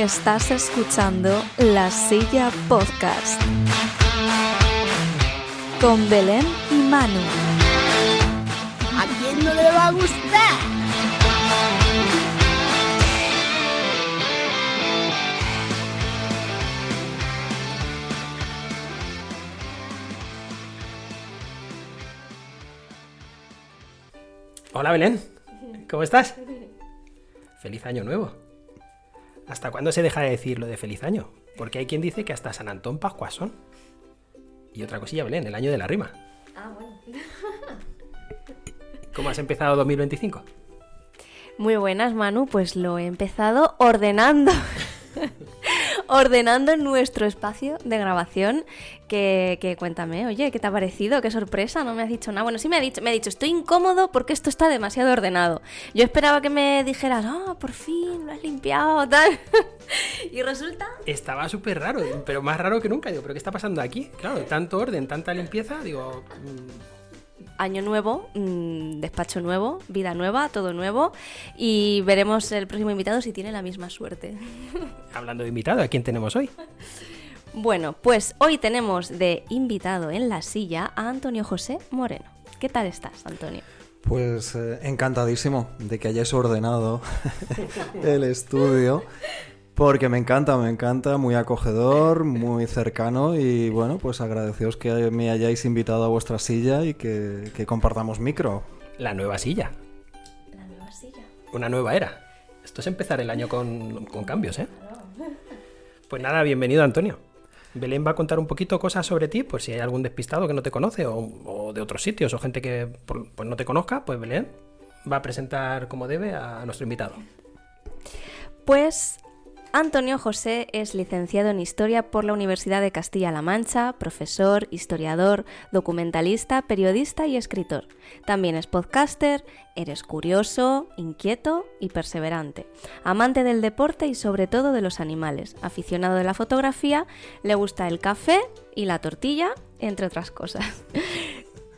Estás escuchando La Silla Podcast con Belén y Manu. ¿A quién no le va a gustar? Hola Belén, ¿cómo estás? ¡Feliz año nuevo! ¿Hasta cuándo se deja de decir lo de feliz año? Porque hay quien dice que hasta San Antón Pascuas son. Y otra cosilla, Belén, el año de la rima. Ah, bueno. ¿Cómo has empezado 2025? Muy buenas, Manu, pues lo he empezado ordenando. Ordenando nuestro espacio de grabación, que cuéntame, oye, ¿qué te ha parecido? ¡Qué sorpresa! No me has dicho nada. Bueno, sí me ha dicho, estoy incómodo porque esto está demasiado ordenado. Yo esperaba que me dijeras, por fin, lo has limpiado, tal. Y resulta... Estaba súper raro, pero más raro que nunca. Digo, ¿pero qué está pasando aquí? Claro, tanto orden, tanta limpieza, digo... Año nuevo, despacho nuevo, vida nueva, todo nuevo, y veremos el próximo invitado si tiene la misma suerte. Hablando de invitado, ¿a quién tenemos hoy? Bueno, pues hoy tenemos de invitado en la silla a Antonio José Moreno. ¿Qué tal estás, Antonio? Pues encantadísimo de que hayáis ordenado el estudio. Porque me encanta, muy acogedor, muy cercano y bueno, pues agradeceos que me hayáis invitado a vuestra silla y que compartamos micro. La nueva silla. La nueva silla. Una nueva era. Esto es empezar el año con cambios, ¿eh? Pues nada, bienvenido Antonio. Belén va a contar un poquito cosas sobre ti, por si hay algún despistado que no te conoce o de otros sitios o gente que pues no te conozca, pues Belén va a presentar como debe a nuestro invitado. Pues... Antonio José es licenciado en Historia por la Universidad de Castilla-La Mancha, profesor, historiador, documentalista, periodista y escritor. También es podcaster, eres curioso, inquieto y perseverante. Amante del deporte y sobre todo de los animales. Aficionado de la fotografía, le gusta el café y la tortilla, entre otras cosas.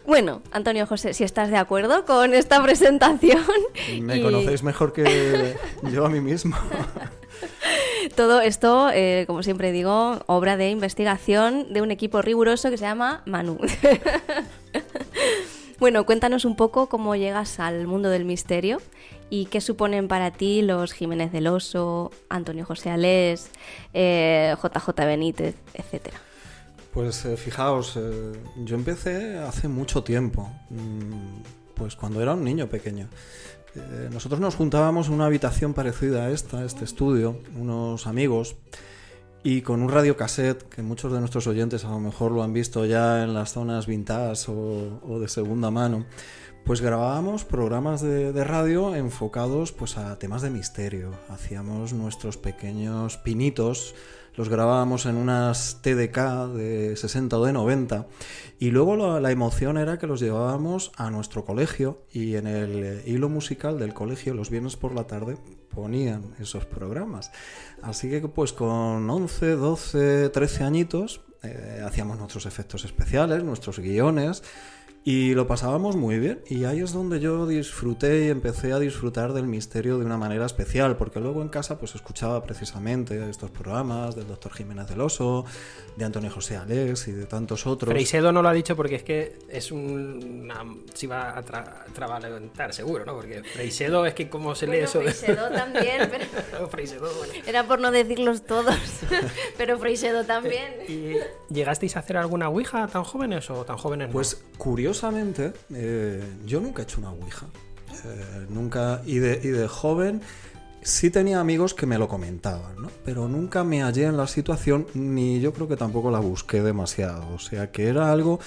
Bueno, Antonio José, si estás de acuerdo con esta presentación... Me conocéis mejor que yo a mí mismo. Todo esto, como siempre digo, obra de investigación de un equipo riguroso que se llama Manu. Bueno, cuéntanos un poco cómo llegas al mundo del misterio y qué suponen para ti los Jiménez del Oso, Antonio José Alés, JJ Benítez, etcétera. Pues fijaos, yo empecé hace mucho tiempo, pues cuando era un niño pequeño. Nosotros nos juntábamos en una habitación parecida a este estudio, unos amigos, y con un radiocassette, que muchos de nuestros oyentes a lo mejor lo han visto ya en las zonas vintage o de segunda mano, pues grabábamos programas de radio enfocados pues a temas de misterio. Hacíamos nuestros pequeños pinitos, los grabábamos en unas TDK de 60 o de 90 y luego la emoción era que los llevábamos a nuestro colegio y en el hilo musical del colegio los viernes por la tarde ponían esos programas. Así que pues con 11, 12, 13 añitos hacíamos nuestros efectos especiales, nuestros guiones y lo pasábamos muy bien y ahí es donde yo disfruté y empecé a disfrutar del misterio de una manera especial, porque luego en casa pues escuchaba precisamente estos programas del Dr. Jiménez del Oso, de Antonio José Alés y de tantos otros. Freixedo no lo ha dicho porque es que es se iba a trabalentar seguro, ¿no? Porque Freixedo es que como se lee eso... Freixedo también, pero... Freixedo, bueno. Era por no decirlos todos, pero Freixedo también. ¿Y llegasteis a hacer alguna ouija tan jóvenes o tan jóvenes no? Pues curiosamente, yo nunca he hecho una ouija. Nunca, y de joven sí tenía amigos que me lo comentaban, ¿no? Pero nunca me hallé en la situación, ni yo creo que tampoco la busqué demasiado. O sea, que era algo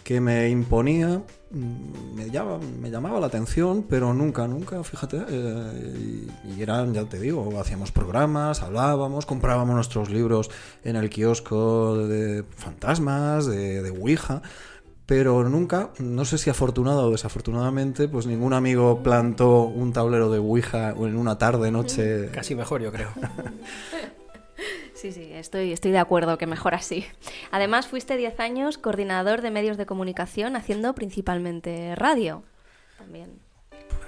que me imponía, me llamaba la atención, pero nunca, fíjate. Y eran, ya te digo, hacíamos programas, hablábamos, comprábamos nuestros libros en el kiosco de fantasmas, de ouija. Pero nunca, no sé si afortunado o desafortunadamente, pues ningún amigo plantó un tablero de ouija en una tarde, noche. Casi mejor, yo creo. Sí, estoy de acuerdo que mejor así. Además, fuiste 10 años coordinador de medios de comunicación haciendo principalmente radio. También.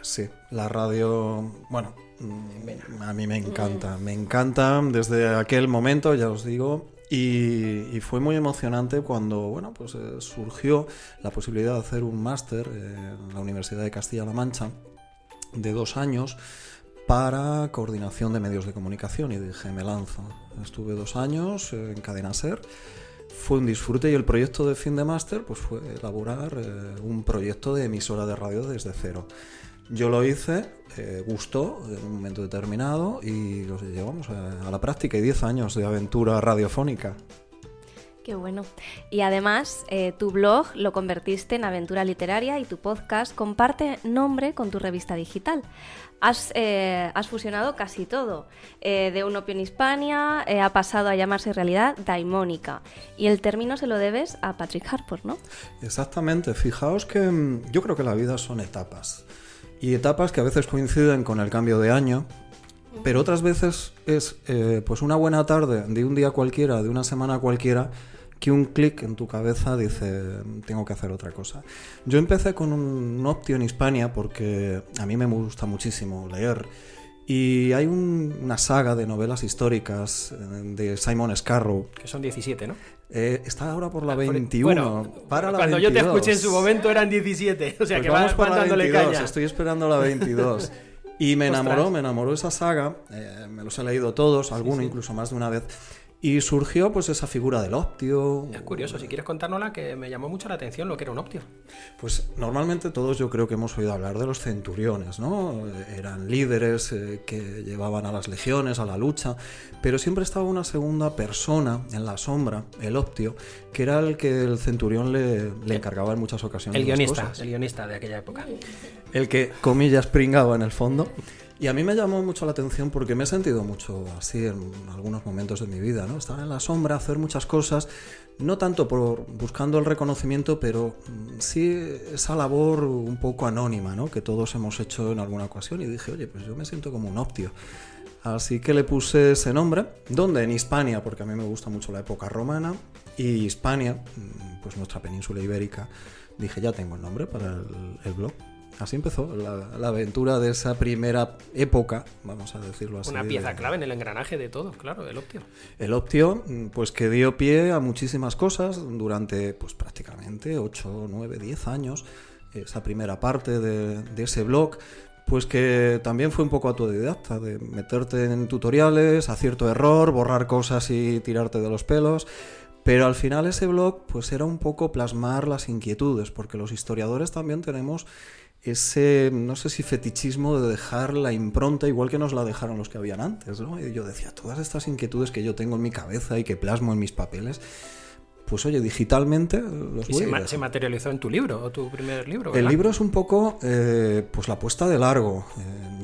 Sí, la radio, bueno, a mí me encanta desde aquel momento, ya os digo, y fue muy emocionante cuando, bueno, pues surgió la posibilidad de hacer un máster en la Universidad de Castilla-La Mancha de 2 años para coordinación de medios de comunicación, y dije, me lanzo. Estuve 2 años en Cadena SER. Fue un disfrute, y el proyecto de fin de máster pues fue elaborar un proyecto de emisora de radio desde cero. Yo lo hice, gustó en un momento determinado y lo llevamos a la práctica, y 10 años de aventura radiofónica. Qué bueno. Y además, tu blog lo convertiste en aventura literaria, y tu podcast comparte nombre con tu revista digital. Has fusionado casi todo. De Un opio en Hispania ha pasado a llamarse realidad Daimónica. Y el término se lo debes a Patrick Harpur, ¿no? Exactamente. Fijaos que yo creo que la vida son etapas. Y etapas que a veces coinciden con el cambio de año, pero otras veces es pues una buena tarde de un día cualquiera, de una semana cualquiera, que un clic en tu cabeza dice, tengo que hacer otra cosa. Yo empecé con un optio en Hispania porque a mí me gusta muchísimo leer, y hay una saga de novelas históricas de Simon Scarrow. Que son 17, ¿no? Está ahora por la 21. Bueno, para la cuando 22. yo te escuché en su momento eran 17. O sea, pues que vamos por van la dándole 22, caña. estoy esperando la 22. Y me enamoró esa saga, me los he leído todos, alguno incluso más de una vez, y surgió pues esa figura del optio. Es curioso, si quieres contárnosla, que me llamó mucho la atención lo que era un optio. Pues normalmente todos yo creo que hemos oído hablar de los centuriones, ¿no? Eran líderes que llevaban a las legiones, a la lucha, pero siempre estaba una segunda persona en la sombra, el optio, que era el que el centurión le encargaba en muchas ocasiones. El guionista de aquella época. El que, comillas, pringaba en el fondo. Y a mí me llamó mucho la atención porque me he sentido mucho así en algunos momentos de mi vida, ¿no? Estar en la sombra, hacer muchas cosas, no tanto por buscando el reconocimiento, pero sí esa labor un poco anónima, ¿no? Que todos hemos hecho en alguna ocasión, y dije, oye, pues yo me siento como un optio. Así que le puse ese nombre, donde en Hispania, porque a mí me gusta mucho la época romana, y Hispania, pues nuestra península ibérica, dije, ya tengo el nombre para el blog. Así empezó la aventura de esa primera época, vamos a decirlo así. Una pieza clave en el engranaje de todo, claro, el optio. El optio, pues que dio pie a muchísimas cosas durante pues prácticamente 8, 9, 10 años. Esa primera parte de ese blog, pues que también fue un poco autodidacta, de meterte en tutoriales, acierto error, borrar cosas y tirarte de los pelos. Pero al final ese blog pues era un poco plasmar las inquietudes, porque los historiadores también tenemos ese, no sé si fetichismo de dejar la impronta igual que nos la dejaron los que habían antes, ¿no? Y yo decía, todas estas inquietudes que yo tengo en mi cabeza y que plasmo en mis papeles, pues oye, digitalmente los voy a ir. ¿Se materializó en tu libro o tu primer libro? ¿Verdad? El libro es un poco pues la puesta de largo.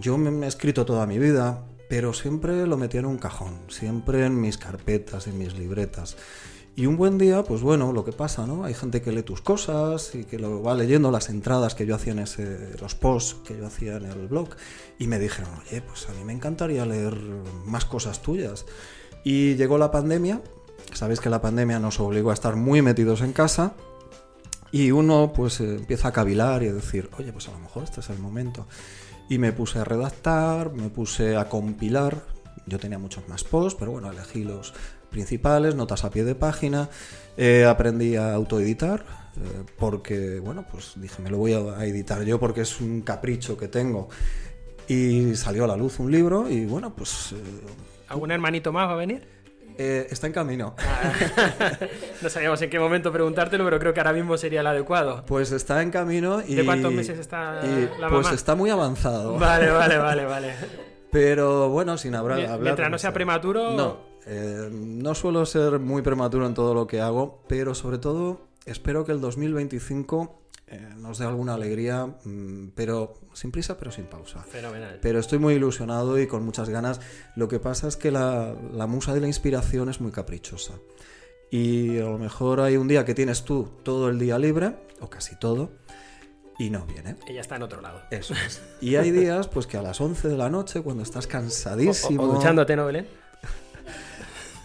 Yo me he escrito toda mi vida, pero siempre lo metía en un cajón, siempre en mis carpetas, en mis libretas. Y un buen día, pues bueno, lo que pasa, ¿no? Hay gente que lee tus cosas y que lo va leyendo, las entradas que yo hacía en los posts que yo hacía en el blog, y me dijeron, oye, pues a mí me encantaría leer más cosas tuyas. Y llegó la pandemia, sabéis que la pandemia nos obligó a estar muy metidos en casa, y uno pues empieza a cavilar y a decir, oye, pues a lo mejor este es el momento. Y me puse a redactar, me puse a compilar, yo tenía muchos más posts, pero bueno, elegí los principales, notas a pie de página, aprendí a autoeditar, porque, bueno, pues dije, me lo voy a editar yo porque es un capricho que tengo, y salió a la luz un libro, y bueno, pues... ¿Algún hermanito más va a venir? Está en camino. No sabíamos en qué momento preguntártelo, pero creo que ahora mismo sería el adecuado. Pues está en camino y... ¿De cuántos meses está la mamá? Pues está muy avanzado. Vale. Pero bueno, sin hablar... Mientras no sea prematuro... No. No suelo ser muy prematuro en todo lo que hago, pero sobre todo espero que el 2025 nos dé alguna alegría, pero sin prisa, pero sin pausa. Fenomenal. Pero estoy muy ilusionado y con muchas ganas. Lo que pasa es que la musa de la inspiración es muy caprichosa. Y a lo mejor hay un día que tienes tú todo el día libre, o casi todo, y no viene. Ella está en otro lado. Eso es. Y hay días pues que a las 11 de la noche, cuando estás cansadísimo... O duchándote, ¿no, Belén?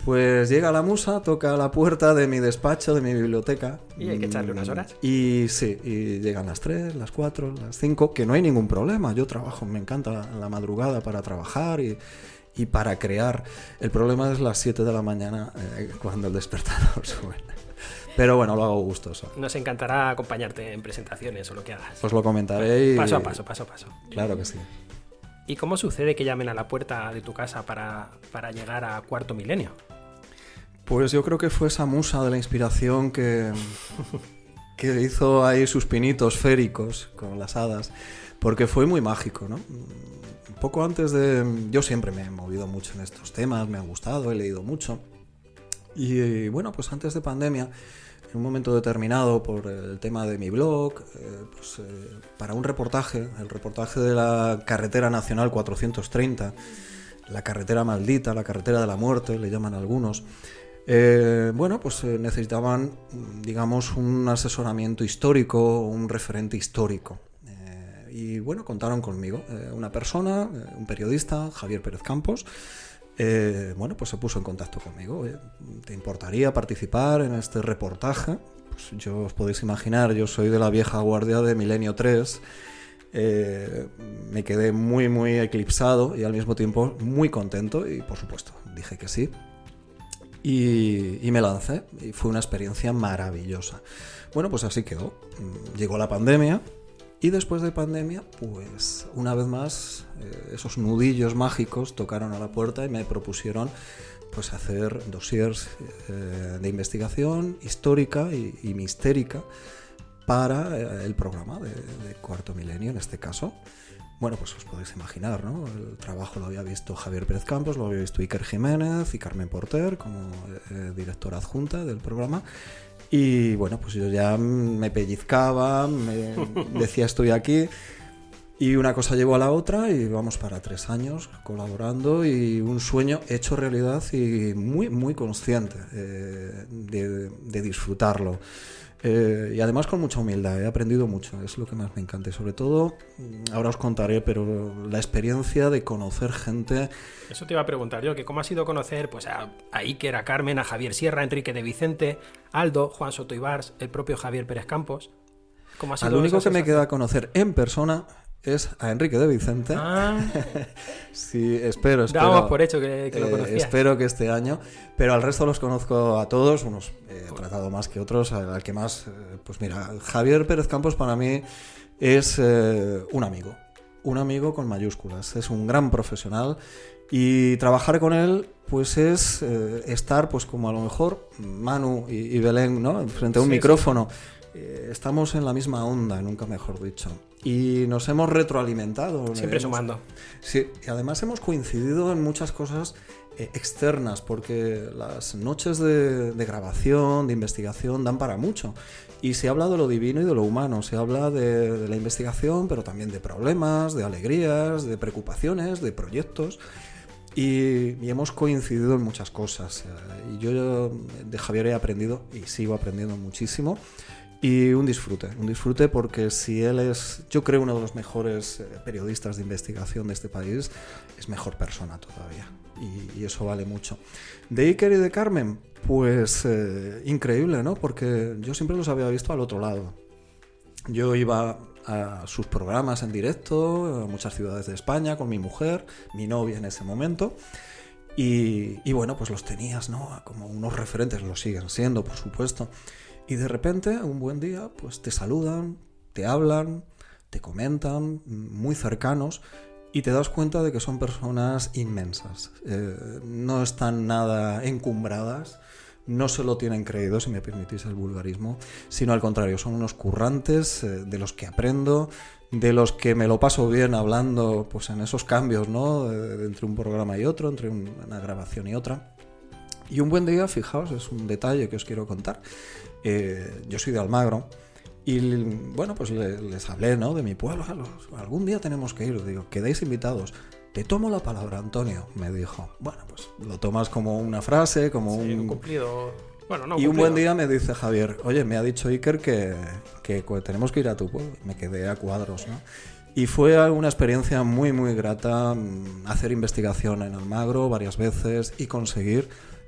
Pues llega la musa, toca la puerta de mi despacho, de mi biblioteca. Y hay que echarle unas horas. Y sí, y llegan las 3, las 4, las 5, que no hay ningún problema. Yo trabajo, me encanta la madrugada para trabajar y para crear. El problema es las 7 de la mañana cuando el despertador suena. Pero bueno, lo hago gustoso. Nos encantará acompañarte en presentaciones o lo que hagas. Os lo comentaré y... Paso a paso, paso a paso. Claro que sí. ¿Y cómo sucede que llamen a la puerta de tu casa para llegar a Cuarto Milenio? Pues yo creo que fue esa musa de la inspiración que hizo ahí sus pinitos féricos con las hadas, porque fue muy mágico, ¿no? Un poco antes de... Yo siempre me he movido mucho en estos temas, me han gustado, he leído mucho. Y bueno, pues antes de pandemia, en un momento determinado, por el tema de mi blog, para un reportaje, el reportaje de la carretera nacional 430, la carretera maldita, la carretera de la muerte, le llaman algunos, necesitaban, digamos, un asesoramiento histórico, un referente histórico. Y bueno, contaron conmigo, una persona, un periodista, Javier Pérez Campos. Se puso en contacto conmigo. ¿Te importaría participar en este reportaje? Pues yo os podéis imaginar, yo soy de la vieja guardia de Milenio 3. Me quedé muy, muy eclipsado y al mismo tiempo muy contento y por supuesto dije que sí. Y me lancé y fue una experiencia maravillosa. Bueno, pues así quedó. Llegó la pandemia. Y después de pandemia, pues una vez más, esos nudillos mágicos tocaron a la puerta y me propusieron pues hacer dossiers de investigación histórica y mistérica para el programa de Cuarto Milenio, en este caso. Bueno, pues os podéis imaginar, ¿no? El trabajo lo había visto Javier Pérez Campos, lo había visto Iker Jiménez y Carmen Porter como directora adjunta del programa. Y bueno, pues yo ya me pellizcaba, me decía estoy aquí, y una cosa llevó a la otra y vamos para 3 años colaborando y un sueño hecho realidad y muy, muy consciente de disfrutarlo. Y además con mucha humildad, he aprendido mucho, es lo que más me encanta. Y sobre todo, ahora os contaré, pero la experiencia de conocer gente... Eso te iba a preguntar yo, que cómo ha sido conocer pues a Iker, a Carmen, a Javier Sierra, a Enrique de Vicente, Aldo, Juan Soto Ibars, el propio Javier Pérez Campos. ¿Cómo ha sido? Al único que me queda conocer en persona es a Enrique de Vicente. Sí, espero. Dábamos por hecho que lo conocías. Espero que este año, pero al resto los conozco a todos, unos he tratado más que otros, al que más, pues mira, Javier Pérez Campos para mí es un amigo con mayúsculas, es un gran profesional y trabajar con él pues es estar pues como a lo mejor Manu y Belén, ¿no? Frente a un micrófono. Estamos en la misma onda, nunca mejor dicho. Y nos hemos retroalimentado. Siempre sumando. Sí, y además hemos coincidido en muchas cosas externas, porque las noches de grabación, de investigación, dan para mucho. Y se habla de lo divino y de lo humano. Se habla de la investigación, pero también de problemas, de alegrías, de preocupaciones, de proyectos. Y hemos coincidido en muchas cosas. Y yo de Javier he aprendido y sigo aprendiendo muchísimo. Y un disfrute porque si él es, yo creo, uno de los mejores periodistas de investigación de este país, es mejor persona todavía. Y eso vale mucho. De Iker y de Carmen, pues increíble, ¿no? Porque yo siempre los había visto al otro lado. Yo iba a sus programas en directo, a muchas ciudades de España, con mi mujer, mi novia en ese momento. Y bueno, pues los tenías, ¿no? Como unos referentes, lo siguen siendo, por supuesto. Y de repente, un buen día, pues te saludan, te hablan, te comentan, muy cercanos, y te das cuenta de que son personas inmensas. No están nada encumbradas, no se lo tienen creído, si me permitís el vulgarismo, sino al contrario, son unos currantes de los que aprendo, de los que me lo paso bien hablando pues en esos cambios, ¿no? Entre un programa y otro, entre una grabación y otra. Y un buen día, fijaos, es un detalle que os quiero contar. Yo soy de Almagro y bueno, pues les hablé, ¿no? De mi pueblo. Algún día tenemos que ir, digo, quedéis invitados. Te tomo la palabra, Antonio, me dijo. Bueno, pues lo tomas como una frase, como un cumplido. Bueno, no, y un buen día me dice Javier, oye, me ha dicho Iker que tenemos que ir a tu pueblo. Me quedé a cuadros, ¿no? Y fue una experiencia muy, muy grata hacer investigación en Almagro varias veces y conseguir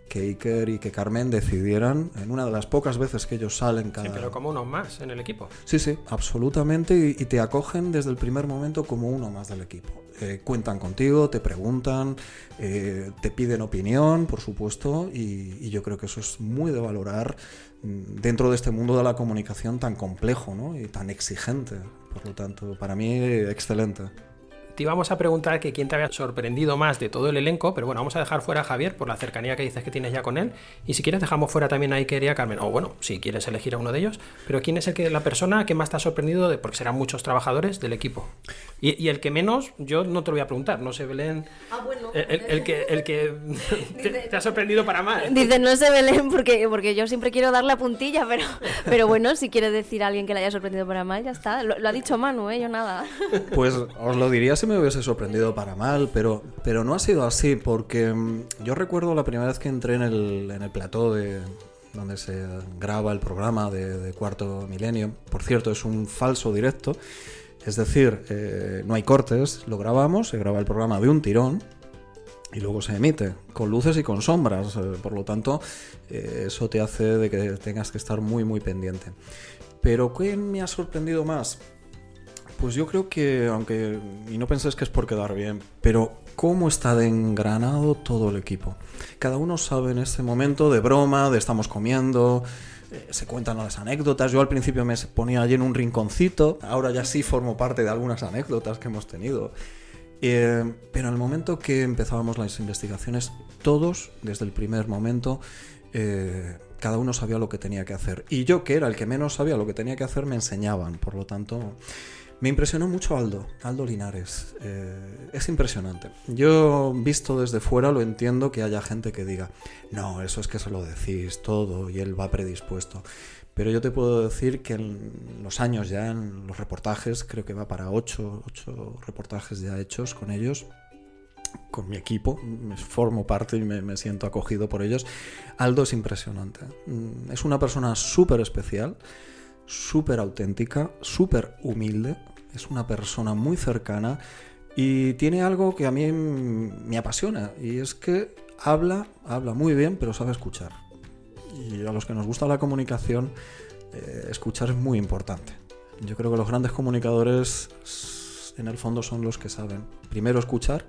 que Iker y que Carmen decidieran, en una de las pocas veces que ellos salen cada... Sí, pero como uno más en el equipo. Sí, absolutamente, y te acogen desde el primer momento como uno más del equipo. Cuentan contigo, te preguntan, te piden opinión, por supuesto, y yo creo que eso es muy de valorar dentro de este mundo de la comunicación tan complejo, ¿no? Y tan exigente. Por lo tanto, para mí, excelente. Te íbamos a preguntar que quién te había sorprendido más de todo el elenco, pero bueno, vamos a dejar fuera a Javier por la cercanía que dices que tienes ya con él, y si quieres dejamos fuera también a Iker y a Carmen, o bueno, si quieres elegir a uno de ellos, pero ¿quién es la persona que más te ha sorprendido, porque serán muchos trabajadores del equipo? Y el que menos, yo no te lo voy a preguntar, no sé, Belén, Bueno. el que te ha sorprendido para mal. Dice, no sé, Belén, porque yo siempre quiero dar la puntilla, pero bueno, si quieres decir a alguien que le haya sorprendido para mal, ya está, lo ha dicho Manu, yo nada. Pues os lo diría si me hubiese sorprendido para mal, pero no ha sido así, porque yo recuerdo la primera vez que entré en el plató donde se graba el programa de Cuarto Milenio. Por cierto, es un falso directo, es decir, no hay cortes, lo grabamos, se graba el programa de un tirón y luego se emite con luces y con sombras, por lo tanto eso te hace de que tengas que estar muy muy pendiente. Pero ¿qué me ha sorprendido más? Pues yo creo que, aunque, y no penséis que es por quedar bien, pero cómo está de engranado todo el equipo. Cada uno sabe en este momento de broma, de estamos comiendo, se cuentan las anécdotas. Yo al principio me ponía allí en un rinconcito, ahora ya sí formo parte de algunas anécdotas que hemos tenido. Pero en el momento que empezábamos las investigaciones, todos, desde el primer momento, cada uno sabía lo que tenía que hacer. Y yo, que era el que menos sabía lo que tenía que hacer, me enseñaban. Por lo tanto... Me impresionó mucho Aldo Linares. Es impresionante. Yo, visto desde fuera, lo entiendo que haya gente que diga, no, eso es que se lo decís todo y él va predispuesto. Pero yo te puedo decir que en los años ya, en los reportajes, creo que va para 8 reportajes ya hechos con ellos, con mi equipo, me formo parte y me siento acogido por ellos. Aldo es impresionante. Es una persona súper especial, súper auténtica, súper humilde, es una persona muy cercana y tiene algo que a mí me apasiona, y es que habla muy bien, pero sabe escuchar. Y a los que nos gusta la comunicación, escuchar es muy importante. Yo creo que los grandes comunicadores en el fondo son los que saben primero escuchar,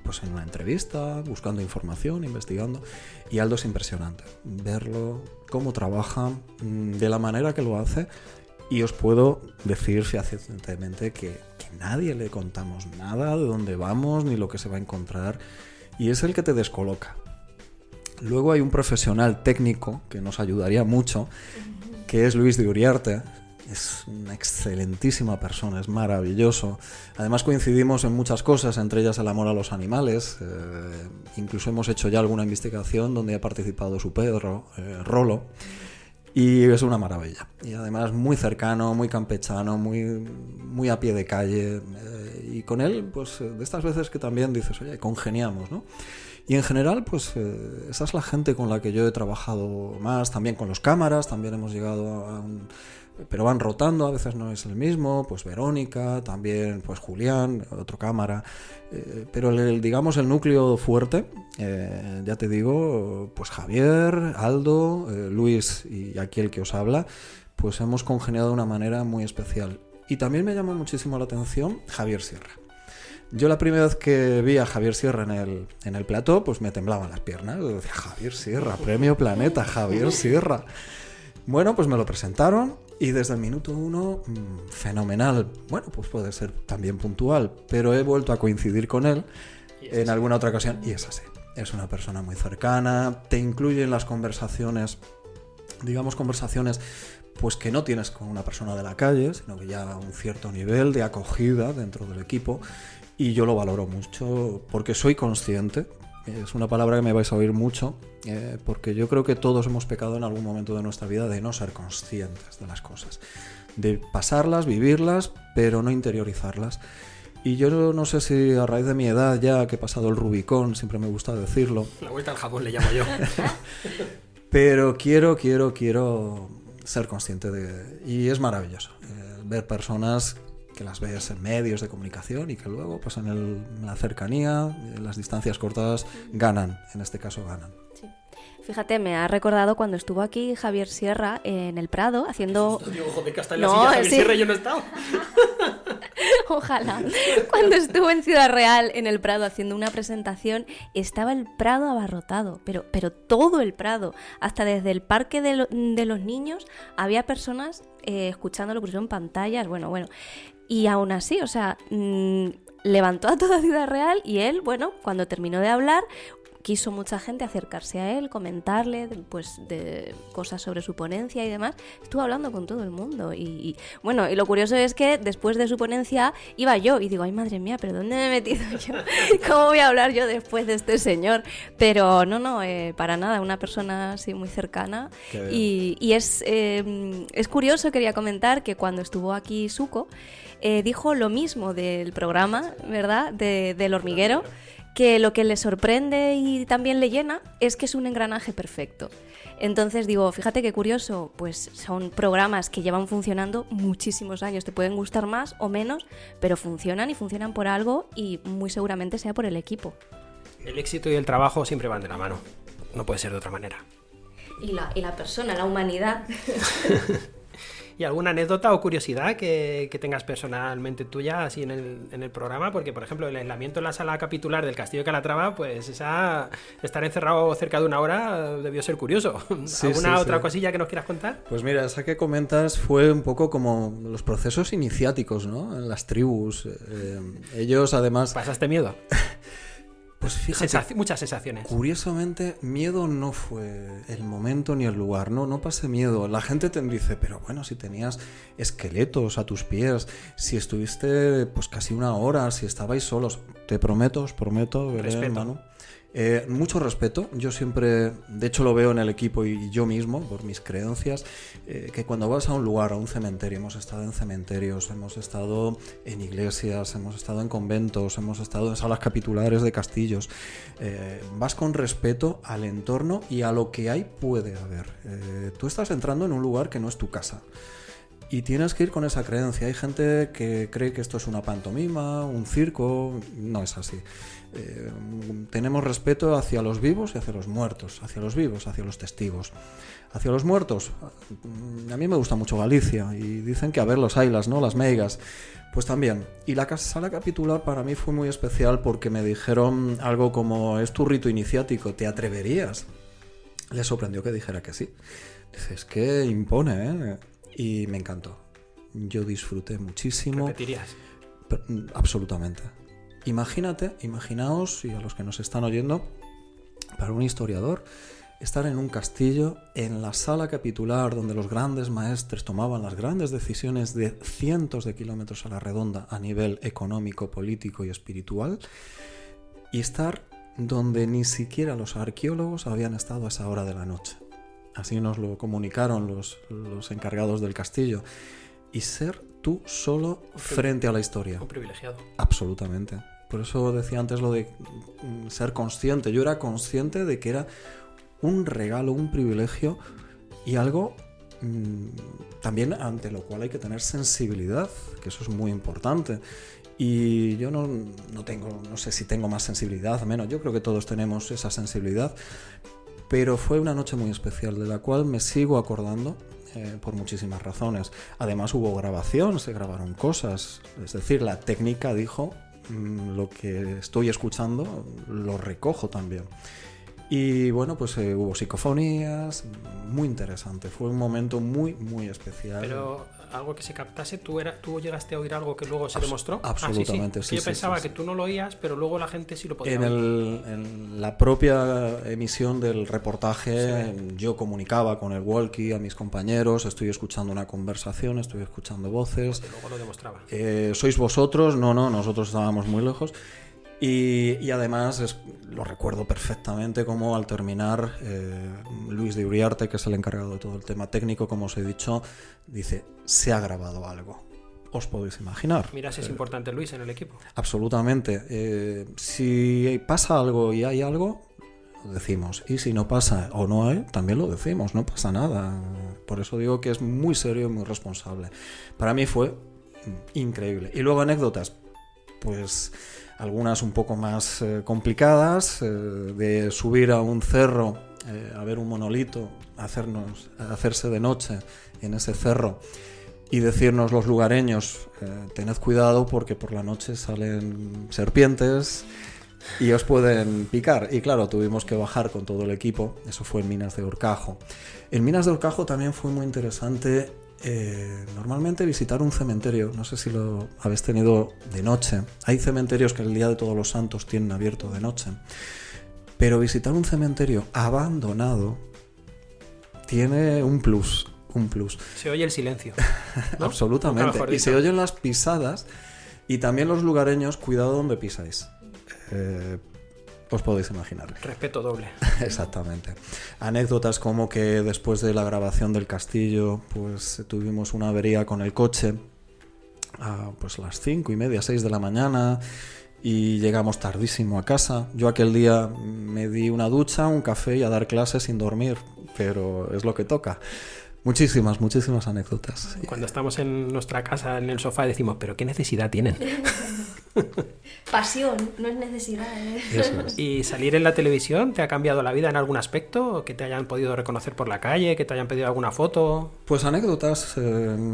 pues en una entrevista, buscando información, investigando. Y Aldo es impresionante verlo, cómo trabaja, de la manera que lo hace. Y os puedo decir fehacientemente que nadie le contamos nada de dónde vamos ni lo que se va a encontrar. Y es el que te descoloca. Luego hay un profesional técnico que nos ayudaría mucho, que es Luis de Uriarte. Es una excelentísima persona, es maravilloso. Además coincidimos en muchas cosas, entre ellas el amor a los animales. Incluso hemos hecho ya alguna investigación donde ha participado su perro, Rolo. Y es una maravilla. Y además muy cercano, muy campechano, muy a pie de calle. Y con él, pues de estas veces que también dices, oye, congeniamos, ¿no? Y en general, pues esa es la gente con la que yo he trabajado más. También con los cámaras, también hemos llegado a un... Pero van rotando, a veces no es el mismo, pues Verónica, también pues Julián, otro cámara, pero digamos el núcleo fuerte, ya te digo, pues Javier, Aldo, Luis y aquí el que os habla, pues hemos congeniado de una manera muy especial. Y también me llamó muchísimo la atención Javier Sierra. Yo la primera vez que vi a Javier Sierra en el plató, pues me temblaban las piernas. Yo decía, Javier Sierra, Premio Planeta, Javier Sierra. Bueno, pues me lo presentaron y desde el minuto 1, fenomenal. Bueno, pues puede ser también puntual, pero he vuelto a coincidir con él en alguna otra ocasión y es así. Es una persona muy cercana, te incluye en las conversaciones, digamos conversaciones pues que no tienes con una persona de la calle, sino que ya un cierto nivel de acogida dentro del equipo, y yo lo valoro mucho porque soy consciente. Es una palabra que me vais a oír mucho, porque yo creo que todos hemos pecado en algún momento de nuestra vida de no ser conscientes de las cosas, de pasarlas, vivirlas, pero no interiorizarlas. Y yo no sé si a raíz de mi edad ya, que he pasado el Rubicón, siempre me gusta decirlo. La vuelta al jabón le llamo yo. Pero quiero ser consciente de... Y es maravilloso ver personas que las ves en medios de comunicación y que luego pues en la cercanía, en las distancias cortas, ganan, en este caso ganan. Sí. Fíjate, me ha recordado cuando estuvo aquí Javier Sierra en el Prado haciendo... Joder, que hasta en la silla Javier Sierra yo no he estado. Ojalá. Cuando estuvo en Ciudad Real, en el Prado, haciendo una presentación, estaba el Prado abarrotado, pero todo el Prado, hasta desde el parque de los niños, había personas escuchándolo, pusieron pantallas, bueno. Y aún así, o sea, levantó a toda Ciudad Real y él, bueno, cuando terminó de hablar, quiso mucha gente acercarse a él, comentarle pues de cosas sobre su ponencia y demás. Estuvo hablando con todo el mundo y bueno, y lo curioso es que después de su ponencia iba yo y digo, ay madre mía, pero ¿dónde me he metido yo? ¿Cómo voy a hablar yo después de este señor? Pero no, para nada, una persona así muy cercana. Y es curioso, quería comentar que cuando estuvo aquí Suco, dijo lo mismo del programa, ¿verdad? Del hormiguero, que lo que le sorprende y también le llena es que es un engranaje perfecto. Entonces digo, fíjate qué curioso, pues son programas que llevan funcionando muchísimos años, te pueden gustar más o menos, pero funcionan y funcionan por algo y muy seguramente sea por el equipo. El éxito y el trabajo siempre van de la mano, no puede ser de otra manera. Y la persona, la humanidad. ¿Y alguna anécdota o curiosidad que tengas personalmente tuya así en el programa? Porque, por ejemplo, el aislamiento en la sala capitular del Castillo de Calatrava, pues estar encerrado cerca de una hora debió ser curioso. Sí, ¿Alguna sí, otra sí. cosilla que nos quieras contar? Pues mira, esa que comentas fue un poco como los procesos iniciáticos, ¿no? En las tribus. Ellos, además... ¿Pasaste miedo? Pues fíjate, Muchas sensaciones. curiosamente, miedo no fue el momento ni el lugar, no pasé miedo. La gente te dice, pero bueno, si tenías esqueletos a tus pies, si estuviste pues casi una hora, si estabais solos, os prometo, veré, hermano. Mucho respeto, yo siempre, de hecho lo veo en el equipo y yo mismo, por mis creencias, que cuando vas a un lugar, a un cementerio, hemos estado en cementerios, hemos estado en iglesias, hemos estado en conventos, hemos estado en salas capitulares de castillos, vas con respeto al entorno y a lo que hay puede haber. Tú estás entrando en un lugar que no es tu casa. Y tienes que ir con esa creencia. Hay gente que cree que esto es una pantomima, un circo. No es así. Tenemos respeto hacia los vivos y hacia los muertos. Hacia los vivos, hacia los testigos. Hacia los muertos, a mí me gusta mucho Galicia. Y dicen que a ver los ailas, ¿no? Las meigas. Pues también. Y la sala capitular para mí fue muy especial porque me dijeron algo como, es tu rito iniciático, ¿te atreverías? Les sorprendió que dijera que sí. Dices, que impone, ¿eh? Y me encantó. Yo disfruté muchísimo. ¿Repetirías? Absolutamente. Imaginaos, y a los que nos están oyendo, para un historiador, estar en un castillo, en la sala capitular, donde los grandes maestres tomaban las grandes decisiones de cientos de kilómetros a la redonda a nivel económico, político y espiritual, y estar donde ni siquiera los arqueólogos habían estado a esa hora de la noche. Así nos lo comunicaron los encargados del castillo. Y ser tú solo frente a la historia. Un privilegiado. Absolutamente. Por eso decía antes lo de ser consciente. Yo era consciente de que era un regalo, un privilegio y algo también ante lo cual hay que tener sensibilidad, que eso es muy importante. Y yo no sé si tengo más sensibilidad o menos. Yo creo que todos tenemos esa sensibilidad. Pero fue una noche muy especial, de la cual me sigo acordando por muchísimas razones. Además hubo grabación, se grabaron cosas. Es decir, la técnica dijo, lo que estoy escuchando lo recojo también. Y bueno, pues hubo psicofonías, muy interesante. Fue un momento muy, muy especial. Pero algo que se captase, ¿tú llegaste a oír algo que luego se demostró? Absolutamente, sí. Yo pensaba que tú no lo oías, pero luego la gente sí lo podía oír. En la propia emisión del reportaje, sí, yo comunicaba con el walkie a mis compañeros, estoy escuchando una conversación, estoy escuchando voces. Porque luego lo demostraba. ¿Sois vosotros? No, nosotros estábamos muy lejos. Y además lo recuerdo perfectamente como al terminar Luis de Uriarte, que es el encargado de todo el tema técnico, como os he dicho, dice, se ha grabado algo. Os podéis imaginar. Mira si es importante Luis en el equipo. Absolutamente. Si pasa algo y hay algo, lo decimos. Y si no pasa o no hay, también lo decimos. No pasa nada. Por eso digo que es muy serio y muy responsable. Para mí fue increíble. Y luego anécdotas, pues algunas un poco más complicadas, de subir a un cerro a ver un monolito, hacerse de noche en ese cerro y decirnos los lugareños, tened cuidado porque por la noche salen serpientes y os pueden picar. Y claro, tuvimos que bajar con todo el equipo. Eso fue en Minas de Horcajo. En Minas de Horcajo también fue muy interesante normalmente visitar un cementerio. No sé si lo habéis tenido de noche. Hay cementerios que el Día de Todos los Santos tienen abierto de noche. Pero visitar un cementerio abandonado tiene un plus. Se oye el silencio, ¿no? Absolutamente. Y se oyen las pisadas y también los lugareños, cuidado donde pisáis. Os podéis imaginar. Respeto doble. Exactamente. Anécdotas como que después de la grabación del castillo, pues tuvimos una avería con el coche a pues las 5:30, 6 de la mañana y llegamos tardísimo a casa. Yo aquel día me di una ducha, un café y a dar clases sin dormir, pero es lo que toca. Muchísimas anécdotas. Cuando estamos en nuestra casa, en el sofá, decimos, ¿pero qué necesidad tienen? Pasión, no es necesidad, ¿eh? Eso es. ¿Y salir en la televisión te ha cambiado la vida en algún aspecto? ¿Que te hayan podido reconocer por la calle? ¿Que te hayan pedido alguna foto? Pues anécdotas...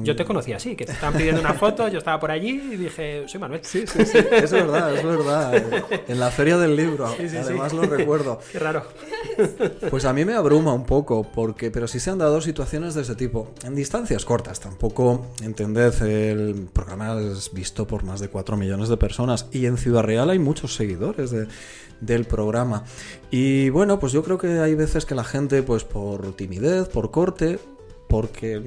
Yo te conocí así, que te estaban pidiendo una foto, yo estaba por allí y dije, soy Manuel. Sí, es verdad. En la feria del libro, además lo recuerdo. Qué raro. Pues a mí me abruma un poco, pero sí se han dado situaciones de ese tipo, en distancias cortas. Tampoco, entended, el programa es visto por más de 4 millones de personas y en Ciudad Real hay muchos seguidores del programa. Y bueno, pues yo creo que hay veces que la gente, pues por timidez, por corte, porque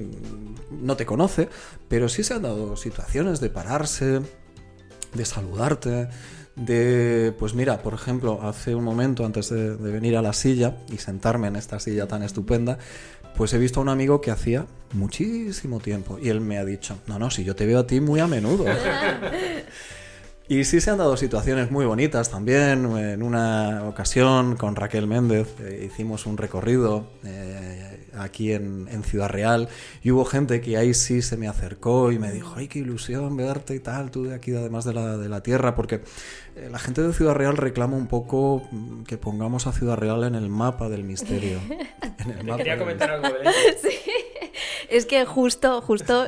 no te conoce, pero sí se han dado situaciones de pararse, de saludarte, pues mira, por ejemplo, hace un momento antes de venir a la silla y sentarme en esta silla tan estupenda, pues he visto a un amigo que hacía muchísimo tiempo y él me ha dicho, no, si yo te veo a ti muy a menudo. Y sí se han dado situaciones muy bonitas también. En una ocasión con Raquel Méndez hicimos un recorrido aquí en Ciudad Real y hubo gente que ahí sí se me acercó y me dijo, ay, qué ilusión verte y tal, tú de aquí además de la tierra, porque la gente de Ciudad Real reclama un poco que pongamos a Ciudad Real en el mapa del misterio. Quería comentar algo de eso. Sí, es que justo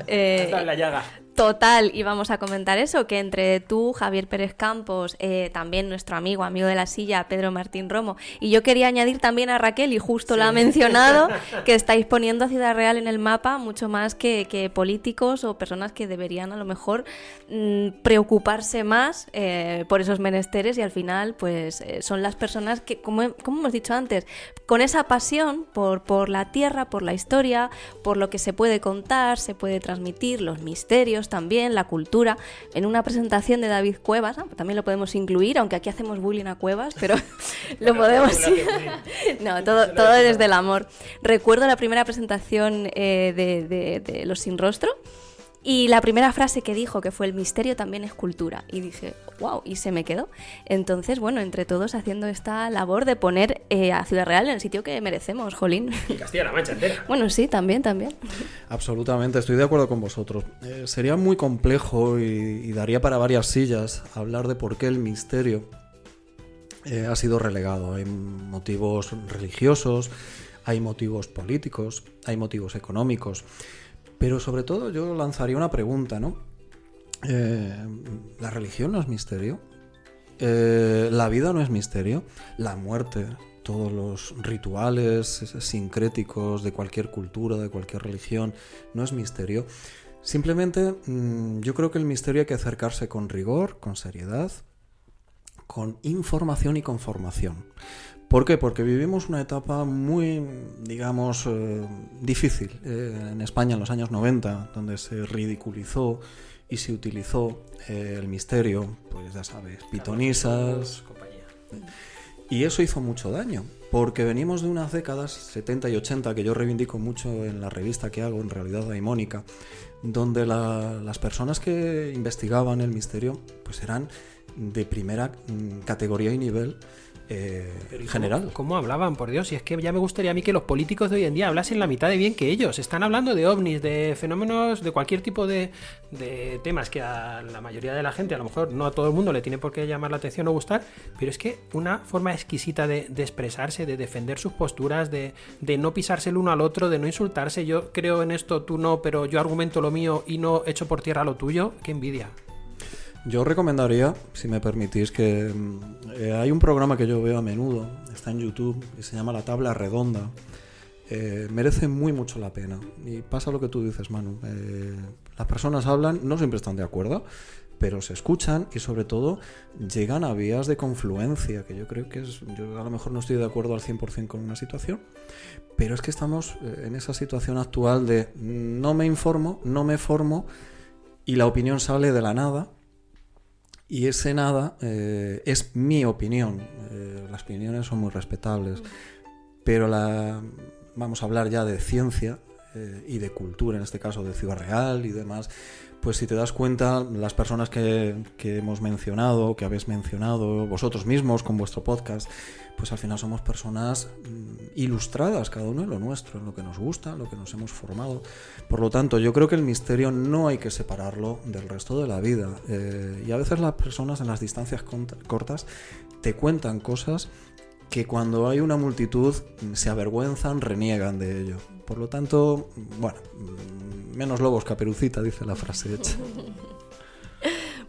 Está en la llaga. Total, y vamos a comentar eso, que entre tú, Javier Pérez Campos, también nuestro amigo de la silla, Pedro Martín Romo, y yo quería añadir también a Raquel, y justo la ha mencionado, que estáis poniendo a Ciudad Real en el mapa mucho más que políticos o personas que deberían a lo mejor preocuparse más por esos menesteres, y al final pues son las personas que, como hemos dicho antes, con esa pasión por la tierra, por la historia, por lo que se puede contar, se puede transmitir, los misterios también, la cultura. En una presentación de David Cuevas, también lo podemos incluir, aunque aquí hacemos bullying a Cuevas, pero lo podemos... No, todo desde el amor. Recuerdo la primera presentación de Los Sin Rostro, y la primera frase que dijo, que fue el misterio también es cultura, y dije, wow, y se me quedó. Entonces, bueno, entre todos haciendo esta labor de poner a Ciudad Real en el sitio que merecemos, jolín. Y Castilla-La Mancha entera. Bueno, sí, también. Absolutamente, estoy de acuerdo con vosotros. Sería muy complejo y daría para varias sillas hablar de por qué el misterio ha sido relegado. Hay motivos religiosos, hay motivos políticos, hay motivos económicos. Pero sobre todo yo lanzaría una pregunta, ¿no? ¿La religión no es misterio? ¿La vida no es misterio? ¿La muerte? Todos los rituales sincréticos de cualquier cultura, de cualquier religión, ¿no es misterio? Simplemente yo creo que el misterio hay que acercarse con rigor, con seriedad, con información y con formación. ¿Por qué? Porque vivimos una etapa muy, digamos, difícil en España en los años 90, donde se ridiculizó y se utilizó el misterio, pues ya sabes, pitonisas. Y eso hizo mucho daño, porque venimos de unas décadas 70 y 80, que yo reivindico mucho en la revista que hago, en realidad Daimónica, donde las personas que investigaban el misterio pues eran de primera categoría y nivel general. ¿Cómo hablaban, por Dios? Y es que ya me gustaría a mí que los políticos de hoy en día hablasen la mitad de bien que ellos. Están hablando de ovnis, de fenómenos, de cualquier tipo de temas que a la mayoría de la gente, a lo mejor no a todo el mundo le tiene por qué llamar la atención o gustar, pero es que una forma exquisita de expresarse, de defender sus posturas, de no pisarse el uno al otro, de no insultarse. Yo creo en esto, tú no, pero yo argumento lo mío y no echo por tierra lo tuyo. ¡Qué envidia! Yo recomendaría, si me permitís, que hay un programa que yo veo a menudo, está en YouTube y se llama La Tabla Redonda. Merece mucho la pena. Y pasa lo que tú dices, Manu. Las personas hablan, no siempre están de acuerdo, pero se escuchan y sobre todo llegan a vías de confluencia, que yo creo que es... Yo a lo mejor no estoy de acuerdo al 100% con una situación, pero es que estamos en esa situación actual de no me informo, no me formo y la opinión sale de la nada. Y ese nada es mi opinión. Las opiniones son muy respetables. Pero vamos a hablar ya de ciencia y de cultura, en este caso de Ciudad Real y demás. Pues si te das cuenta, las personas que hemos mencionado, que habéis mencionado, vosotros mismos con vuestro podcast, pues al final somos personas ilustradas, cada uno en lo nuestro, en lo que nos gusta, en lo que nos hemos formado. Por lo tanto, yo creo que el misterio no hay que separarlo del resto de la vida. Y a veces las personas en las distancias cortas te cuentan cosas que cuando hay una multitud se avergüenzan, reniegan de ello. Por lo tanto, bueno, menos lobos Caperucita, dice la frase hecha.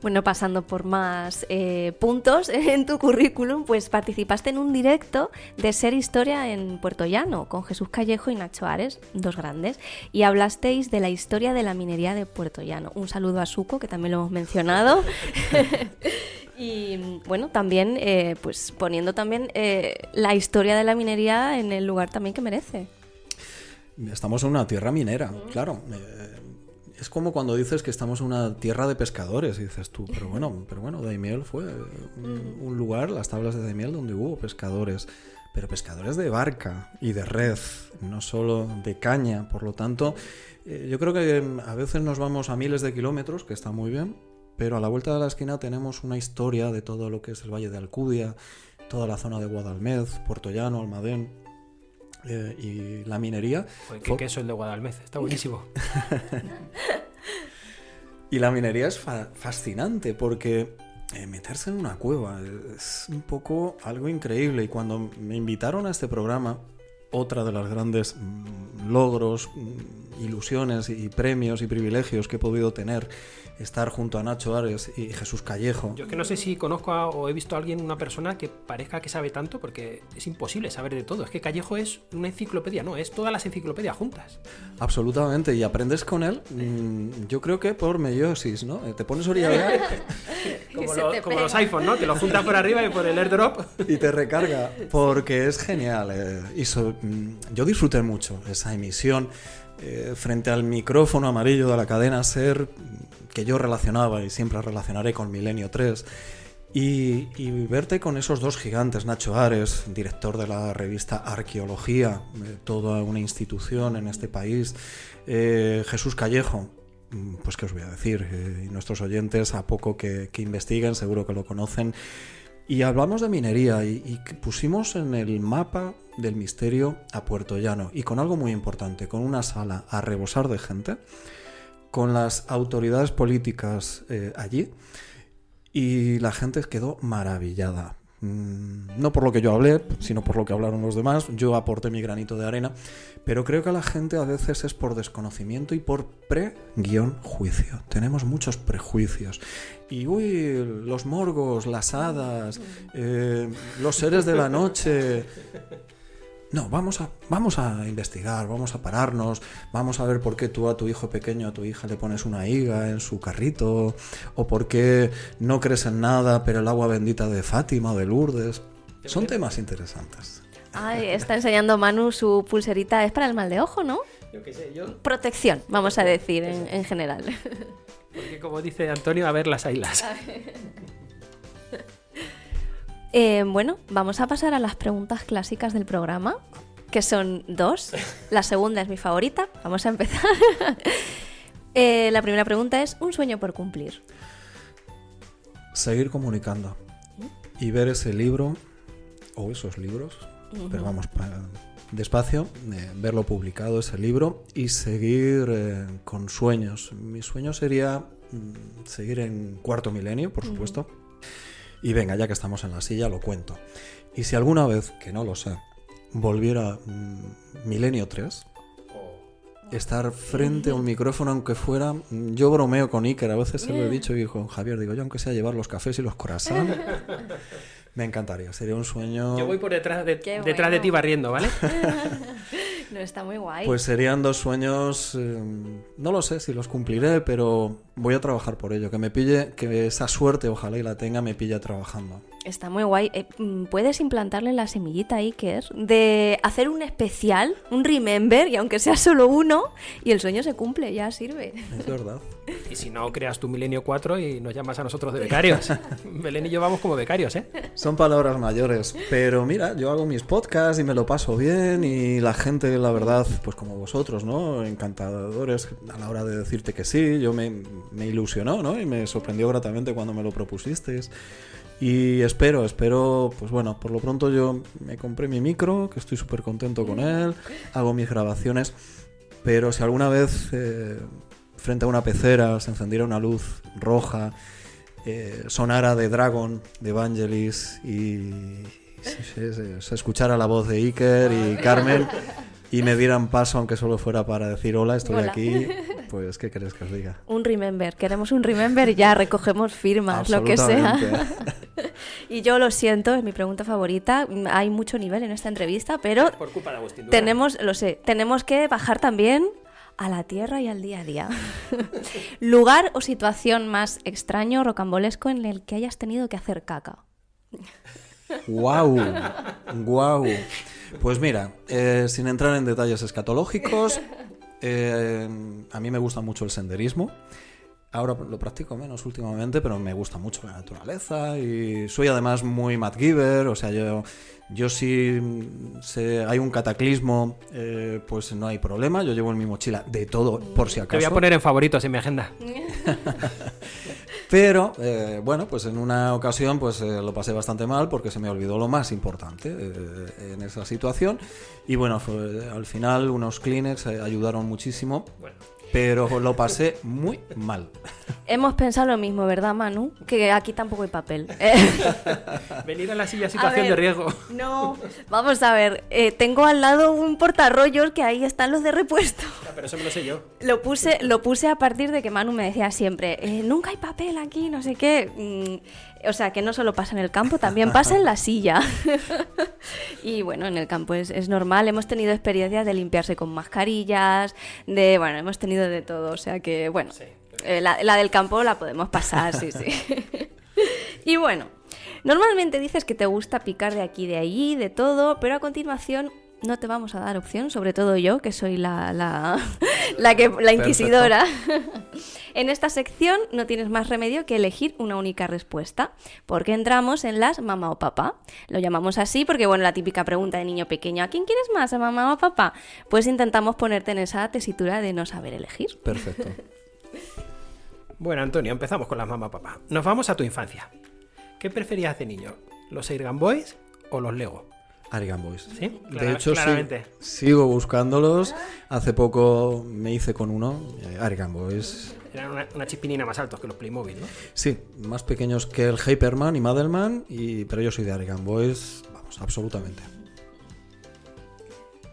Bueno, pasando por más puntos en tu currículum, pues participaste en un directo de Ser Historia en Puerto Llano con Jesús Callejo y Nacho Ares, dos grandes, y hablasteis de la historia de la minería de Puerto Llano. Un saludo a Suco, que también lo hemos mencionado. Y bueno, también pues poniendo también la historia de la minería en el lugar también que merece. Estamos en una tierra minera, claro. Es como cuando dices que estamos en una tierra de pescadores, y dices tú, pero bueno, Daimiel fue un lugar, las tablas de Daimiel, donde hubo pescadores, pero pescadores de barca y de red, no solo de caña. Por lo tanto, yo creo que a veces nos vamos a miles de kilómetros, que está muy bien, pero a la vuelta de la esquina tenemos una historia de todo lo que es el Valle de Alcudia, toda la zona de Guadalmedz, Puerto Llano, Almadén. Y la minería... Joder, qué queso el de Guadalmedz, está buenísimo. Y la minería es fascinante porque meterse en una cueva es un poco algo increíble. Y cuando me invitaron a este programa, otra de las grandes logros, ilusiones y premios y privilegios que he podido tener, estar junto a Nacho Ares y Jesús Callejo. Yo es que no sé si conozco o he visto a alguien, una persona que parezca que sabe tanto, porque es imposible saber de todo. Es que Callejo es una enciclopedia, no, es todas las enciclopedias juntas. Absolutamente, y aprendes con él, yo creo que por meiosis, ¿no? Te pones orilla como los iPhones, ¿no? Que lo juntas por arriba y por el airdrop. Y te recarga, porque es genial. Yo disfruté mucho esa emisión frente al micrófono amarillo de la cadena SER, que yo relacionaba y siempre relacionaré con Milenio 3, y verte con esos dos gigantes, Nacho Ares, director de la revista Arqueología, toda una institución en este país, Jesús Callejo, pues qué os voy a decir, y nuestros oyentes a poco que investiguen seguro que lo conocen, y hablamos de minería y pusimos en el mapa del misterio a Puerto Llano, y con algo muy importante, con una sala a rebosar de gente, con las autoridades políticas allí, y la gente quedó maravillada. No por lo que yo hablé, sino por lo que hablaron los demás. Yo aporté mi granito de arena, pero creo que la gente a veces es por desconocimiento y por pre-juicio. Tenemos muchos prejuicios. Y los morgos, las hadas, los seres de la noche... No, vamos a investigar, vamos a pararnos, vamos a ver por qué tú a tu hijo pequeño, a tu hija le pones una higa en su carrito, o por qué no crees en nada, pero el agua bendita de Fátima o de Lourdes. Son temas interesantes. Ay, está enseñando Manu su pulserita, es para el mal de ojo, ¿no? Yo qué sé, yo... Protección, vamos a decir en general. Porque como dice Antonio, a ver las ailas. Bueno, vamos a pasar a las preguntas clásicas del programa, que son dos. La segunda es mi favorita. Vamos a empezar. La primera pregunta es, ¿un sueño por cumplir? Seguir comunicando y ver ese libro o esos libros, pero vamos, despacio, verlo publicado ese libro y seguir con sueños. Mi sueño sería seguir en Cuarto Milenio, por supuesto. Y venga, ya que estamos en la silla, lo cuento. Y si alguna vez, que no lo sé, volviera Milenio 3, estar frente a un micrófono, aunque fuera... Yo bromeo con Iker, a veces se lo he dicho, y con Javier, digo yo, aunque sea llevar los cafés y los croissants, me encantaría, sería un sueño... Yo voy por detrás de bueno. ti barriendo, ¿vale? No, está muy guay. Pues serían 2 sueños, no lo sé si los cumpliré, pero voy a trabajar por ello, que me pille, que esa suerte, ojalá y la tenga, me pilla trabajando. Está muy guay. Puedes implantarle la semillita a Iker de hacer un especial, un remember, y aunque sea solo uno, y el sueño se cumple, ya sirve. Es verdad. Y si no, creas tu Milenio 4 y nos llamas a nosotros de becarios. Belén y yo vamos como becarios, ¿eh? Son palabras mayores, pero mira, yo hago mis podcasts y me lo paso bien y la gente, la verdad, pues como vosotros, ¿no? Encantadores a la hora de decirte que sí, yo me ilusionó, ¿no? Y me sorprendió gratamente cuando me lo propusisteis. Y espero, pues bueno, por lo pronto yo me compré mi micro, que estoy súper contento con él, hago mis grabaciones, pero si alguna vez frente a una pecera se encendiera una luz roja, sonara de Dragon, de Vangelis y se escuchara la voz de Iker y Carmen y me dieran paso, aunque solo fuera para decir hola, estoy aquí, pues ¿qué querés que os diga? Un remember, queremos un remember y ya recogemos firmas, lo que sea. Y yo lo siento, es mi pregunta favorita, hay mucho nivel en esta entrevista, pero Por culpa de Agustín Durán. tenemos que bajar también a la tierra y al día a día. ¿Lugar o situación más extraño, rocambolesco, en el que hayas tenido que hacer caca? ¡Guau! Pues mira, sin entrar en detalles escatológicos, a mí me gusta mucho el senderismo. Ahora lo practico menos últimamente, pero me gusta mucho la naturaleza y soy además muy MacGyver, o sea, yo si hay un cataclismo, pues no hay problema, yo llevo en mi mochila de todo por si acaso. Te voy a poner en favoritos en mi agenda. Pero, bueno, pues en una ocasión pues lo pasé bastante mal porque se me olvidó lo más importante en esa situación. Y bueno, al final unos Kleenex ayudaron muchísimo, pero lo pasé muy mal. Hemos pensado lo mismo, ¿verdad, Manu? Que aquí tampoco hay papel. Venir a la silla situación de riesgo. No, vamos a ver. Tengo al lado un portarrollos que ahí están los de repuesto. Pero eso me lo sé yo. Lo puse a partir de que Manu me decía siempre, nunca hay papel aquí, no sé qué. O sea, que no solo pasa en el campo, también pasa en la silla. Y bueno, en el campo es normal. Hemos tenido experiencias de limpiarse con mascarillas, hemos tenido de todo. O sea que, bueno, sí. La del campo la podemos pasar, sí. Y bueno, normalmente dices que te gusta picar de aquí, de allí, de todo, pero a continuación no te vamos a dar opción, sobre todo yo, que soy la inquisidora. En esta sección no tienes más remedio que elegir una única respuesta, porque entramos en las mamá o papá. Lo llamamos así porque, bueno, la típica pregunta de niño pequeño, ¿a quién quieres más, a mamá o a papá? Pues intentamos ponerte en esa tesitura de no saber elegir. Perfecto. Bueno, Antonio, empezamos con las mamá o papá. Nos vamos a tu infancia. ¿Qué preferías de niño? ¿Los Airgun Boys o los Lego? Airgun Boys. ¿Sí? De hecho, claramente. Sigo buscándolos. Hace poco me hice con uno, Airgun Boys. Eran una chispinina más altos que los Playmobil, ¿no? Sí, más pequeños que el Hyperman y Madelman, pero yo soy de Airgun Boys, vamos, absolutamente.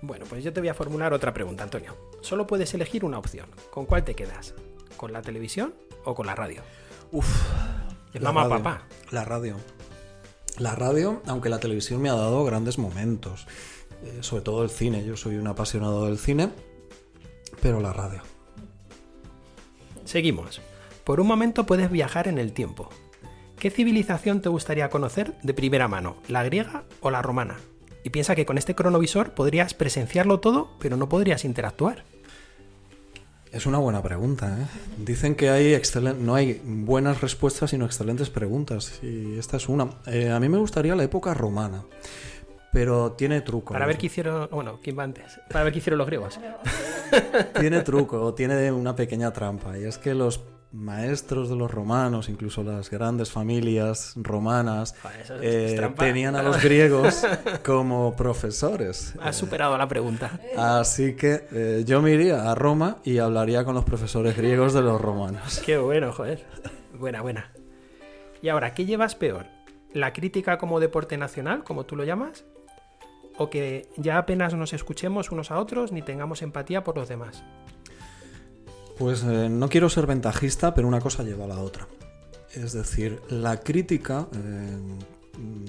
Bueno, pues yo te voy a formular otra pregunta, Antonio. Solo puedes elegir una opción. ¿Con cuál te quedas? ¿Con la televisión o con la radio? Mamá o papá. La radio. La radio, aunque la televisión me ha dado grandes momentos, sobre todo el cine. Yo soy un apasionado del cine, pero la radio. Seguimos. Por un momento puedes viajar en el tiempo. ¿Qué civilización te gustaría conocer de primera mano? ¿La griega o la romana? Y piensa que con este cronovisor podrías presenciarlo todo, pero no podrías interactuar. Es una buena pregunta, ¿eh? Dicen que no hay buenas respuestas, sino excelentes preguntas. Y esta es una. A mí me gustaría la época romana, pero tiene truco. Para ver qué hicieron... Bueno, ¿quién va antes? Para ver qué hicieron los griegos. Tiene truco, tiene una pequeña trampa. Y es que los maestros de los romanos, incluso las grandes familias romanas, Joder, eso es trampa. tenían a los griegos como profesores. Has superado la pregunta. Así que yo me iría a Roma y hablaría con los profesores griegos de los romanos. Qué bueno, joder. Buena. Y ahora, ¿qué llevas peor? ¿La crítica como deporte nacional, como tú lo llamas? ¿O que ya apenas nos escuchemos unos a otros ni tengamos empatía por los demás? Pues no quiero ser ventajista, pero una cosa lleva a la otra. Es decir, la crítica,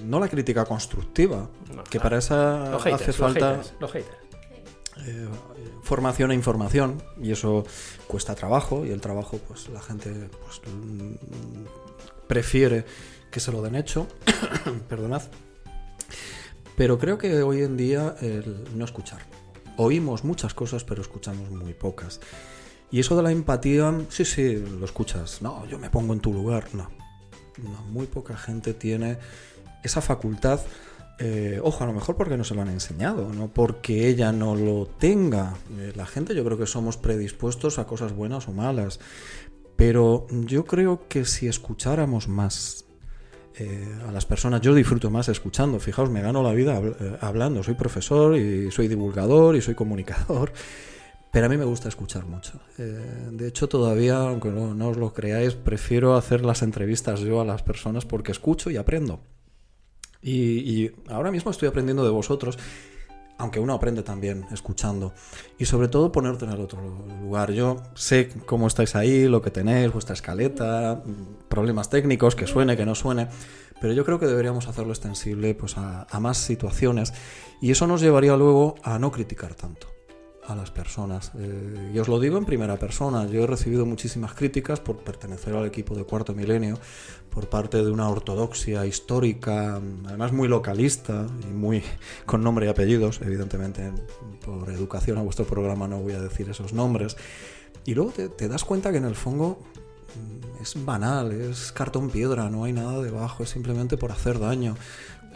no la crítica constructiva, No, que para esa Los haters, hace falta los haters. formación e información, y eso cuesta trabajo, y el trabajo pues la gente pues, prefiere que se lo den hecho. Perdonad. Pero creo que hoy en día el no escuchar. Oímos muchas cosas, pero escuchamos muy pocas. Y eso de la empatía, sí, lo escuchas. No, yo me pongo en tu lugar. No, muy poca gente tiene esa facultad. Ojo, a lo mejor porque no se lo han enseñado, no porque ella no lo tenga. La gente, yo creo que somos predispuestos a cosas buenas o malas. Pero yo creo que si escucháramos más a las personas, yo disfruto más escuchando. Fijaos, me gano la vida hablando. Soy profesor y soy divulgador y soy comunicador. Pero a mí me gusta escuchar mucho. De hecho, todavía, aunque no os lo creáis, prefiero hacer las entrevistas yo a las personas porque escucho y aprendo. Y ahora mismo estoy aprendiendo de vosotros, aunque uno aprende también escuchando. Y sobre todo ponerte en el otro lugar. Yo sé cómo estáis ahí, lo que tenéis, vuestra escaleta, problemas técnicos, que suene, que no suene. Pero yo creo que deberíamos hacerlo extensible pues, a más situaciones. Y eso nos llevaría luego a no criticar tanto a las personas. Y os lo digo en primera persona. Yo he recibido muchísimas críticas por pertenecer al equipo de Cuarto Milenio por parte de una ortodoxia histórica, además muy localista y muy con nombre y apellidos. Evidentemente, por educación a vuestro programa no voy a decir esos nombres. Y luego te das cuenta que en el fondo es banal, es cartón piedra, no hay nada debajo, es simplemente por hacer daño.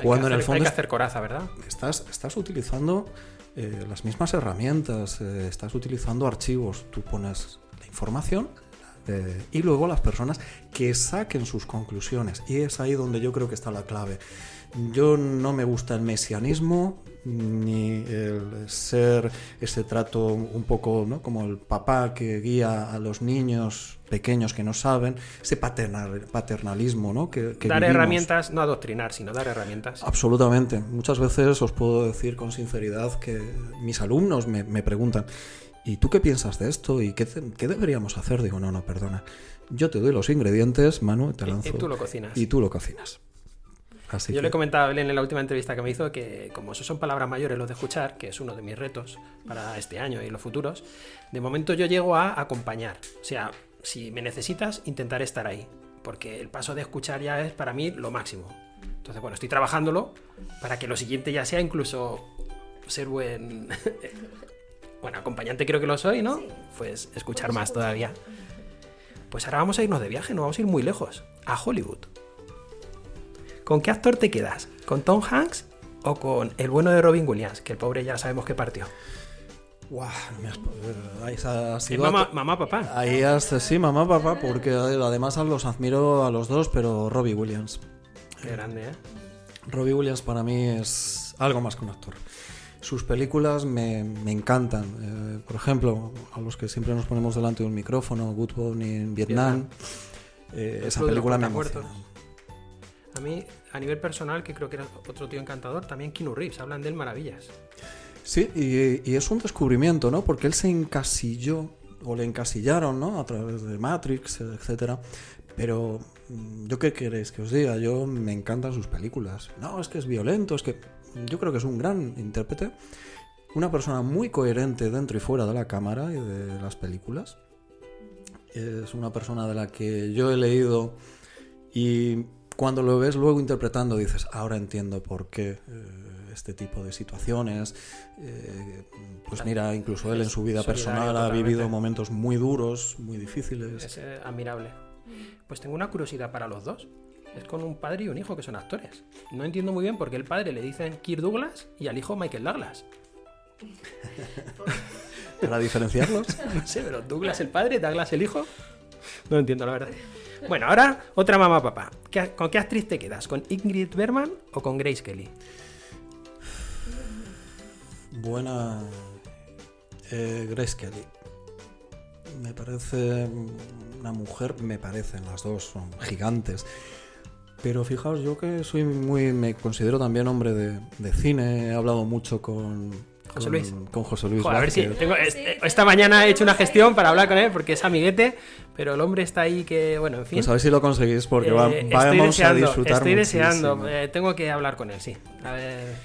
Cuando en el fondo hay que hacer coraza, ¿verdad? Estás utilizando las mismas herramientas, estás utilizando archivos, tú pones la información y luego las personas que saquen sus conclusiones, y es ahí donde yo creo que está la clave. Yo no me gusta el mesianismo ni el ser ese trato un poco, ¿no?, como el papá que guía a los niños pequeños que no saben, ese paternalismo, ¿no?, que dar vivimos. Herramientas, no adoctrinar, sino dar herramientas. Absolutamente. Muchas veces os puedo decir con sinceridad que mis alumnos me preguntan: ¿y tú qué piensas de esto? ¿Y qué deberíamos hacer? Digo, no, perdona. Yo te doy los ingredientes, Manu, te lanzo. Y tú lo cocinas. Y tú lo cocinas. Así Yo que... le comentaba a Belén en la última entrevista que me hizo que, como eso son palabras mayores los de escuchar, que es uno de mis retos para este año y los futuros, de momento yo llego a acompañar. O sea, si me necesitas, intentaré estar ahí. Porque el paso de escuchar ya es para mí lo máximo. Entonces, bueno, estoy trabajándolo para que lo siguiente ya sea incluso ser buen... bueno, acompañante creo que lo soy, ¿no? Sí. Pues escuchar más todavía. Pues ahora vamos a irnos de viaje, nos vamos a ir muy lejos, a Hollywood. ¿Con qué actor te quedas? ¿Con Tom Hanks o con el bueno de Robin Williams? Que el pobre ya sabemos que partió. Guau, ahí has Es sido mamá, papá. Ahí sí, mamá, papá, porque además los admiro a los dos, pero Robbie Williams. Qué grande, ¿eh? Robbie Williams para mí es algo más que un actor. Sus películas me encantan. Por ejemplo, a los que siempre nos ponemos delante de un micrófono, Good Morning en Vietnam. Esa película me emociona. A mí, a nivel personal, que creo que era otro tío encantador, también Keanu Reeves, hablan de él maravillas. Sí, y es un descubrimiento, ¿no? Porque él se encasilló, o le encasillaron, ¿no?, a través de Matrix, etcétera. Pero, ¿yo qué queréis que os diga? Yo me encantan sus películas. No, es que es violento, es que... Yo creo que es un gran intérprete, una persona muy coherente dentro y fuera de la cámara y de las películas. Es una persona de la que yo he leído y cuando lo ves luego interpretando dices, ahora entiendo por qué este tipo de situaciones. Pues mira, incluso él en su vida personal ha vivido momentos muy duros, muy difíciles. Es admirable. Pues tengo una curiosidad para los dos. Es con un padre y un hijo que son actores. No entiendo muy bien por qué al padre le dicen Kirk Douglas y al hijo Michael Douglas. ¿Para diferenciarlos? No sé, pero Douglas el padre, Douglas el hijo. No entiendo, la verdad. Bueno, ahora otra mamá papá. ¿Con qué actriz te quedas? ¿Con Ingrid Bergman o con Grace Kelly? Buena. Grace Kelly. Me parece una mujer, me parecen las dos, son gigantes. Pero fijaos, yo que me considero también hombre de cine, he hablado mucho con José Luis. Con José Luis. Joder, a ver si Vázquez. esta mañana he hecho una gestión para hablar con él porque es amiguete, pero el hombre está ahí que, bueno, en fin. Pues a ver si lo conseguís porque vamos a disfrutar Estoy muchísimo. deseando, tengo que hablar con él, sí. A ver.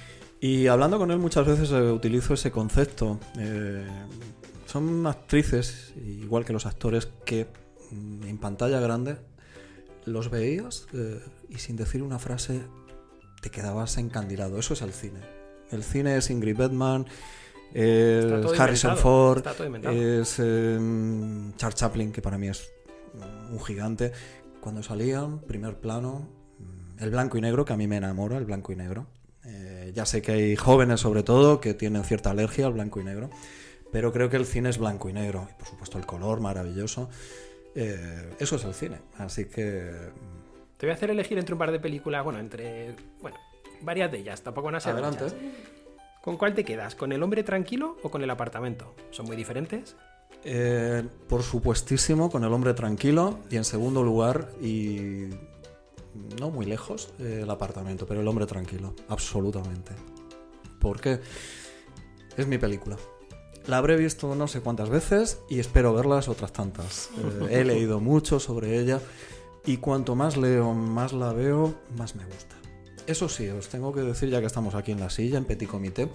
Y hablando con él muchas veces utilizo ese concepto. Son actrices, igual que los actores, que en pantalla grande los veías y sin decir una frase te quedabas encandilado. Eso es el cine. El cine es Ingrid Bergman, Harrison Ford, es Charles Chaplin, que para mí es un gigante. Cuando salían, primer plano, el blanco y negro, que a mí me enamora, el blanco y negro. Ya sé que hay jóvenes, sobre todo, que tienen cierta alergia al blanco y negro, pero creo que el cine es blanco y negro. Y por supuesto el color, maravilloso. Eso es el cine. Así que... Te voy a hacer elegir entre un par de películas, varias de ellas, tampoco van a ser Adelante. muchas. ¿Con cuál te quedas? ¿Con El hombre tranquilo o con El apartamento? ¿Son muy diferentes? Por supuestísimo, con El hombre tranquilo. Y en segundo lugar, y no muy lejos, El apartamento, pero El hombre tranquilo, absolutamente. Porque es mi película. La habré visto no sé cuántas veces y espero verlas otras tantas. He leído mucho sobre ella y cuanto más leo, más la veo, más me gusta. Eso sí, os tengo que decir, ya que estamos aquí en la silla, en Petit Comité,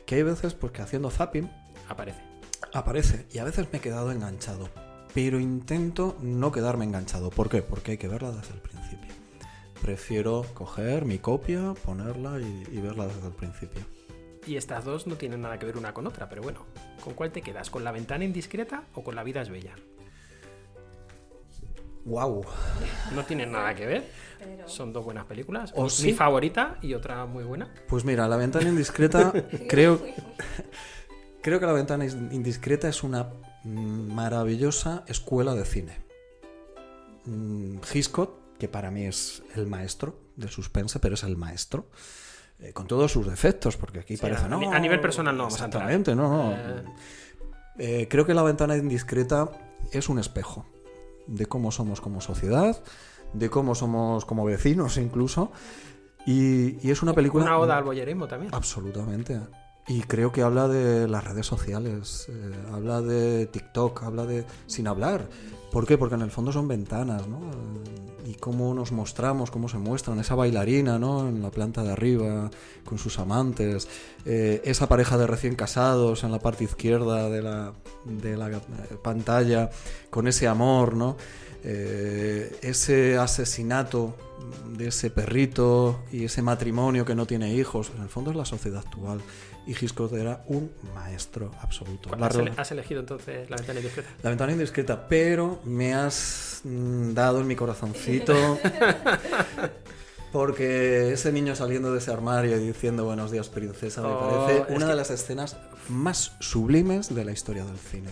que hay veces pues, que haciendo zapping aparece y a veces me he quedado enganchado, pero intento no quedarme enganchado. ¿Por qué? Porque hay que verla desde el principio. Prefiero coger mi copia, ponerla y verla desde el principio. Y estas dos no tienen nada que ver una con otra, pero bueno, ¿con cuál te quedas? ¿Con La ventana indiscreta o con La vida es bella? ¡Wow! No tienen nada que ver. Son dos buenas películas. ¿O Mi sí? favorita y otra muy buena. Pues mira, La ventana indiscreta, creo que La ventana indiscreta es una maravillosa escuela de cine. Hitchcock, que para mí es el maestro del suspense, pero es el maestro. Con todos sus defectos, porque aquí Sí, parece... No, a nivel personal no vamos a entrar. Exactamente, no. Creo que La ventana indiscreta es un espejo de cómo somos como sociedad, de cómo somos como vecinos incluso, y es una película... Una oda al voyerismo también. Absolutamente. Y creo que habla de las redes sociales, habla de TikTok, habla de... sin hablar. ¿Por qué? Porque en el fondo son ventanas, ¿no? Y cómo nos mostramos, cómo se muestran. Esa bailarina, ¿no? En la planta de arriba, con sus amantes. Esa pareja de recién casados en la parte izquierda de la pantalla, con ese amor, ¿no? Ese asesinato de ese perrito y ese matrimonio que no tiene hijos. En el fondo es la sociedad actual. Y Hitchcock era un maestro absoluto. ¿Has elegido entonces La ventana indiscreta? La ventana indiscreta, pero me has dado en mi corazoncito porque ese niño saliendo de ese armario y diciendo buenos días princesa me parece una de las escenas más sublimes de la historia del cine.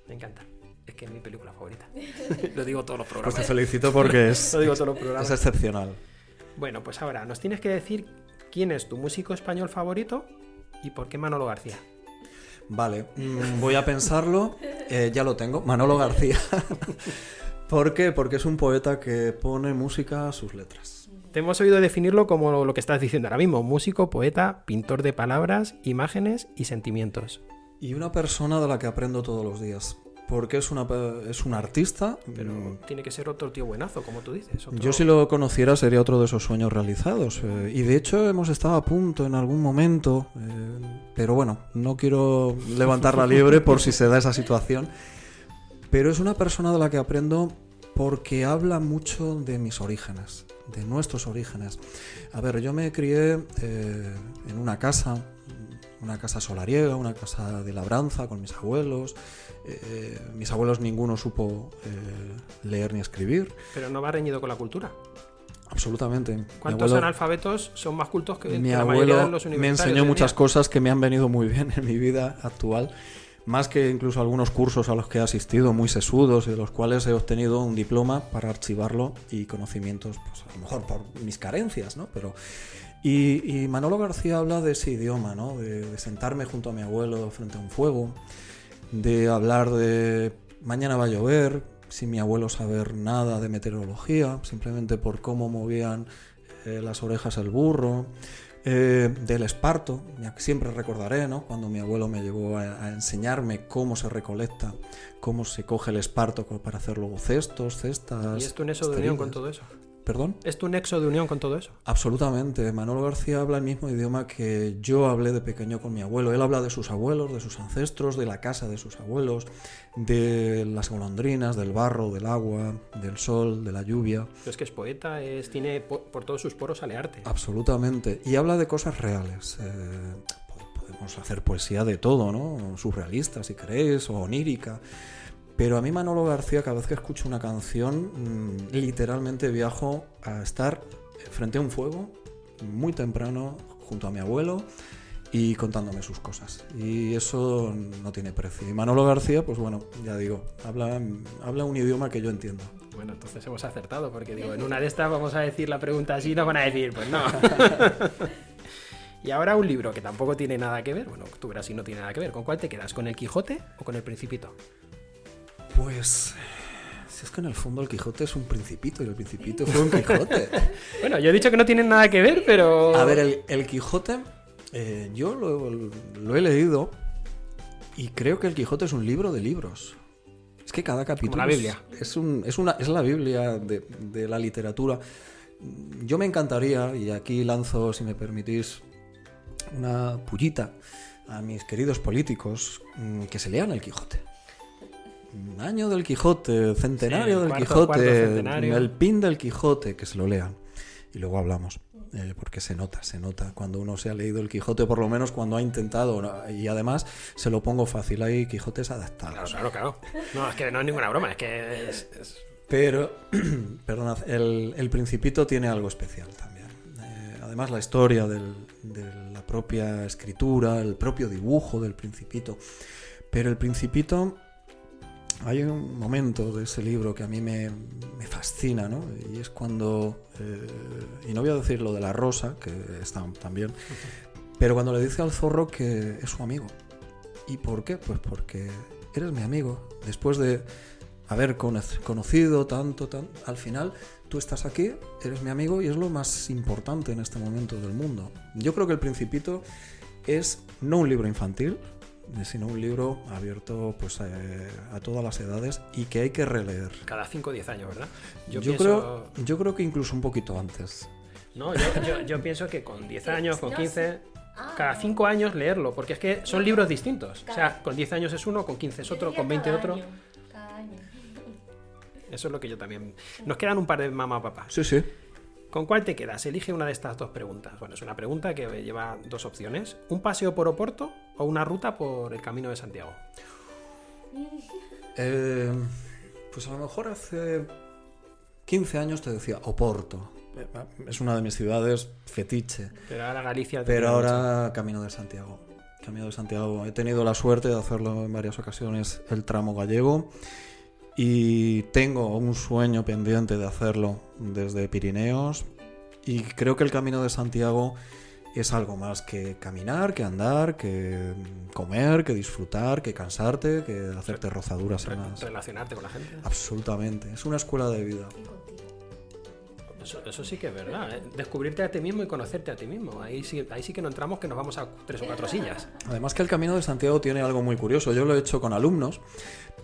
Me encanta. Es que es mi película favorita. Lo digo todos los Pues programas. te felicito porque Lo digo todos los programas. es excepcional. Bueno, pues ahora nos tienes que decir quién es tu músico español favorito y por qué Manolo García. Vale, voy a pensarlo. Ya lo tengo, Manolo García. ¿Por qué? Porque es un poeta que pone música a sus letras. Te hemos oído definirlo como lo que estás diciendo ahora mismo: músico, poeta, pintor de palabras, imágenes y sentimientos. Y una persona de la que aprendo todos los días. Porque es un artista. Pero tiene que ser otro tío buenazo, como tú dices. Yo si lo conociera sería otro de esos sueños realizados. Y de hecho hemos estado a punto en algún momento. Pero bueno, no quiero levantar la liebre por si se da esa situación. Pero es una persona de la que aprendo porque habla mucho de mis orígenes, de nuestros orígenes. A ver, yo me crié en una casa solariega, una casa de labranza con mis abuelos. Mis abuelos ninguno supo leer ni escribir. Pero no va reñido con la cultura. Absolutamente. ¿Cuántos analfabetos son más cultos que mi la mayoría de abuelo los universitarios? me enseñó muchas cosas que me han venido muy bien en mi vida actual. más que incluso algunos cursos a los que he asistido muy sesudos y de los cuales he obtenido un diploma para archivarlo y conocimientos, pues a lo mejor por mis carencias, ¿no? Pero y Manolo García habla de ese idioma, ¿no? De sentarme junto a mi abuelo frente a un fuego, de hablar de mañana va a llover, sin mi abuelo saber nada de meteorología, simplemente por cómo movían las orejas el burro, del esparto. Siempre recordaré, ¿no? Cuando mi abuelo me llevó a enseñarme cómo se recolecta, cómo se coge el esparto para hacer luego cestos, cestas. ¿Y es tu nexo de unión con todo eso? ¿Perdón? ¿Es tu nexo de unión con todo eso? Absolutamente. Manolo García habla el mismo idioma que yo hablé de pequeño con mi abuelo. Él habla de sus abuelos, de sus ancestros, de la casa de sus abuelos, de las golondrinas, del barro, del agua, del sol, de la lluvia. Pero es que es poeta, tiene por todos sus poros sale arte. Absolutamente. Y habla de cosas reales. Podemos hacer poesía de todo, ¿no? Surrealista, si queréis, o onírica. Pero a mí Manolo García, cada vez que escucho una canción, literalmente viajo a estar frente a un fuego muy temprano junto a mi abuelo y contándome sus cosas. Y eso no tiene precio. Y Manolo García, pues bueno, ya digo, habla un idioma que yo entiendo. Bueno, entonces hemos acertado, porque digo, en una de estas vamos a decir la pregunta así y nos van a decir, pues no. Y ahora un libro que tampoco tiene nada que ver, bueno, tú verás si no tiene nada que ver. ¿Con cuál te quedas? ¿Con El Quijote o con El Principito? Pues si es que en el fondo el Quijote es un principito y el principito fue un Quijote. Bueno, yo he dicho que no tienen nada que ver, pero... A ver, el Quijote, yo lo he leído y creo que el Quijote es un libro de libros. Es que cada capítulo... Como la Biblia. Es la Biblia de la literatura. Yo me encantaría, y aquí lanzo, si me permitís, una pullita a mis queridos políticos, que se lean el Quijote. Año del Quijote, centenario del Quijote, centenario. El pin del Quijote, que se lo lean. Y luego hablamos, porque se nota cuando uno se ha leído el Quijote, por lo menos cuando ha intentado, ¿no? Y además se lo pongo fácil, hay Quijotes adaptados. Claro. No, es que no es ninguna broma, es que es... Pero, perdonad, el Principito tiene algo especial también. Además la historia de la propia escritura, el propio dibujo del Principito. Pero el Principito... Hay un momento de ese libro que a mí me fascina, ¿no? Y es cuando, y no voy a decir lo de la rosa, que está también, pero cuando le dice al zorro que es su amigo. ¿Y por qué? Pues porque eres mi amigo. Después de haber conocido tanto, al final tú estás aquí, eres mi amigo y es lo más importante en este momento del mundo. Yo creo que El Principito es no un libro infantil, sino un libro abierto pues a todas las edades y que hay que releer. Cada 5 o 10 años, ¿verdad? Yo creo que incluso un poquito antes. No, yo pienso que con 10 años, con 15, cada 5 años leerlo, porque es que son libros distintos. O sea, con 10 años es uno, con 15 es otro, con 20 otro. Cada año. Eso es lo que yo también... Nos quedan un par de mamá papá. Sí. ¿Con cuál te quedas? Elige una de estas dos preguntas. Bueno, es una pregunta que lleva dos opciones. ¿Un paseo por Oporto o una ruta por el Camino de Santiago? Pues a lo mejor hace 15 años te decía Oporto. Es una de mis ciudades fetiche. Pero ahora Galicia... Pero ahora Camino de Santiago. Camino de Santiago. He tenido la suerte de hacerlo en varias ocasiones, el tramo gallego. Y tengo un sueño pendiente de hacerlo desde Pirineos y creo que el Camino de Santiago es algo más que caminar, que andar, que comer, que disfrutar, que cansarte, que hacerte rozaduras en las... Relacionarte con la gente. Absolutamente, es una escuela de vida. Eso sí que es verdad, ¿eh? Descubrirte a ti mismo y conocerte a ti mismo. Ahí sí que no entramos, que nos vamos a 3 o 4 sillas. Además que el Camino de Santiago tiene algo muy curioso. Yo lo he hecho con alumnos,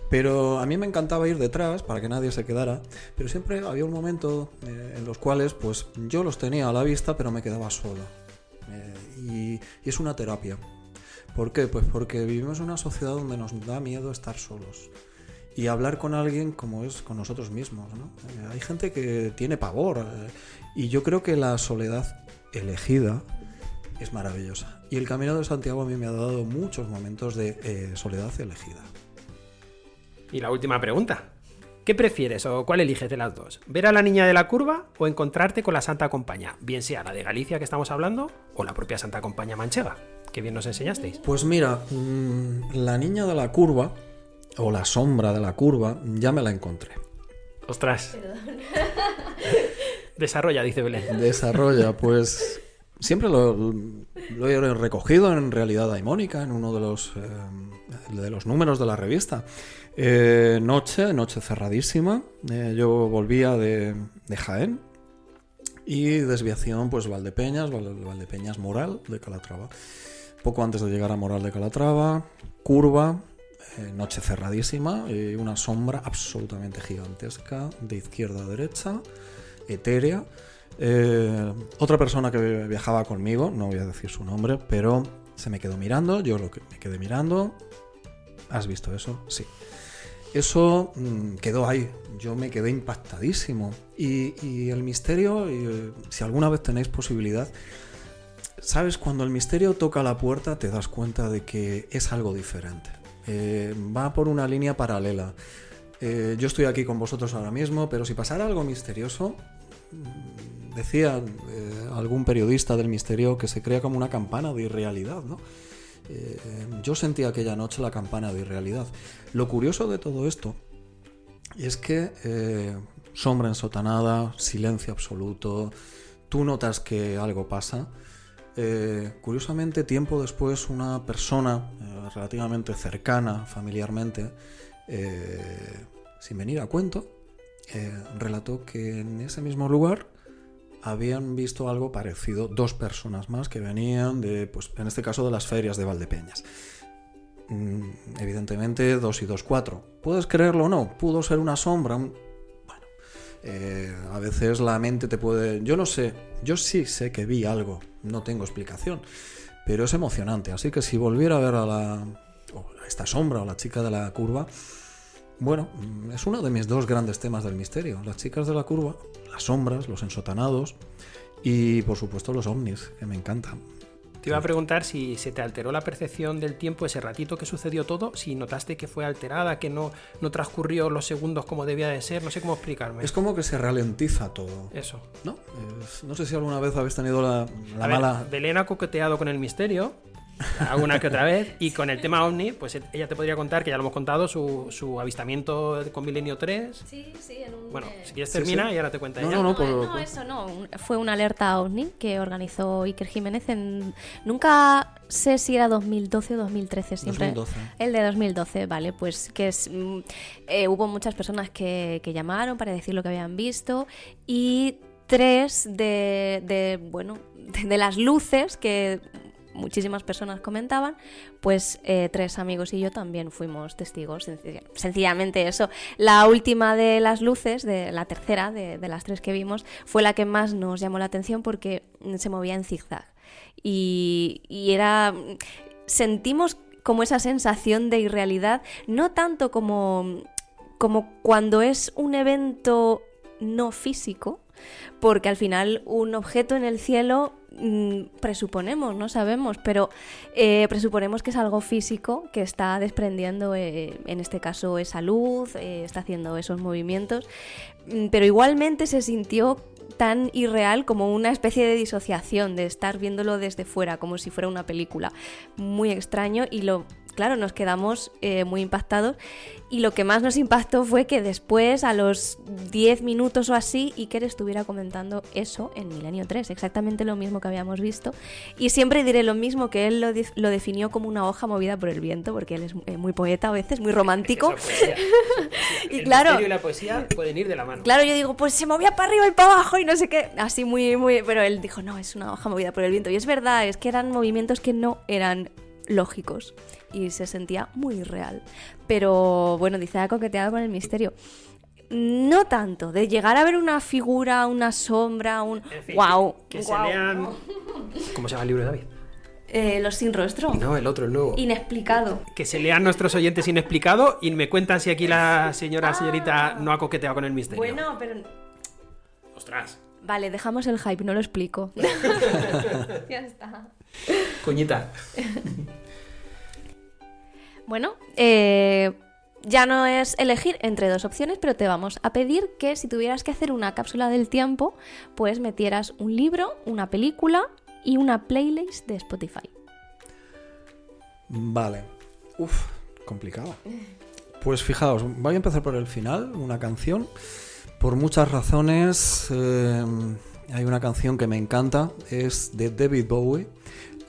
pero a mí me encantaba ir detrás para que nadie se quedara. Pero siempre había un momento en los cuales pues yo los tenía a la vista, pero me quedaba solo. Y es una terapia. ¿Por qué? Pues porque vivimos en una sociedad donde nos da miedo estar solos. Y hablar con alguien como es con nosotros mismos, ¿no? Hay gente que tiene pavor y yo creo que la soledad elegida es maravillosa. Y el Camino de Santiago a mí me ha dado muchos momentos de soledad elegida. Y la última pregunta. ¿Qué prefieres o cuál eliges de las dos? ¿Ver a la niña de la curva o encontrarte con la Santa Compañía? Bien sea la de Galicia que estamos hablando o la propia Santa Compañía manchega. Qué bien nos enseñasteis. Pues mira, la niña de la curva, o la sombra de la curva, ya me la encontré. Ostras. Desarrolla, dice Belén. Desarrolla, pues siempre lo he recogido en realidad daimónica, en uno de los números de la revista. Noche cerradísima. Yo volvía de Jaén y desviación, pues Valdepeñas Moral de Calatrava. Poco antes de llegar a Moral de Calatrava, curva, noche cerradísima y una sombra absolutamente gigantesca de izquierda a derecha, etérea. Otra persona que viajaba conmigo, no voy a decir su nombre, pero se me quedó mirando, yo me quedé mirando. ¿Has visto eso? Sí. Eso quedó ahí, yo me quedé impactadísimo. Y el misterio, si alguna vez tenéis posibilidad, ¿sabes? Cuando el misterio toca la puerta te das cuenta de que es algo diferente. Va por una línea paralela. Yo estoy aquí con vosotros ahora mismo, pero si pasara algo misterioso, decía algún periodista del misterio que se crea como una campana de irrealidad, ¿no? Yo sentí aquella noche la campana de irrealidad. Lo curioso de todo esto es que sombra ensotanada, silencio absoluto, tú notas que algo pasa. Curiosamente, tiempo después, una persona relativamente cercana familiarmente, sin venir a cuento, relató que en ese mismo lugar habían visto algo parecido, dos personas más que venían de, pues en este caso, de las ferias de Valdepeñas. Evidentemente 2 y 2, 4. ¿Puedes creerlo o no? Pudo ser una sombra. A veces la mente te puede... Yo no sé, yo sí sé que vi algo, no tengo explicación, pero es emocionante. Así que si volviera a ver a esta sombra o la chica de la curva, bueno, es uno de mis dos grandes temas del misterio. Las chicas de la curva, las sombras, los ensotanados y, por supuesto, los ovnis, que me encantan. Te iba a preguntar si se te alteró la percepción del tiempo ese ratito que sucedió todo, si notaste que fue alterada, que no transcurrió los segundos como debía de ser, no sé cómo explicarme. Es como que se ralentiza todo. Eso. ¿No? No sé si alguna vez habéis tenido la mala... Belén ha coqueteado con el misterio alguna que otra vez, y con el tema OVNI, pues ella te podría contar, que ya lo hemos contado, su avistamiento con Milenio 3. Sí, en un... Bueno, si quieres termina y ahora te cuenta ella. Eso no. Fue una alerta OVNI que organizó Iker Jiménez nunca sé si era 2012 o 2013, siempre. 2012. El de 2012, vale, pues que es... hubo muchas personas que llamaron para decir lo que habían visto, y 3 de las luces que muchísimas personas comentaban, pues 3 amigos y yo también fuimos testigos, sencillamente eso. La última de las luces, la tercera de las 3 que vimos, fue la que más nos llamó la atención porque se movía en zigzag y sentimos como esa sensación de irrealidad, no tanto como cuando es un evento no físico, porque al final un objeto en el cielo presuponemos, no sabemos, pero presuponemos que es algo físico que está desprendiendo, en este caso, esa luz, está haciendo esos movimientos, pero igualmente se sintió tan irreal como una especie de disociación, de estar viéndolo desde fuera, como si fuera una película. Muy extraño y claro, nos quedamos muy impactados, y lo que más nos impactó fue que después, a los 10 minutos o así, Iker estuviera comentando eso en Milenio 3, exactamente lo mismo que habíamos visto, y siempre diré lo mismo, que él lo definió como una hoja movida por el viento, porque él es muy poeta a veces, muy romántico. Y claro, el misterio y la poesía pueden ir de la mano. Claro, yo digo, pues se movía para arriba y para abajo y no sé qué, así muy, pero él dijo, no, es una hoja movida por el viento, y es verdad, es que eran movimientos que no eran lógicos y se sentía muy real. Pero bueno, dice, ha coqueteado con el misterio. No tanto, de llegar a ver una figura, una sombra, en fin, ¡wow! Que se lean... ¿Cómo se llama el libro de David? Los sin rostro. No, el otro, el nuevo. Inexplicado. Que se lean nuestros oyentes Inexplicado y me cuentan si aquí la señorita no ha coqueteado con el misterio. Bueno, pero... ¡Ostras! Vale, dejamos el hype, no lo explico. Ya está. Coñita. Bueno, ya no es elegir entre 2 opciones, pero te vamos a pedir que si tuvieras que hacer una cápsula del tiempo, pues metieras un libro, una película y una playlist de Spotify. Vale. Uf, complicado. Pues fijaos, voy a empezar por el final, una canción. Por muchas razones, hay una canción que me encanta, es de David Bowie,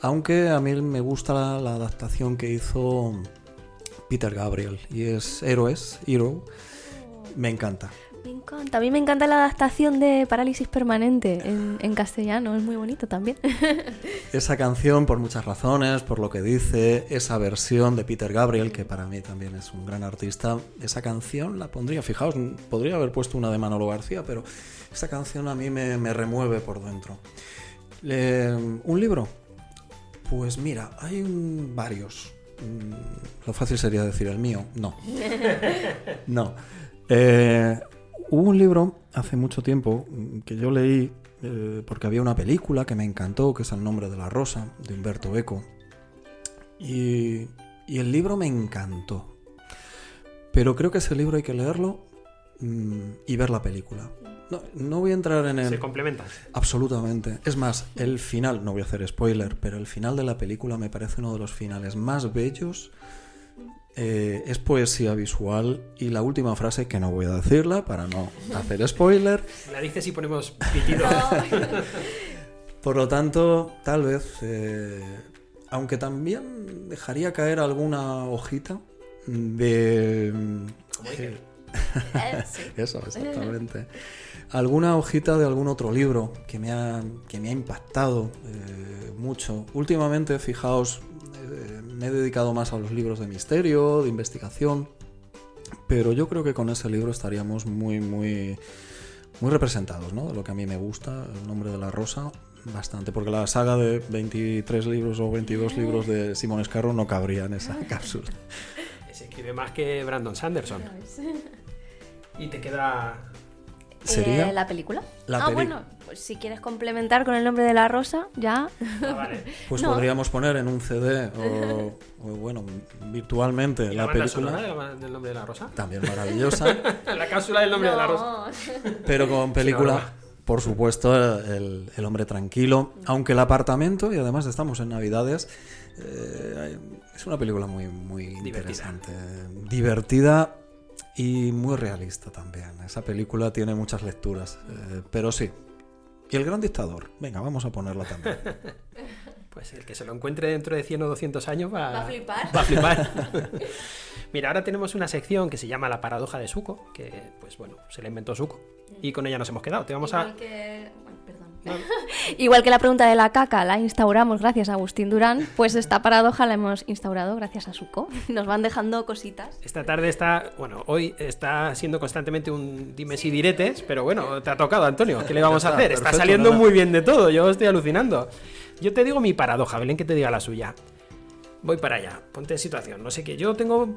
aunque a mí me gusta la adaptación que hizo Peter Gabriel, y es Héroes, Hero. Me encanta. Me encanta. A mí me encanta la adaptación de Parálisis Permanente en castellano, es muy bonito también. Esa canción, por muchas razones, por lo que dice, esa versión de Peter Gabriel, que para mí también es un gran artista, esa canción la pondría, fijaos, podría haber puesto una de Manolo García, pero esa canción a mí me remueve por dentro. ¿Un libro? Pues mira, hay varios. Lo fácil sería decir el mío. No. No. Hubo un libro hace mucho tiempo que yo leí porque había una película que me encantó, que es El nombre de la rosa, de Umberto Eco. Y el libro me encantó. Pero creo que ese libro hay que leerlo y ver la película. No voy a entrar en el... ¿Se complementan? Absolutamente. Es más, el final, no voy a hacer spoiler, pero el final de la película me parece uno de los finales más bellos. Es poesía visual y la última frase, que no voy a decirla para no hacer spoiler. La dices y ponemos pitido. Por lo tanto, tal vez, aunque también dejaría caer alguna hojita de... Sí. Eso, exactamente. Alguna hojita de algún otro libro que me ha impactado mucho. Últimamente, fijaos, me he dedicado más a los libros de misterio, de investigación, pero yo creo que con ese libro estaríamos muy, muy, muy representados, ¿no? De lo que a mí me gusta, El nombre de la rosa, bastante, porque la saga de 23 libros o 22 libros de Simón Escarro no cabría en esa cápsula. Se escribe más que Brandon Sanderson. Y te queda... ¿Sería? ¿La película? La bueno, pues si quieres complementar con El nombre de la rosa, ya... Vale. Pues No. podríamos poner en un CD o bueno, virtualmente ¿Y la banda película. sonora del nombre de la rosa? También maravillosa, La cápsula del nombre de la rosa. pero con película, por supuesto, el hombre tranquilo. Aunque el apartamento, y además estamos en Navidades, es una película muy, muy interesante, divertida y muy realista también. Esa película tiene muchas lecturas, pero sí. Y El gran dictador, venga, vamos a ponerla también. Pues el que se lo encuentre dentro de 100 o 200 años va a flipar. Va a flipar. Mira, ahora tenemos una sección que se llama La paradoja de Suco, que, pues bueno, se la inventó Suco. Y con ella nos hemos quedado. Te vamos Igual a... que... Bueno, perdón. No. Igual que la pregunta de la caca la instauramos gracias a Agustín Durán, pues esta paradoja la hemos instaurado gracias a Suco. Nos van dejando cositas. Esta tarde está... Bueno, hoy está siendo constantemente un dimes y diretes, pero bueno, te ha tocado, Antonio. ¿Qué le vamos a hacer? Está Perfecto, saliendo nada. muy bien de todo. Yo estoy alucinando. Yo te digo mi paradoja, Belén, que te diga la suya. Voy para allá, ponte en situación. No sé qué, yo tengo...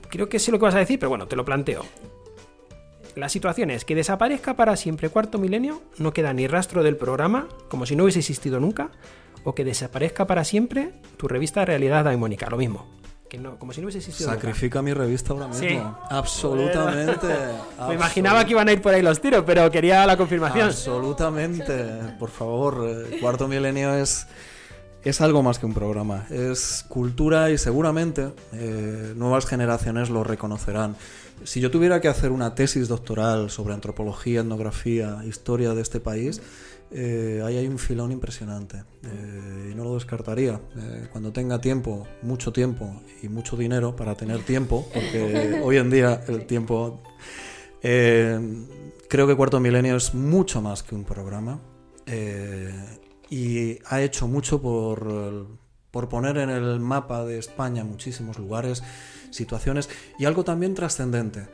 Creo que sé lo que vas a decir, pero bueno, te lo planteo. La situación es que desaparezca para siempre Cuarto Milenio, no queda ni rastro del programa, como si no hubiese existido nunca, o que desaparezca para siempre tu revista Realidad Daimónica, lo mismo. Que no, como si no hubiese existido Sacrifica mi revista ahora mismo. Sí. Absolutamente. nunca. Me imaginaba que iban a ir por ahí los tiros, pero quería la confirmación. Absolutamente. Por favor, Cuarto Milenio es algo más que un programa. Es cultura y seguramente nuevas generaciones lo reconocerán. Si yo tuviera que hacer una tesis doctoral sobre antropología, etnografía, historia de este país, ahí hay un filón impresionante y no lo descartaría. Cuando tenga tiempo y mucho dinero para tener tiempo, porque hoy en día el tiempo... creo que Cuarto Milenio es mucho más que un programa y ha hecho mucho por poner en el mapa de España muchísimos lugares, situaciones y algo también trascendente.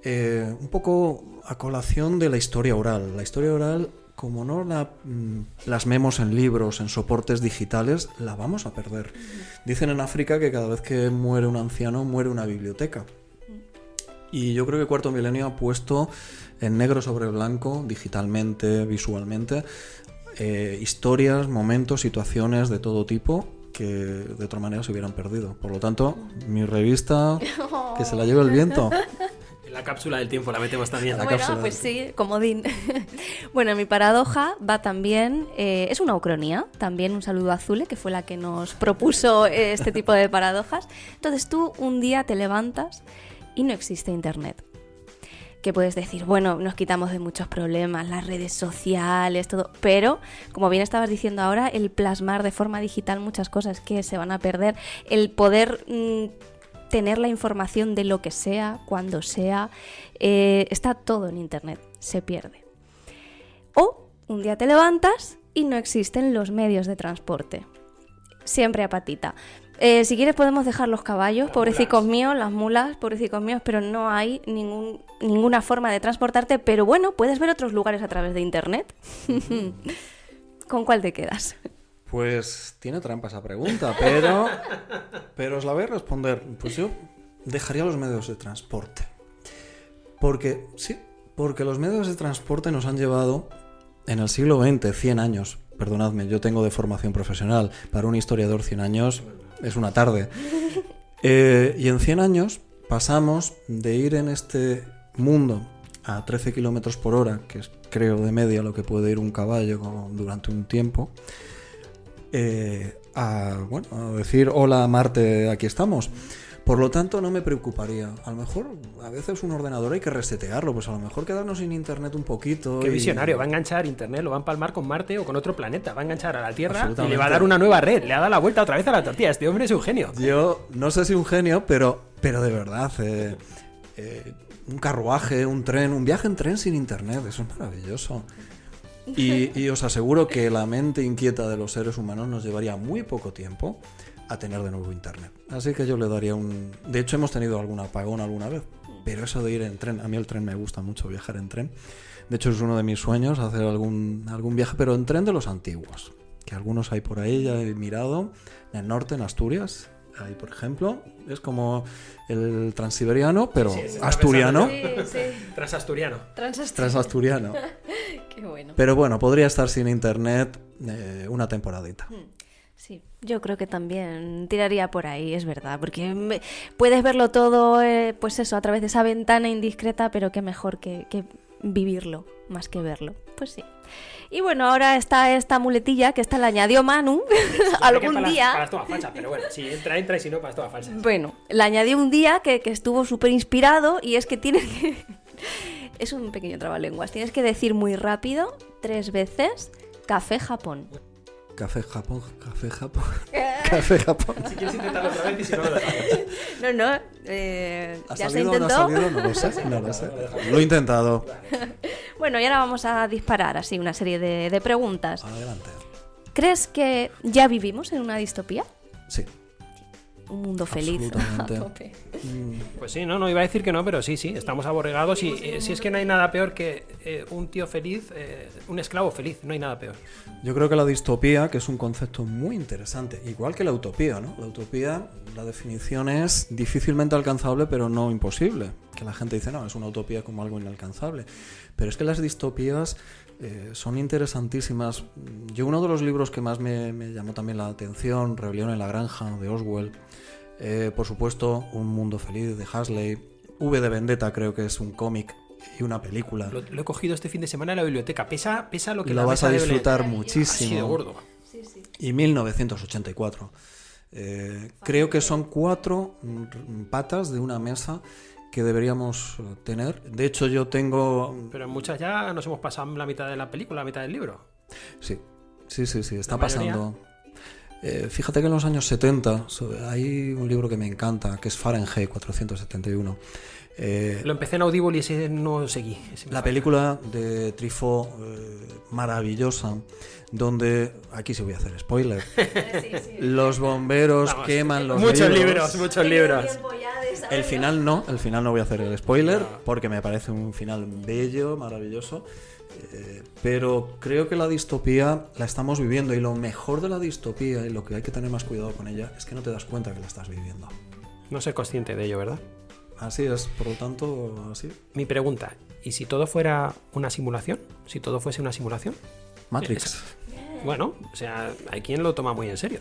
Un poco a colación de la historia oral. La historia oral, como no la plasmemos en libros, en soportes digitales, la vamos a perder. Dicen en África que cada vez que muere un anciano, muere una biblioteca. Y yo creo que Cuarto Milenio ha puesto en negro sobre blanco, digitalmente, visualmente, historias, momentos, situaciones de todo tipo que de otra manera se hubieran perdido. Por lo tanto, mi revista, que se la lleve el viento. La cápsula del tiempo la metemos también. La Bueno, cápsula. pues sí, comodín. Bueno, mi paradoja va también, es una ucronía, también un saludo a Zule, que fue la que nos propuso este tipo de paradojas. Entonces tú un día te levantas y no existe internet. Que puedes decir, bueno, nos quitamos de muchos problemas, las redes sociales, todo, pero como bien estabas diciendo ahora, el plasmar de forma digital muchas cosas que se van a perder, el poder tener la información de lo que sea, cuando sea, está todo en internet, se pierde. O un día te levantas y no existen los medios de transporte, siempre a patita. Si quieres podemos dejar los caballos, pobrecicos míos, las mulas, pobrecicos míos, pero no hay ninguna forma de transportarte, pero bueno, puedes ver otros lugares a través de internet. ¿Con cuál te quedas? Pues tiene trampa esa pregunta, pero os la voy a responder. Pues yo dejaría los medios de transporte. Porque los medios de transporte nos han llevado en el siglo XX 100 años. Perdonadme, yo tengo de formación profesional. Para un historiador 100 años es una tarde. Y en 100 años pasamos de ir en este mundo a 13 kilómetros por hora, que es, creo, de media lo que puede ir un caballo durante un tiempo, a decir hola Marte, aquí estamos. Por lo tanto, no me preocuparía. A lo mejor, a veces un ordenador hay que resetearlo, pues a lo mejor quedarnos sin internet un poquito. Qué visionario, va a enganchar internet, lo va a empalmar con Marte o con otro planeta, va a enganchar a la Tierra y le va a dar una nueva red, le ha dado la vuelta otra vez a la tortilla. Este hombre es un genio. Yo no sé si un genio, pero de verdad, un carruaje, un tren, un viaje en tren sin internet, eso es maravilloso. Y os aseguro que la mente inquieta de los seres humanos nos llevaría muy poco tiempo a tener de nuevo internet. Así que yo le daría De hecho, hemos tenido algún apagón alguna vez, pero eso de ir en tren, a mí el tren me gusta mucho, viajar en tren. De hecho, es uno de mis sueños, hacer algún viaje, pero en tren de los antiguos, que algunos hay por ahí, ya he mirado, en el norte, en Asturias. Ahí, por ejemplo, es como el transiberiano, pero Sí, asturiano. Sí. Transasturiano. Transasturiano. Qué bueno. Pero bueno, podría estar sin internet una temporadita. Sí, yo creo que también tiraría por ahí, es verdad, porque puedes verlo todo, pues eso, a través de esa ventana indiscreta, pero qué mejor que vivirlo, más que verlo. Pues sí. Y bueno, ahora está esta muletilla que esta la añadió Manu algún día. Para las tomas falsas, pero bueno, si entra y si no, para las tomas falsas. Bueno, la añadió un día que estuvo súper inspirado y es que tienes que... Es un pequeño trabalenguas. Tienes que decir muy rápido, 3 veces, Café Japón. Café Japón, Café Japón, Café Japón. Si quieres intentarlo otra vez y si no lo dejamos. No, ¿Ha ya se salido o no ha intentó. salido? No lo sé. Lo he intentado. Bueno, y ahora vamos a disparar así una serie de preguntas. Adelante. ¿Crees que ya vivimos en una distopía? Sí. Un mundo feliz. Absolutamente. A tope. Pues sí, no iba a decir que no, pero sí, estamos aborregados y si es que no hay nada peor que un tío feliz, un esclavo feliz, no hay nada peor. Yo creo que la distopía, que es un concepto muy interesante, igual que la utopía, ¿no? La utopía, la definición es difícilmente alcanzable, pero no imposible. Que la gente dice, no, es una utopía como algo inalcanzable. Pero es que las distopías son interesantísimas. Yo uno de los libros que más me llamó también la atención, Rebelión en la Granja, de Orwell, por supuesto, Un mundo feliz, de Huxley, V de Vendetta, creo que es un cómic y una película. Lo he cogido este fin de semana en la biblioteca, pesa lo que Y la lo vas mesa a de disfrutar Belén. muchísimo. Así de gordo. Y 1984. Creo que son 4 patas de una mesa que deberíamos tener. De hecho, yo tengo... Pero en muchas ya nos hemos pasado la mitad de la película, la mitad del libro. Sí, está ¿La mayoría? pasando. Fíjate que en los años 70 hay un libro que me encanta, que es Fahrenheit 471. Lo empecé en Audible y ese no seguí. Ese me La falta. película de Truffaut, maravillosa, donde, aquí sí voy a hacer spoiler, los bomberos Vamos, queman los muchos libros. muchos libros. El final no voy a hacer el spoiler, No. porque me parece un final bello, maravilloso. Pero creo que la distopía la estamos viviendo, y lo mejor de la distopía, y lo que hay que tener más cuidado con ella, es que no te das cuenta que la estás viviendo. No soy consciente de ello, ¿verdad? Así es, por lo tanto, así. Mi pregunta, ¿y si todo fuera una simulación? ¿Si todo fuese una simulación? Matrix. Bueno, o sea, hay quien lo toma muy en serio.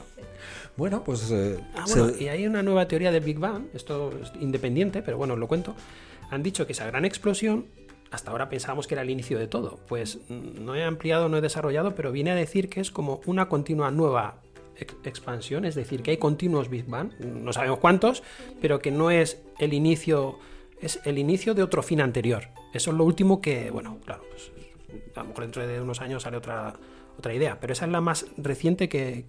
Bueno, pues... Bueno, y hay una nueva teoría del Big Bang, esto es independiente, pero bueno, os lo cuento. han dicho que esa gran explosión, hasta ahora pensábamos que era el inicio de todo. Pues no he ampliado, no he desarrollado, pero viene a decir que es como una continua nueva expansión, es decir, que hay continuos Big Bang, no sabemos cuántos, pero que no es el inicio, es el inicio de otro fin anterior. Eso es lo último que, bueno, claro, pues, a lo mejor dentro de unos años sale otra idea, pero esa es la más reciente que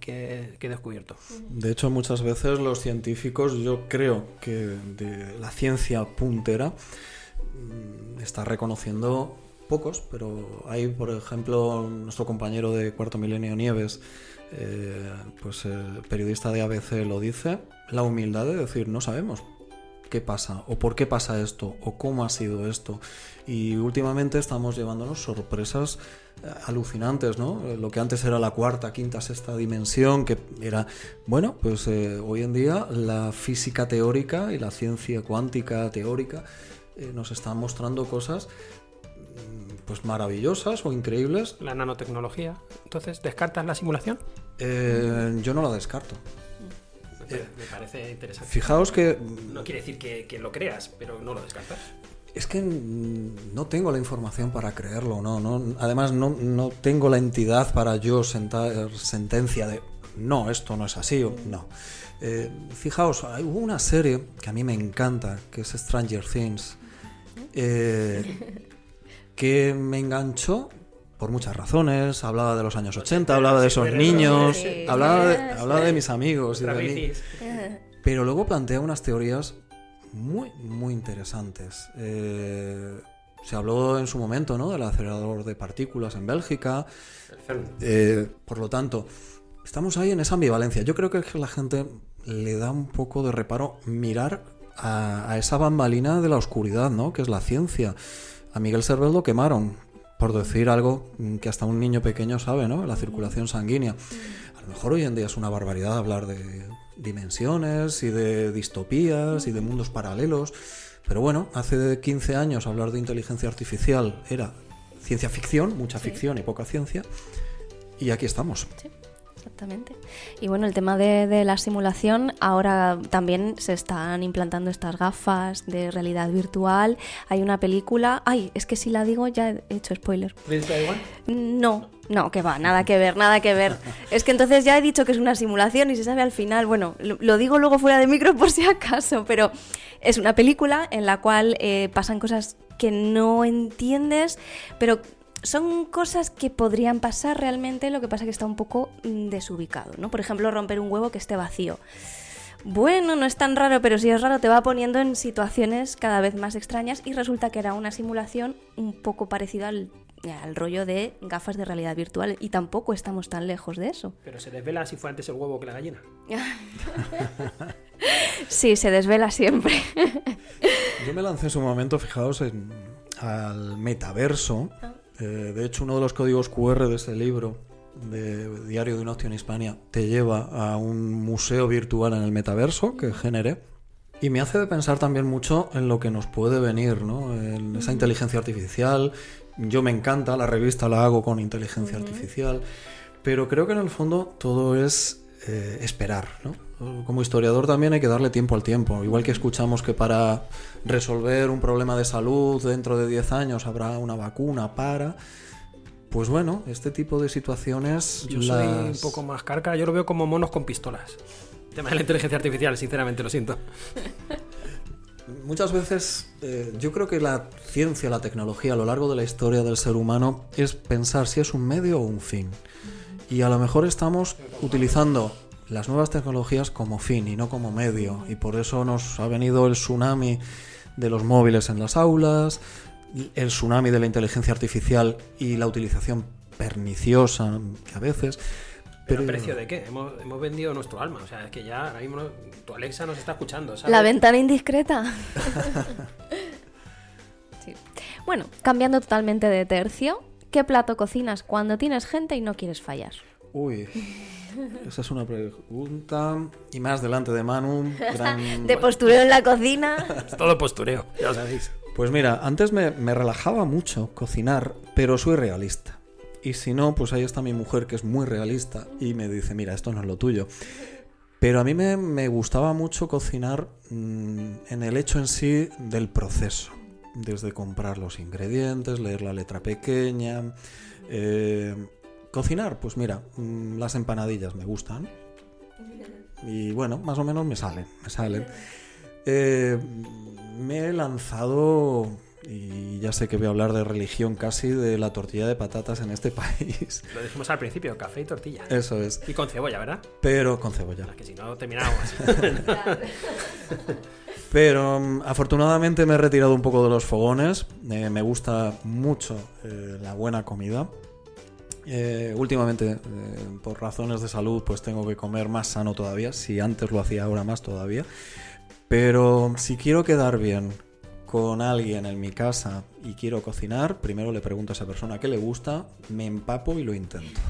he descubierto. De hecho, muchas veces los científicos, yo creo que de la ciencia puntera, está reconociendo pocos, pero hay, por ejemplo, nuestro compañero de Cuarto Milenio, Nieves, pues el periodista de ABC lo dice, la humildad de decir, no sabemos qué pasa, o por qué pasa esto, o cómo ha sido esto. Y últimamente estamos llevándonos sorpresas alucinantes, ¿no? Lo que antes era la cuarta, quinta, sexta dimensión, que era, bueno, pues hoy en día la física teórica y la ciencia cuántica teórica nos están mostrando cosas pues maravillosas o increíbles. La nanotecnología. Entonces, ¿descartas la simulación? Yo no la descarto. Me parece interesante. Fijaos que... No quiere decir que lo creas, pero no lo descartas. Es que no tengo la información para creerlo, no. Además, no tengo la entidad para yo sentar sentencia de no, esto no es así o no. Fijaos, hubo una serie que a mí me encanta, que es Stranger Things, que me enganchó por muchas razones. Hablaba de los años 80, hablaba de esos niños, hablaba de mis amigos y de mí. Pero luego plantea unas teorías muy, muy interesantes. Se habló en su momento, ¿no?, del acelerador de partículas en Bélgica. Por lo tanto, estamos ahí en esa ambivalencia. Yo creo que la gente le da un poco de reparo mirar a esa bambalina de la oscuridad, ¿no?, que es la ciencia. A Miguel Servet lo quemaron, por decir algo que hasta un niño pequeño sabe, ¿no?, la circulación sanguínea. A lo mejor hoy en día es una barbaridad hablar de dimensiones y de distopías y de mundos paralelos, pero bueno, hace 15 años hablar de inteligencia artificial era ciencia ficción, mucha ficción y poca ciencia, y aquí estamos. Sí. Exactamente. Y bueno, el tema de la simulación, ahora también se están implantando estas gafas de realidad virtual. Hay una película... Ay, es que si la digo ya he hecho spoiler. ¿Viste igual? No, que va, nada que ver. Es que entonces ya he dicho que es una simulación y se sabe al final. Bueno, lo digo luego fuera de micro por si acaso, pero es una película en la cual pasan cosas que no entiendes, pero... son cosas que podrían pasar realmente, lo que pasa es que está un poco desubicado, ¿no? Por ejemplo, romper un huevo que esté vacío. Bueno, no es tan raro, pero si es raro te va poniendo en situaciones cada vez más extrañas y resulta que era una simulación un poco parecida al rollo de gafas de realidad virtual y tampoco estamos tan lejos de eso. Pero se desvela si fue antes el huevo que la gallina. Sí, se desvela siempre. Yo me lancé en su momento, fijaos, al metaverso. De hecho, uno de los códigos QR de ese libro, de Diario de una Opción Hispania, te lleva a un museo virtual en el metaverso que generé. Y me hace pensar también mucho en lo que nos puede venir, ¿no?, en esa inteligencia artificial. Yo me encanta, la revista la hago con inteligencia artificial, pero creo que en el fondo todo es esperar, ¿no? Como historiador también hay que darle tiempo al tiempo. Igual que escuchamos que para resolver un problema de salud dentro de 10 años habrá una vacuna para... Pues bueno, este tipo de situaciones... Yo soy un poco más carca, yo lo veo como monos con pistolas. El tema de la inteligencia artificial, sinceramente, lo siento. Muchas veces yo creo que la ciencia, la tecnología a lo largo de la historia del ser humano es pensar si es un medio o un fin. Y a lo mejor estamos utilizando las nuevas tecnologías como fin y no como medio. Y por eso nos ha venido el tsunami de los móviles en las aulas, el tsunami de la inteligencia artificial y la utilización perniciosa que a veces... ¿Pero a precio de qué? Hemos vendido nuestro alma. O sea, es que ya ahora mismo tu Alexa nos está escuchando, ¿sabes? La ventana indiscreta. Sí. Bueno, cambiando totalmente de tercio, ¿qué plato cocinas cuando tienes gente y no quieres fallar? Uy, esa es una pregunta. Y más delante de Manu. De postureo en la cocina. Es todo postureo, ya lo sabéis. Pues mira, antes me relajaba mucho cocinar, pero soy realista. Y si no, pues ahí está mi mujer, que es muy realista, y me dice, mira, esto no es lo tuyo. Pero a mí me gustaba mucho cocinar en el hecho en sí del proceso. desde comprar los ingredientes, leer la letra pequeña. Cocinar, pues mira, las empanadillas me gustan. Y bueno, más o menos me salen. Me he lanzado, y ya sé que voy a hablar de religión casi, de la tortilla de patatas en este país. Lo dijimos al principio, café y tortilla. Eso es. Y con cebolla, ¿verdad? Pero con cebolla. Que si no terminábamos así. Pero afortunadamente me he retirado un poco de los fogones. Me gusta mucho la buena comida. Últimamente, por razones de salud, pues tengo que comer más sano todavía. Si antes lo hacía, ahora más todavía. Pero si quiero quedar bien con alguien en mi casa y quiero cocinar, primero le pregunto a esa persona qué le gusta, me empapo y lo intento.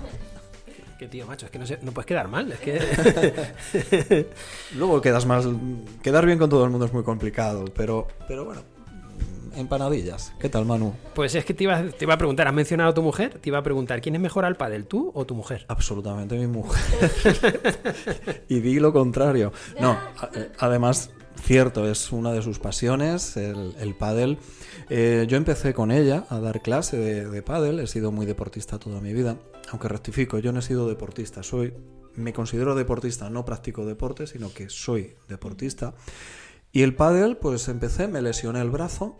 Qué tío, macho, es que no puedes quedar mal, es que... Luego quedas mal. Quedar bien con todo el mundo es muy complicado, pero bueno. Empanadillas. ¿Qué tal, Manu? Pues es que te iba a preguntar, ¿has mencionado a tu mujer? Te iba a preguntar, ¿quién es mejor al pádel, tú o tu mujer? Absolutamente mi mujer. Y di lo contrario. No, además, cierto, es una de sus pasiones, el pádel. Yo empecé con ella a dar clase de pádel, he sido muy deportista toda mi vida, aunque rectifico, yo no he sido deportista, me considero deportista, no practico deporte, sino que soy deportista. Y el pádel, pues empecé, me lesioné el brazo,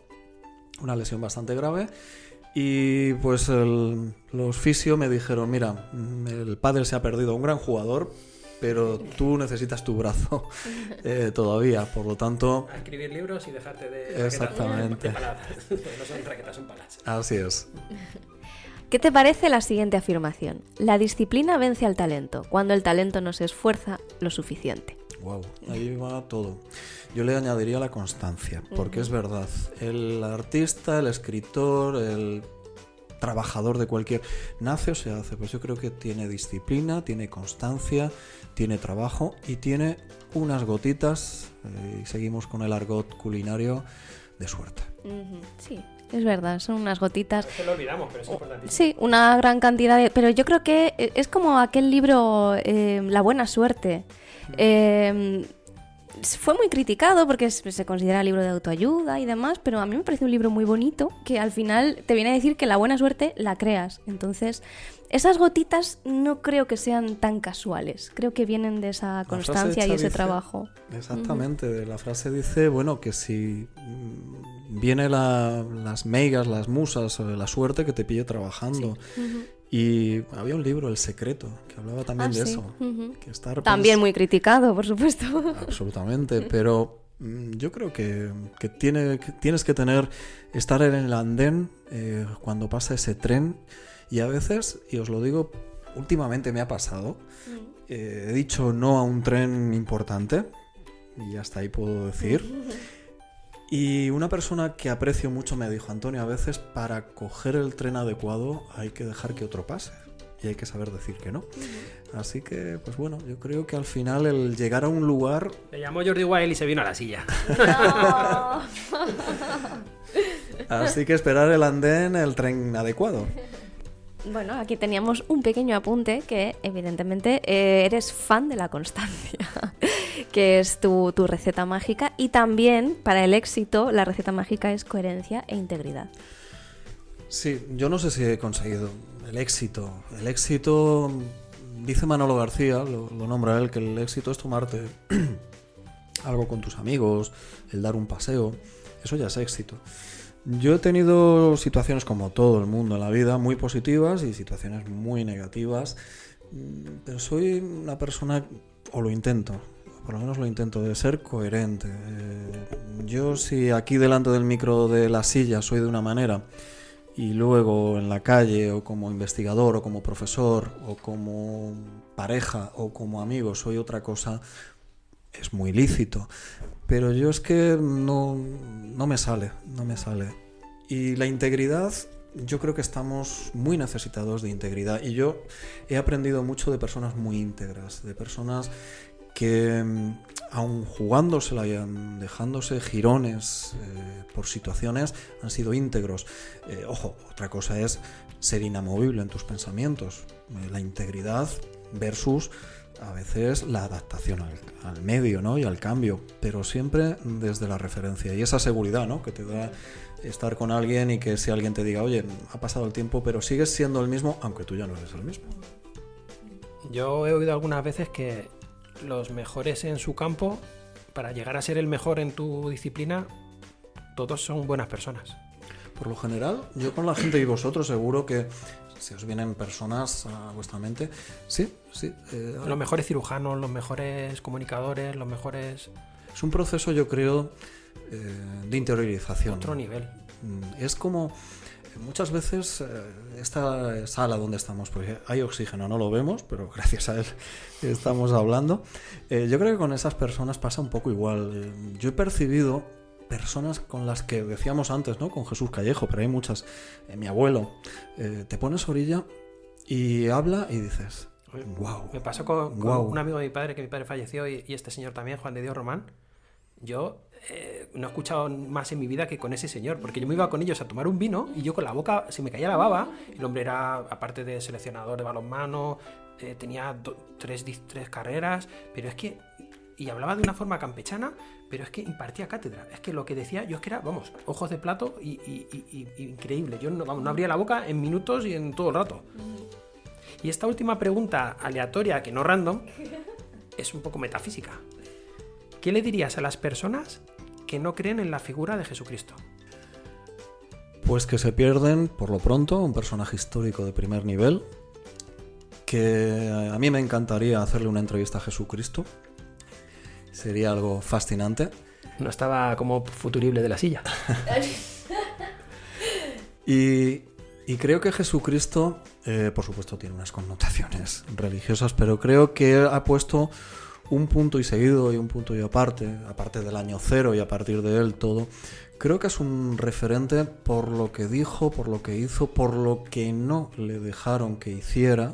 una lesión bastante grave, y pues los fisio me dijeron, mira, el pádel se ha perdido un gran jugador, pero tú necesitas tu brazo todavía, por lo tanto... A escribir libros y dejarte de... Exactamente. No son raquetas, son palas. Así es. ¿Qué te parece la siguiente afirmación? La disciplina vence al talento, cuando el talento no se esfuerza lo suficiente. Wow, ahí va todo. Yo le añadiría la constancia, porque es verdad, el artista, el escritor, el trabajador de cualquier... nace o se hace, pues yo creo que tiene disciplina, tiene constancia, tiene trabajo y tiene unas gotitas, y seguimos con el argot culinario, de suerte. Sí, es verdad, son unas gotitas. Eso lo olvidamos, pero es importantísimo. Sí, una gran cantidad de... Pero yo creo que es como aquel libro, La buena suerte. Fue muy criticado porque se considera libro de autoayuda y demás, pero a mí me parece un libro muy bonito que al final te viene a decir que la buena suerte la creas. Entonces, esas gotitas no creo que sean tan casuales. Creo que vienen de esa constancia y ese trabajo. Exactamente. La frase dice, bueno, que si viene las meigas, las musas, la suerte, que te pille trabajando. Sí. Y había un libro, El Secreto, que hablaba también de eso. Que también muy criticado, por supuesto. Absolutamente, pero yo creo que tienes que estar en el andén cuando pasa ese tren. Y a veces, y os lo digo, últimamente me ha pasado, he dicho no a un tren importante, y hasta ahí puedo decir. Y una persona que aprecio mucho me dijo, Antonio, a veces para coger el tren adecuado hay que dejar que otro pase y hay que saber decir que no. Así que, pues bueno, yo creo que al final el llegar a un lugar... Le llamó Jordi Wild y se vino a la silla. No. Así que esperar el andén, el tren adecuado. Bueno, aquí teníamos un pequeño apunte que evidentemente eres fan de la constancia, que es tu receta mágica, y también para el éxito la receta mágica es coherencia e integridad. Sí, yo no sé si he conseguido el éxito. El éxito, dice Manolo García, lo nombra él, que el éxito es tomarte algo con tus amigos, el dar un paseo, eso ya es éxito. Yo he tenido situaciones como todo el mundo en la vida, muy positivas y situaciones muy negativas, pero soy una persona, o lo intento, por lo menos lo intento, de ser coherente. Yo si aquí delante del micro de la silla soy de una manera y luego en la calle o como investigador o como profesor o como pareja o como amigo soy otra cosa, es muy lícito. Pero yo es que no me sale. Y la integridad, yo creo que estamos muy necesitados de integridad. Y yo he aprendido mucho de personas muy íntegras, de personas que, aun jugándosela y dejándose jirones por situaciones, han sido íntegros. Ojo, otra cosa es ser inamovible en tus pensamientos. La integridad versus a veces la adaptación al medio, ¿no? Y al cambio, pero siempre desde la referencia y esa seguridad, ¿no? Que te da estar con alguien y que si alguien te diga, oye, ha pasado el tiempo, pero sigues siendo el mismo, aunque tú ya no eres el mismo. Yo he oído algunas veces que los mejores en su campo, para llegar a ser el mejor en tu disciplina, todos son buenas personas. Por lo general, yo con la gente y vosotros seguro que si os vienen personas a vuestra mente, sí. Los mejores cirujanos, los mejores comunicadores, los mejores... Es un proceso, yo creo, de interiorización. Otro nivel. Es como... Muchas veces esta sala donde estamos, porque hay oxígeno, no lo vemos, pero gracias a él estamos hablando. Yo creo que con esas personas pasa un poco igual. Yo he percibido personas con las que decíamos antes, ¿no? Con Jesús Callejo, pero hay muchas. Mi abuelo, te pones orilla y habla y dices, wow. Me pasó con un amigo de mi padre, que mi padre falleció, y este señor también, Juan de Dios Román. Yo no he escuchado más en mi vida que con ese señor, porque yo me iba con ellos a tomar un vino y yo con la boca se me caía la baba. El hombre era, aparte de seleccionador de balonmano, tenía tres carreras, pero es que... Y hablaba de una forma campechana, pero es que impartía cátedra. Es que lo que decía yo es que era, vamos, ojos de plato y increíble. Yo no abría la boca en minutos y en todo el rato. Y esta última pregunta aleatoria, que no random, es un poco metafísica. ¿Qué le dirías a las personas que no creen en la figura de Jesucristo? Pues que se pierden, por lo pronto, un personaje histórico de primer nivel, que a mí me encantaría hacerle una entrevista a Jesucristo. Sería algo fascinante. No estaba como futurible de la silla. Y creo que Jesucristo, por supuesto, tiene unas connotaciones religiosas, pero creo que ha puesto un punto y seguido y un punto y aparte del año cero y a partir de él todo. Creo que es un referente por lo que dijo, por lo que hizo, por lo que no le dejaron que hiciera.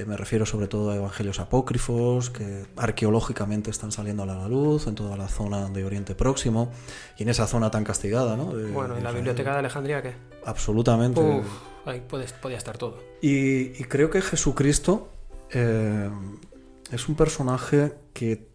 Me refiero sobre todo a evangelios apócrifos que arqueológicamente están saliendo a la luz en toda la zona de Oriente Próximo y en esa zona tan castigada, ¿no? Bueno, ¿y la Biblioteca de Alejandría qué? Absolutamente. Ahí podía estar todo. Y creo que Jesucristo es un personaje que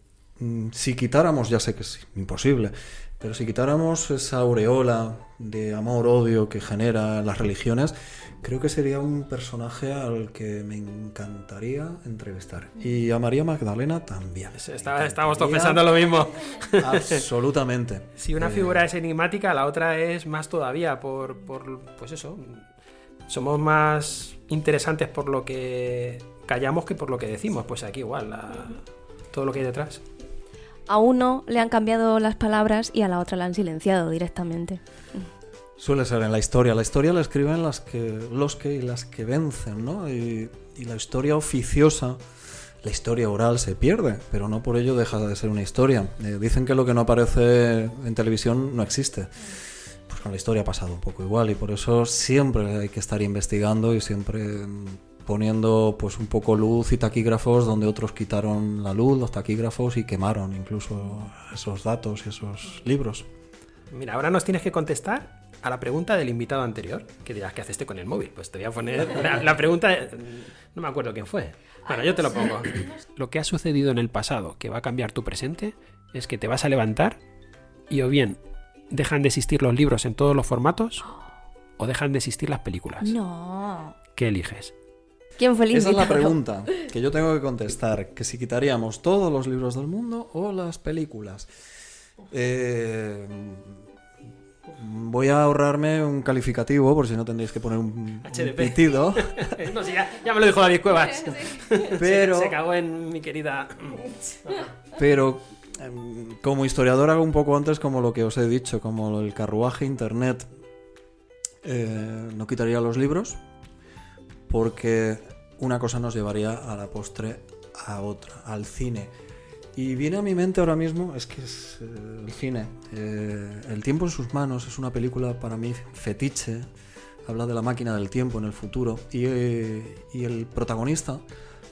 si quitáramos, ya sé que es imposible, pero si quitáramos esa aureola de amor-odio que genera las religiones, creo que sería un personaje al que me encantaría entrevistar. Y a María Magdalena también. Estábamos todos pensando lo mismo. Absolutamente. Si una figura es enigmática, la otra es más todavía por pues eso. Somos más interesantes por lo que callamos que por lo que decimos. Pues aquí igual, todo lo que hay detrás. A uno le han cambiado las palabras y a la otra la han silenciado directamente. Suele ser en la historia. La historia la escriben los que y las que vencen, ¿no? Y la historia oficiosa, la historia oral se pierde, pero no por ello deja de ser una historia. Dicen que lo que no aparece en televisión no existe. Pues con la historia ha pasado un poco igual y por eso siempre hay que estar investigando y siempre poniendo pues un poco luz y taquígrafos donde otros quitaron la luz, los taquígrafos y quemaron incluso esos datos y esos libros. Mira, ahora nos tienes que contestar a la pregunta del invitado anterior, que dirás, ¿qué haces con el móvil? Pues te voy a poner la pregunta, no me acuerdo quién fue. Bueno, yo te lo pongo. Lo que ha sucedido en el pasado que va a cambiar tu presente es que te vas a levantar y o bien dejan de existir los libros en todos los formatos o dejan de existir las películas. No. ¿Qué eliges? ¿Quién fue el invitado? Esa es la pregunta que yo tengo que contestar, que si quitaríamos todos los libros del mundo o las películas. Voy a ahorrarme un calificativo, por si no tendréis que poner un pitido. No, sí, ya me lo dijo David Cuevas. Pero, se cagó en mi querida... Pero como historiador hago un poco antes como lo que os he dicho, como el carruaje internet. No quitaría los libros, porque una cosa nos llevaría a la postre a otra, al cine. Y viene a mi mente ahora mismo, es que es el cine. El tiempo en sus manos es una película para mí fetiche. Habla de la máquina del tiempo en el futuro. Y el protagonista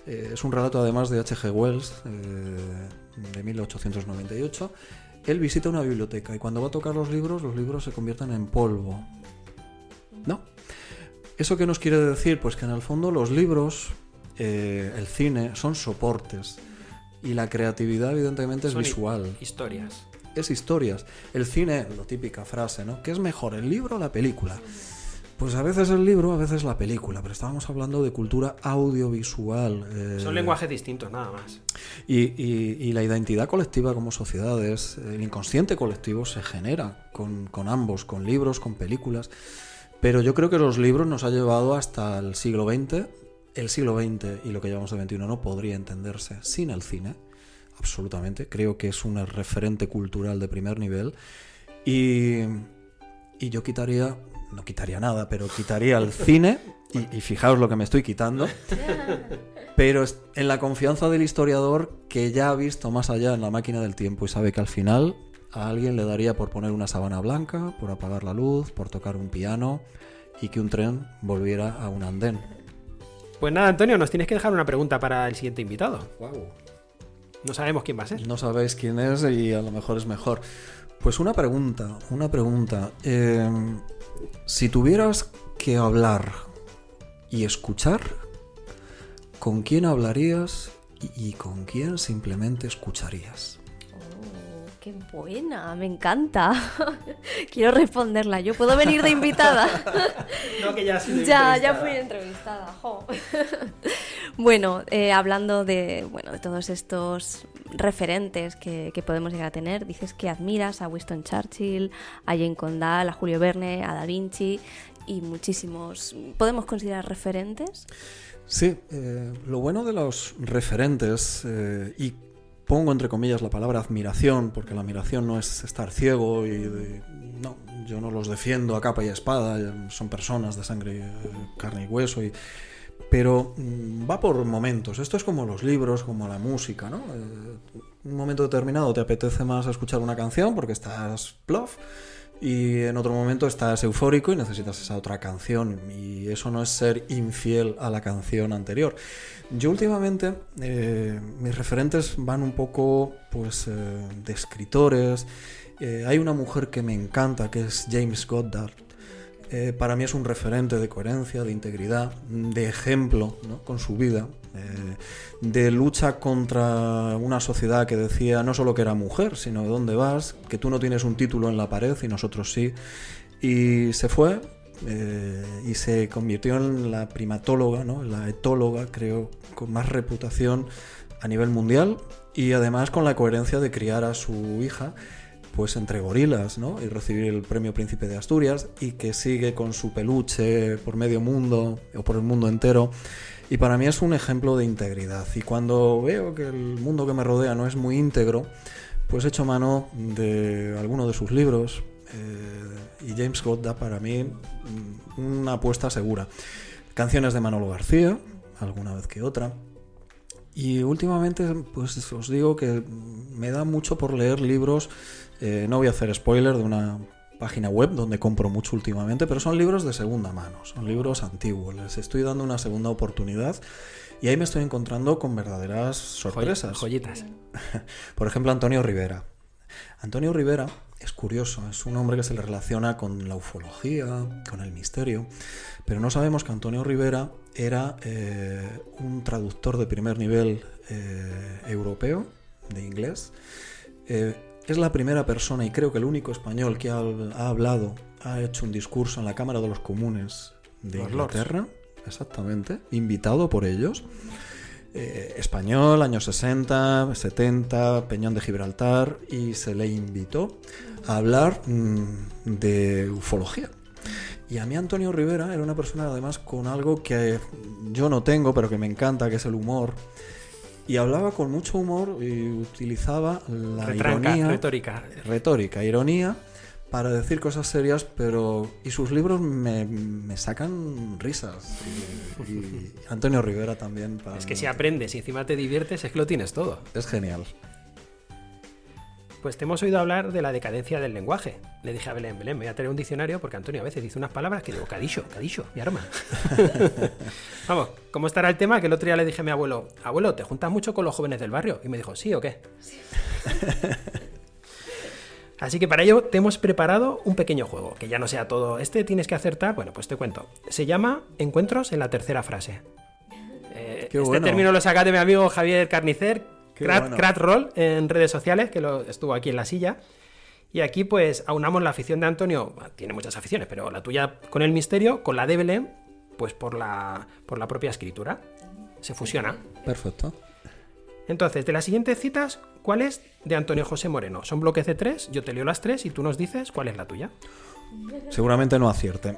es un relato además de H.G. Wells, de 1898. Él visita una biblioteca y cuando va a tocar los libros se convierten en polvo. ¿No? ¿Eso qué nos quiere decir? Pues que en el fondo los libros el cine son soportes y la creatividad evidentemente es Son visual. Historias. Es historias. El cine, la típica frase, ¿no? ¿Qué es mejor, el libro o la película? Pues a veces el libro, a veces la película, pero estábamos hablando de cultura audiovisual. Son lenguajes distintos, nada más. Y la identidad colectiva como sociedades, el inconsciente colectivo se genera con ambos, con libros, con películas. Pero yo creo que los libros nos ha llevado hasta el siglo XX. El siglo XX y lo que llevamos de XXI no podría entenderse sin el cine, absolutamente. Creo que es un referente cultural de primer nivel. Y yo no quitaría nada, pero quitaría el cine, y fijaos lo que me estoy quitando, pero en la confianza del historiador que ya ha visto más allá en la máquina del tiempo y sabe que al final a alguien le daría por poner una sábana blanca, por apagar la luz, por tocar un piano y que un tren volviera a un andén. Pues nada, Antonio, nos tienes que dejar una pregunta para el siguiente invitado. Wow. No sabemos quién va a ser. No sabéis quién es y a lo mejor es mejor. Pues una pregunta. Si tuvieras que hablar y escuchar, ¿con quién hablarías y con quién simplemente escucharías? Oh, qué buena, me encanta. Quiero responderla. ¿Yo puedo venir de invitada? No, que ya has sido Ya fui entrevistada. Jo. Bueno, hablando de todos estos referentes que podemos llegar a tener, dices que admiras a Winston Churchill, a Jane Condal, a Julio Verne, a Da Vinci y muchísimos. ¿Podemos considerar referentes? Sí, lo bueno de los referentes, y pongo entre comillas la palabra admiración, porque la admiración no es estar ciego no, yo no los defiendo a capa y a espada, son personas de sangre, carne y hueso, pero va por momentos. Esto es como los libros, como la música, ¿no? Un momento determinado te apetece más escuchar una canción porque estás plof, y en otro momento estás eufórico y necesitas esa otra canción, y eso no es ser infiel a la canción anterior. Yo últimamente, mis referentes van un poco de escritores. Hay una mujer que me encanta, que es James Goddard. Para mí es un referente de coherencia, de integridad, de ejemplo, ¿no? Con su vida, de lucha contra una sociedad que decía no solo que era mujer, sino de dónde vas, que tú no tienes un título en la pared y nosotros sí. Y se fue y se convirtió en la primatóloga, ¿no? La etóloga, creo, con más reputación a nivel mundial, y además con la coherencia de criar a su hija pues entre gorilas, ¿no? Y recibir el premio Príncipe de Asturias, y que sigue con su peluche por medio mundo o por el mundo entero. Y para mí es un ejemplo de integridad. Y cuando veo que el mundo que me rodea no es muy íntegro, pues echo mano de alguno de sus libros. Y James Goddard para mí una apuesta segura. Canciones de Manolo García, alguna vez que otra. Y últimamente pues os digo que me da mucho por leer libros. No voy a hacer spoiler de una página web donde compro mucho últimamente, pero son libros de segunda mano, son libros antiguos. Les estoy dando una segunda oportunidad y ahí me estoy encontrando con verdaderas sorpresas. Joyitas. Por ejemplo, Antonio Rivera. Antonio Rivera es curioso, es un hombre que se le relaciona con la ufología, con el misterio, pero no sabemos que Antonio Rivera era un traductor de primer nivel europeo, de inglés. Es la primera persona, y creo que el único español que ha hablado, ha hecho un discurso en la Cámara de los Comunes de Inglaterra, exactamente, invitado por ellos. Español, años 60, 70, Peñón de Gibraltar, y se le invitó a hablar de ufología. Y a mí Antonio Rivera era una persona además con algo que yo no tengo, pero que me encanta, que es el humor. Y hablaba con mucho humor y utilizaba la ironía, retórica, ironía, para decir cosas serias, y sus libros me sacan risas. Y Antonio Rivera también. Es que si aprendes y encima te diviertes, es que lo tienes todo. Es genial. Pues te hemos oído hablar de la decadencia del lenguaje. Le dije a Belén, me voy a traer un diccionario porque Antonio a veces dice unas palabras que digo, cadillo, mi arma. Vamos, ¿cómo estará el tema? Que el otro día le dije a mi abuelo, ¿te juntas mucho con los jóvenes del barrio? Y me dijo, ¿sí o qué? Sí. Así que para ello te hemos preparado un pequeño juego, que ya no sea todo, tienes que acertar, bueno, pues te cuento. Se llama Encuentros en la tercera frase. Este bueno. término lo saca de mi amigo Javier Carnicer, Qué bueno. Cratroll, en redes sociales, que estuvo aquí en la silla. Y aquí pues aunamos la afición de Antonio, tiene muchas aficiones, pero la tuya con el misterio, con la de Belén, pues por la propia escritura. Se fusiona. Perfecto. Entonces, de las siguientes citas, ¿cuál es de Antonio José Moreno? Son bloques de 3, yo te leo las 3 y tú nos dices cuál es la tuya. Seguramente no acierte.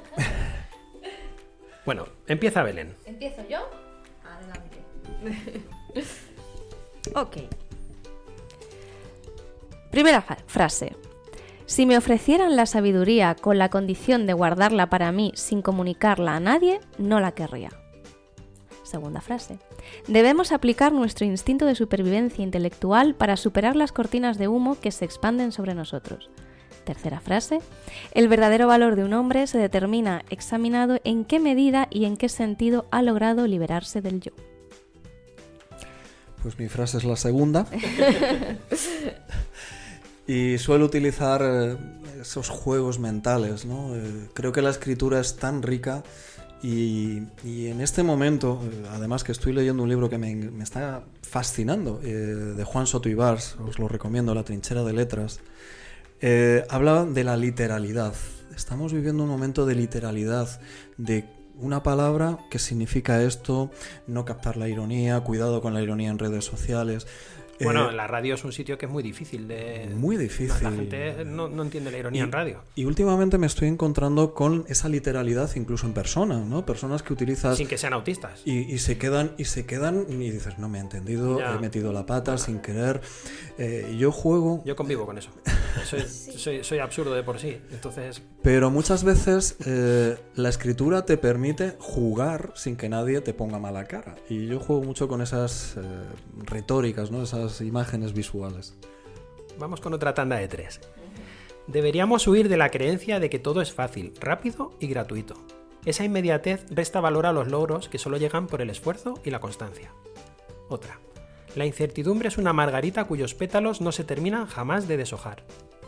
Bueno, empieza Belén. ¿Empiezo yo? Adelante. Ok. Primera frase. Si me ofrecieran la sabiduría con la condición de guardarla para mí sin comunicarla a nadie, no la querría. Segunda frase. Debemos aplicar nuestro instinto de supervivencia intelectual para superar las cortinas de humo que se expanden sobre nosotros. Tercera frase. El verdadero valor de un hombre se determina examinado en qué medida y en qué sentido ha logrado liberarse del yo. Pues mi frase es la segunda. Y suelo utilizar esos juegos mentales, ¿no? Creo que la escritura es tan rica y en este momento, además que estoy leyendo un libro que me está fascinando, de Juan Soto Ibars, os lo recomiendo, La trinchera de letras, habla de la literalidad. Estamos viviendo un momento de literalidad, de una palabra que significa esto, no captar la ironía, cuidado con la ironía en redes sociales. Bueno, la radio es un sitio que es muy difícil de... Muy difícil. La gente no entiende la ironía en radio. Y últimamente me estoy encontrando con esa literalidad incluso en personas, ¿no? Personas que utilizas... Sin que sean autistas. Y se quedan y dices, no me he entendido, Ya. he metido la pata sin querer. Yo juego... Yo convivo con eso. Soy absurdo de por sí. Entonces, Pero muchas veces la escritura te permite jugar sin que nadie te ponga mala cara. Y yo juego mucho con esas retóricas, ¿no? Esas imágenes visuales. vamos con otra tanda de 3. Deberíamos huir de la creencia de que todo es fácil, rápido y gratuito. Esa inmediatez resta valor a los logros que solo llegan por el esfuerzo y la constancia. Otra. La incertidumbre es una margarita cuyos pétalos no se terminan jamás de deshojar.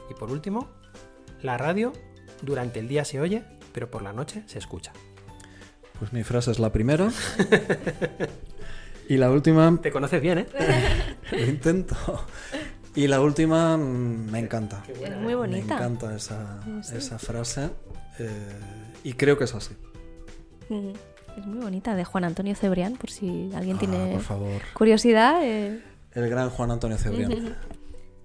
Y por último, la radio durante el día se oye, pero por la noche se escucha. Pues mi frase es la primera. Y la última... Te conoces bien, ¿eh? Lo intento. Y la última me encanta. Es muy bonita. Me encanta esa frase. Y creo que es así. Es muy bonita, de Juan Antonio Cebrián, por si alguien tiene Por favor. curiosidad. El gran Juan Antonio Cebrián.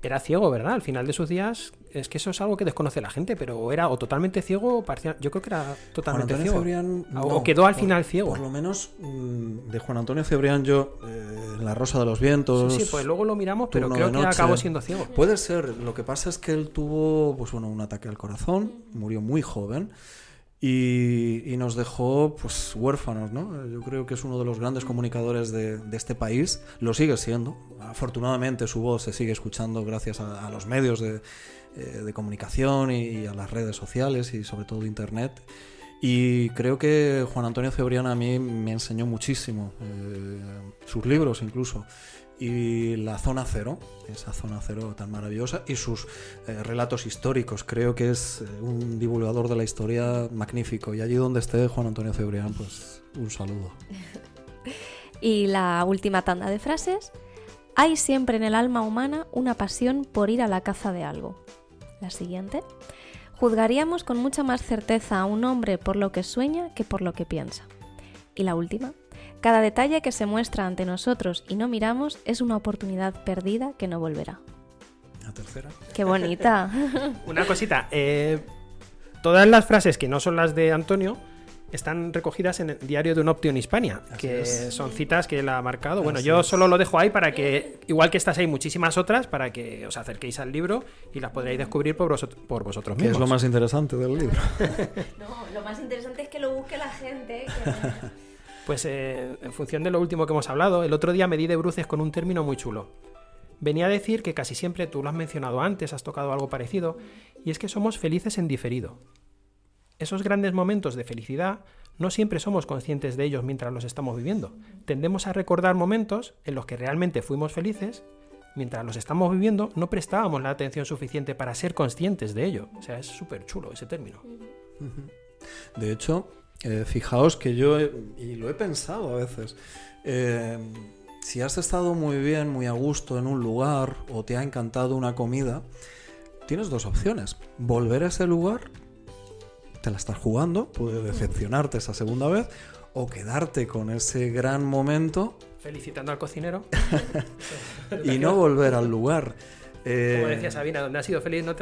Era ciego, ¿verdad? Al final de sus días, es que eso es algo que desconoce la gente, pero era o totalmente ciego o parcial. Yo creo que era totalmente Juan Antonio ciego. Cebrián, O no, quedó al final ciego. Por lo menos de Juan Antonio Cebrián yo, en La Rosa de los Vientos... Sí, pues luego lo miramos, pero Turno creo de que noche. acabó siendo ciego. Puede ser. Lo que pasa es que él tuvo un ataque al corazón, murió muy joven y nos dejó pues huérfanos, ¿no? Yo creo que es uno de los grandes comunicadores de este país. Lo sigue siendo. Afortunadamente su voz se sigue escuchando gracias a los medios de comunicación y a las redes sociales y sobre todo internet. Y creo que Juan Antonio Cebrián a mí me enseñó muchísimo, sus libros incluso, y la Zona Cero, esa Zona Cero tan maravillosa, y sus relatos históricos. Creo que es un divulgador de la historia magnífico. Y allí donde esté Juan Antonio Cebrián, pues un saludo. Y la última tanda de frases. Hay siempre en el alma humana una pasión por ir a la caza de algo. La siguiente. Juzgaríamos con mucha más certeza a un hombre por lo que sueña que por lo que piensa. Y la última. Cada detalle que se muestra ante nosotros y no miramos es una oportunidad perdida que no volverá. La tercera. ¡Qué bonita! Una cosita. Todas las frases que no son las de Antonio están recogidas en el diario de un Option Hispania, Así que es. son citas que él ha marcado. Bueno, Así yo es. solo lo dejo ahí para que, igual que estas hay muchísimas otras, para que os acerquéis al libro y las podréis descubrir por vosotros Que mismos. es lo más interesante del libro. No, lo más interesante es que lo busque la gente. Pues en función de lo último que hemos hablado, el otro día me di de bruces con un término muy chulo. Venía a decir que casi siempre, tú lo has mencionado antes, has tocado algo parecido, y es que somos felices en diferido. Esos grandes momentos de felicidad no siempre somos conscientes de ellos mientras los estamos viviendo. Tendemos a recordar momentos en los que realmente fuimos felices, mientras los estamos viviendo no prestábamos la atención suficiente para ser conscientes de ello. O sea, es súper chulo ese término. De hecho, fijaos que yo, y lo he pensado a veces, Si has estado muy bien, muy a gusto en un lugar o te ha encantado una comida, tienes dos opciones. Volver a ese lugar, te la estás jugando, puede decepcionarte esa segunda vez, o quedarte con ese gran momento Felicitando al cocinero. y no volver al lugar. Como decía Sabina, donde has sido feliz no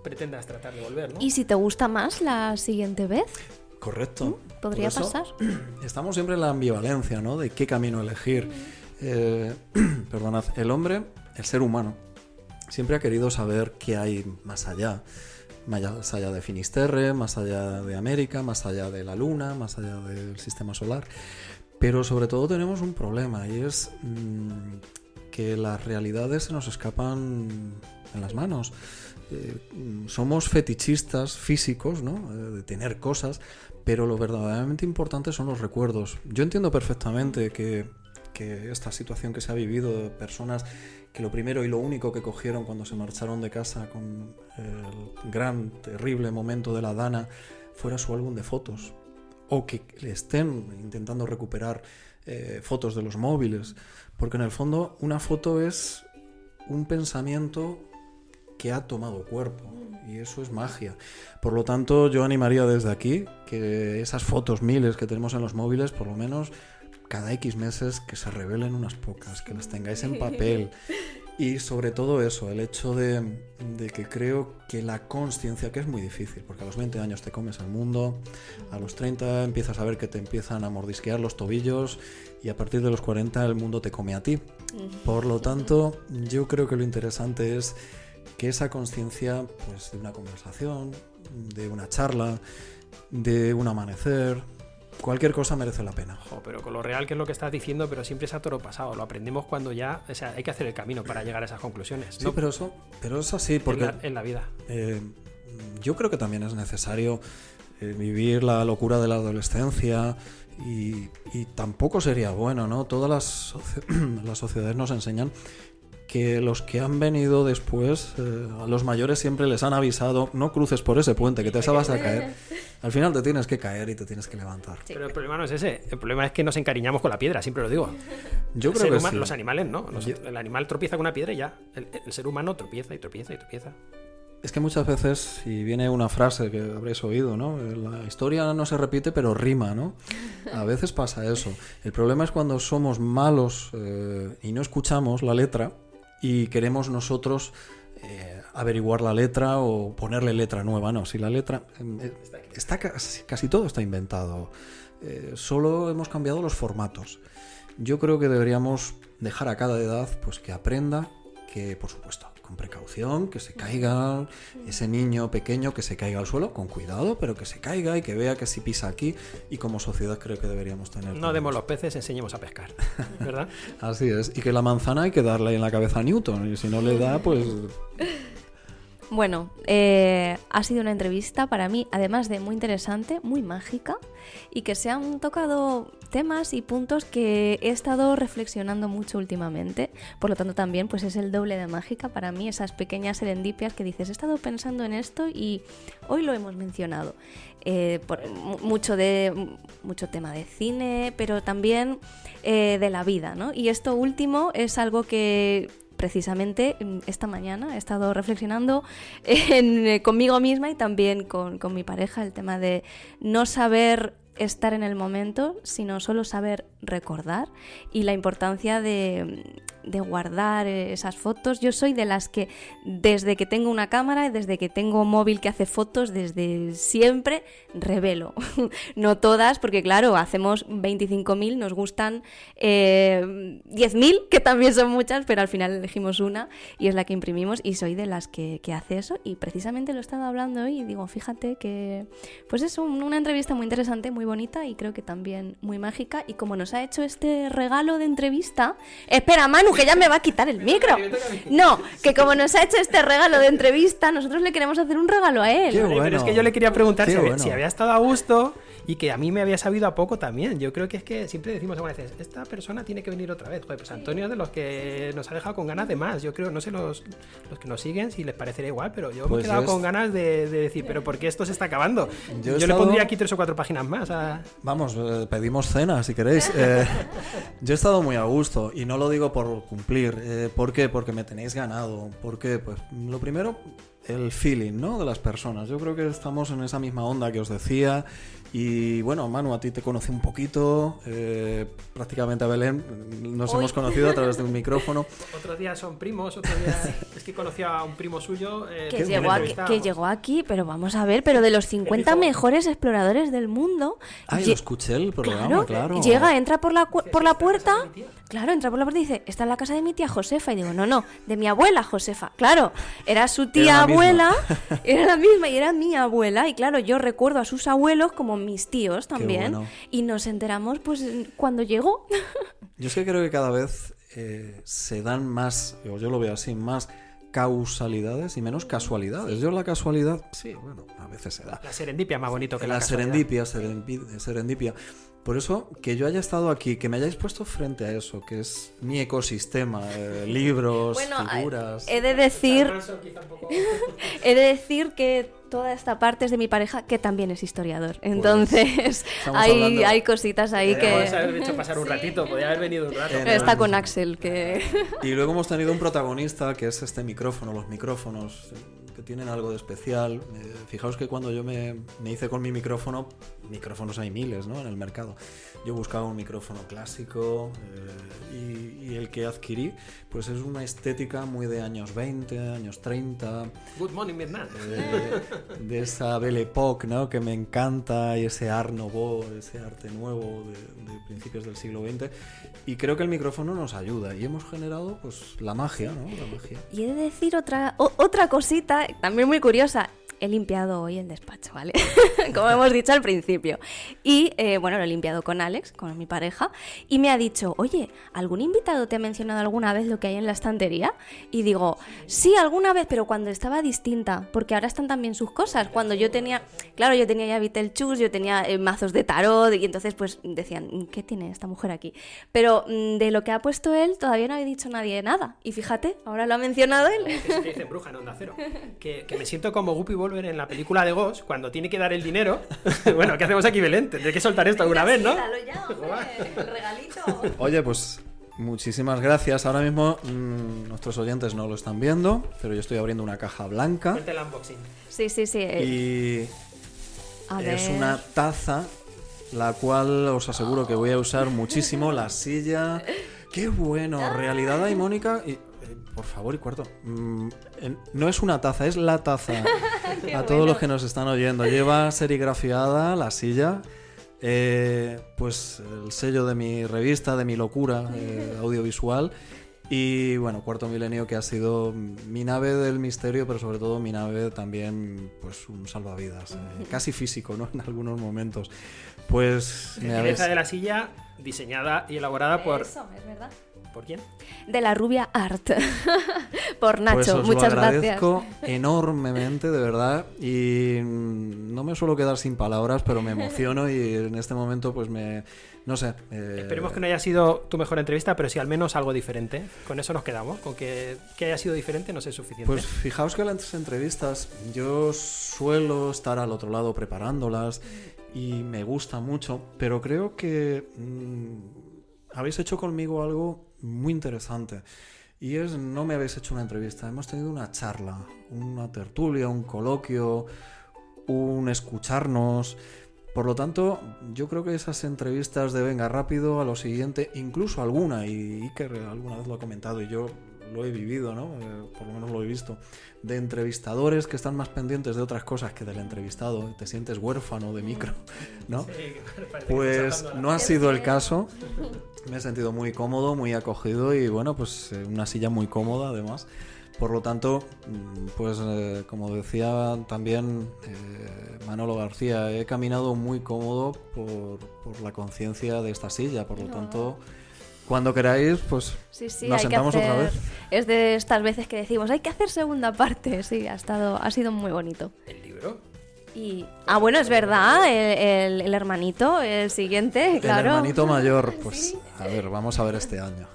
pretendas tratar de volver, ¿no? ¿Y si te gusta más la siguiente vez? Correcto. ¿Podría Por eso, pasar? Estamos siempre en la ambivalencia, ¿no? De qué camino elegir. Perdonad, el hombre, el ser humano, siempre ha querido saber qué hay más allá de Finisterre, más allá de América, más allá de la Luna, más allá del sistema solar. Pero sobre todo tenemos un problema y es que las realidades se nos escapan en las manos. Somos fetichistas físicos, ¿no? De tener cosas, pero lo verdaderamente importante son los recuerdos. Yo entiendo perfectamente que esta situación que se ha vivido de personas que lo primero y lo único que cogieron cuando se marcharon de casa con el gran, terrible momento de la Dana fuera su álbum de fotos, o que le estén intentando recuperar fotos de los móviles, porque en el fondo una foto es un pensamiento que ha tomado cuerpo y eso es magia. Por lo tanto, yo animaría desde aquí que esas fotos miles que tenemos en los móviles, por lo menos cada X meses, que se revelen unas pocas, que las tengáis en papel. Y sobre todo eso, el hecho de que creo que la consciencia, que es muy difícil, porque a los 20 años te comes el mundo, a los 30 empiezas a ver que te empiezan a mordisquear los tobillos y a partir de los 40 el mundo te come a ti. Por lo tanto, yo creo que lo interesante es que esa consciencia, pues, de una conversación, de una charla, de un amanecer, cualquier cosa merece la pena. Pero con lo real que es lo que estás diciendo, pero siempre es a toro pasado. Lo aprendemos cuando ya, o sea, hay que hacer el camino para llegar a esas conclusiones. Sí, ¿no? pero es así, porque en la vida. Yo creo que también es necesario vivir la locura de la adolescencia y tampoco sería bueno, ¿no? Todas las sociedades nos enseñan que los que han venido después, a los mayores siempre les han avisado: no cruces por ese puente, que te vas a caer. Al final te tienes que caer y te tienes que levantar. Sí. Pero el problema no es ese. El problema es que nos encariñamos con la piedra, siempre lo digo. Yo creo que sí. Los animales no. El animal tropieza con una piedra y ya. El ser humano tropieza y tropieza y tropieza. Es que muchas veces, y viene una frase que habréis oído, ¿no? La historia no se repite, pero rima, ¿no? A veces pasa eso. El problema es cuando somos malos y no escuchamos la letra y queremos nosotros averiguar la letra o ponerle letra nueva. No, si la letra casi todo está inventado, solo hemos cambiado los formatos. Yo creo que deberíamos dejar a cada edad, pues, que aprenda, que por supuesto con precaución, que se caiga ese niño pequeño, que se caiga al suelo con cuidado, pero que se caiga y que vea que si pisa aquí, y como sociedad creo que deberíamos tener. No demos los peces, enseñemos a pescar, ¿verdad? Así es, y que la manzana hay que darle en la cabeza a Newton, y si no le da, pues... Bueno, ha sido una entrevista para mí, además de muy interesante, muy mágica, y que se han tocado temas y puntos que he estado reflexionando mucho últimamente. Por lo tanto, también pues es el doble de mágica para mí, esas pequeñas serendipias que dices: he estado pensando en esto y hoy lo hemos mencionado. Mucho tema de cine, pero también de la vida, ¿no? Y esto último es algo que... precisamente esta mañana he estado reflexionando conmigo misma y también con mi pareja, el tema de no saber estar en el momento, sino solo saber recordar, y la importancia de guardar esas fotos. Yo soy de las que desde que tengo una cámara, desde que tengo un móvil que hace fotos, desde siempre revelo. No todas, porque claro, hacemos 25.000, nos gustan 10.000, que también son muchas, pero al final elegimos una y es la que imprimimos, y soy de las que hace eso. Y precisamente lo he estado hablando hoy y digo, fíjate que pues es una entrevista muy interesante, muy bonita y creo que también muy mágica. Y como nos ha hecho este regalo de entrevista... Espera, Manu, que ya me va a quitar el micro. No, que como nos ha hecho este regalo de entrevista, nosotros le queremos hacer un regalo a él. Qué bueno. Pero es que yo le quería preguntar si había estado a gusto y que a mí me había sabido a poco también. Yo creo que es que siempre decimos algunas veces, esta persona tiene que venir otra vez. Joder, pues Antonio es de los que nos ha dejado con ganas de más. Yo creo, no sé los que nos siguen si les parecerá igual, pero yo me he quedado con ganas de decir, pero ¿por qué esto se está acabando? Yo le pondría aquí 3 o 4 páginas más. Vamos, pedimos cena si queréis. Yo he estado muy a gusto y no lo digo por cumplir. ¿Por qué? Porque me tenéis ganado. ¿Por qué? Pues lo primero, el feeling, ¿no? De las personas. Yo creo que estamos en esa misma onda que os decía. Y bueno, Manu, a ti te conocí un poquito, prácticamente a Belén nos hemos conocido a través de un micrófono. Otros días son primos, otros días es que conocí a un primo suyo que llegó aquí, pero vamos a ver, pero de los 50 mejores exploradores del mundo. Ay, lo escuché el programa, claro. Llega, entra por la puerta, claro, entra por la puerta y dice, esta es la casa de mi tía Josefa. Y digo, no, de mi abuela Josefa. Claro, era su tía abuela, era la misma y era mi abuela. Y claro, yo recuerdo a sus abuelos como mis tíos también. Bueno. Y nos enteramos pues cuando llegó. Yo es que creo que cada vez se dan más, o yo lo veo así, más causalidades y menos casualidades. Yo la casualidad, sí, bueno, a veces se da. La serendipia es más bonito que la serendipia. Por eso, que yo haya estado aquí, que me hayáis puesto frente a eso, que es mi ecosistema, libros, figuras... He de decir que toda esta parte es de mi pareja, que también es historiador. Entonces, hay cositas ahí que... Podríamos haber hecho pasar un ratito, podría haber venido un rato. Está con Axel, que... Y luego hemos tenido un protagonista, que es este micrófono, los micrófonos... que tienen algo de especial. Fijaos que cuando yo me hice con mi micrófono, micrófonos hay miles, ¿no?, en el mercado. Yo buscaba un micrófono clásico y el que adquirí pues es una estética muy de años 20, años 30. Good morning, Vietnam. De esa Belle Époque, ¿no?, que me encanta, y ese Art Nouveau, ese arte nuevo de principios del siglo XX. Y creo que el micrófono nos ayuda y hemos generado pues la magia, ¿no? La magia. Y he de decir otra cosita también muy curiosa. He limpiado hoy el despacho, ¿vale? Como hemos dicho al principio. Y bueno, lo he limpiado con Alex, con mi pareja, y me ha dicho, oye, ¿algún invitado te ha mencionado alguna vez lo que hay en la estantería? Y digo, sí, alguna vez, pero cuando estaba distinta, porque ahora están también sus cosas. Cuando yo tenía ya Beetlejuice, yo tenía mazos de tarot, y entonces pues decían, ¿qué tiene esta mujer aquí? Pero de lo que ha puesto él todavía no había dicho nadie nada. Y fíjate, ahora lo ha mencionado él. Que se te dice bruja en Onda Cero. Que me siento como Guppy Wolver en la película de Ghost, cuando tiene que dar el dinero. Bueno, ¿qué hacemos aquí, Belén? Tendré que soltar esto alguna vez, ¿no? Dalo ya, hombre, el regalito. Oye, pues muchísimas gracias. Ahora mismo nuestros oyentes no lo están viendo, pero yo estoy abriendo una caja blanca. Cuente el unboxing. Sí. Y es una taza, la cual os aseguro que voy a usar muchísimo. La silla. ¡Qué bueno! Realidad daimónica. Y por favor, y cuarto, no es una taza, es la taza. A todos los que nos están oyendo, lleva serigrafiada la silla, pues el sello de mi revista, de mi locura audiovisual. Y bueno, Cuarto Milenio, que ha sido mi nave del misterio, pero sobre todo mi nave también, pues un salvavidas, casi físico, ¿no?, en algunos momentos. Pues la pieza de la silla diseñada y elaborada por... Eso, es verdad. ¿Por quién? De la Rubia Art. Por Nacho, pues os muchas lo agradezco gracias. Enormemente, de verdad. Y no me suelo quedar sin palabras, pero me emociono y en este momento pues no sé. Esperemos que no haya sido tu mejor entrevista, pero sí al menos algo diferente. Con eso nos quedamos. Con que haya sido diferente no sé suficiente. Pues fijaos que las entrevistas yo suelo estar al otro lado preparándolas y me gusta mucho, pero creo que habéis hecho conmigo algo muy interesante. Y no me habéis hecho una entrevista, hemos tenido una charla, una tertulia, un coloquio, un escucharnos. Por lo tanto, yo creo que esas entrevistas de venga rápido a lo siguiente, incluso alguna, y Iker alguna vez lo ha comentado y yo lo he vivido, ¿no? Por lo menos lo he visto, de entrevistadores que están más pendientes de otras cosas que del entrevistado, te sientes huérfano de micro, ¿no? Sí, pues no ha sido el caso. Me he sentido muy cómodo, muy acogido y bueno, pues una silla muy cómoda además. Por lo tanto, pues como decía también Manolo García, he caminado muy cómodo por la conciencia de esta silla. Por lo tanto, cuando queráis, pues nos sentamos otra vez. Es de estas veces que decimos, hay que hacer segunda parte. Sí, ha sido muy bonito. ¿El libro? Bueno, es verdad, el hermanito, el siguiente, claro. El hermanito mayor, pues a ver, vamos a ver este año.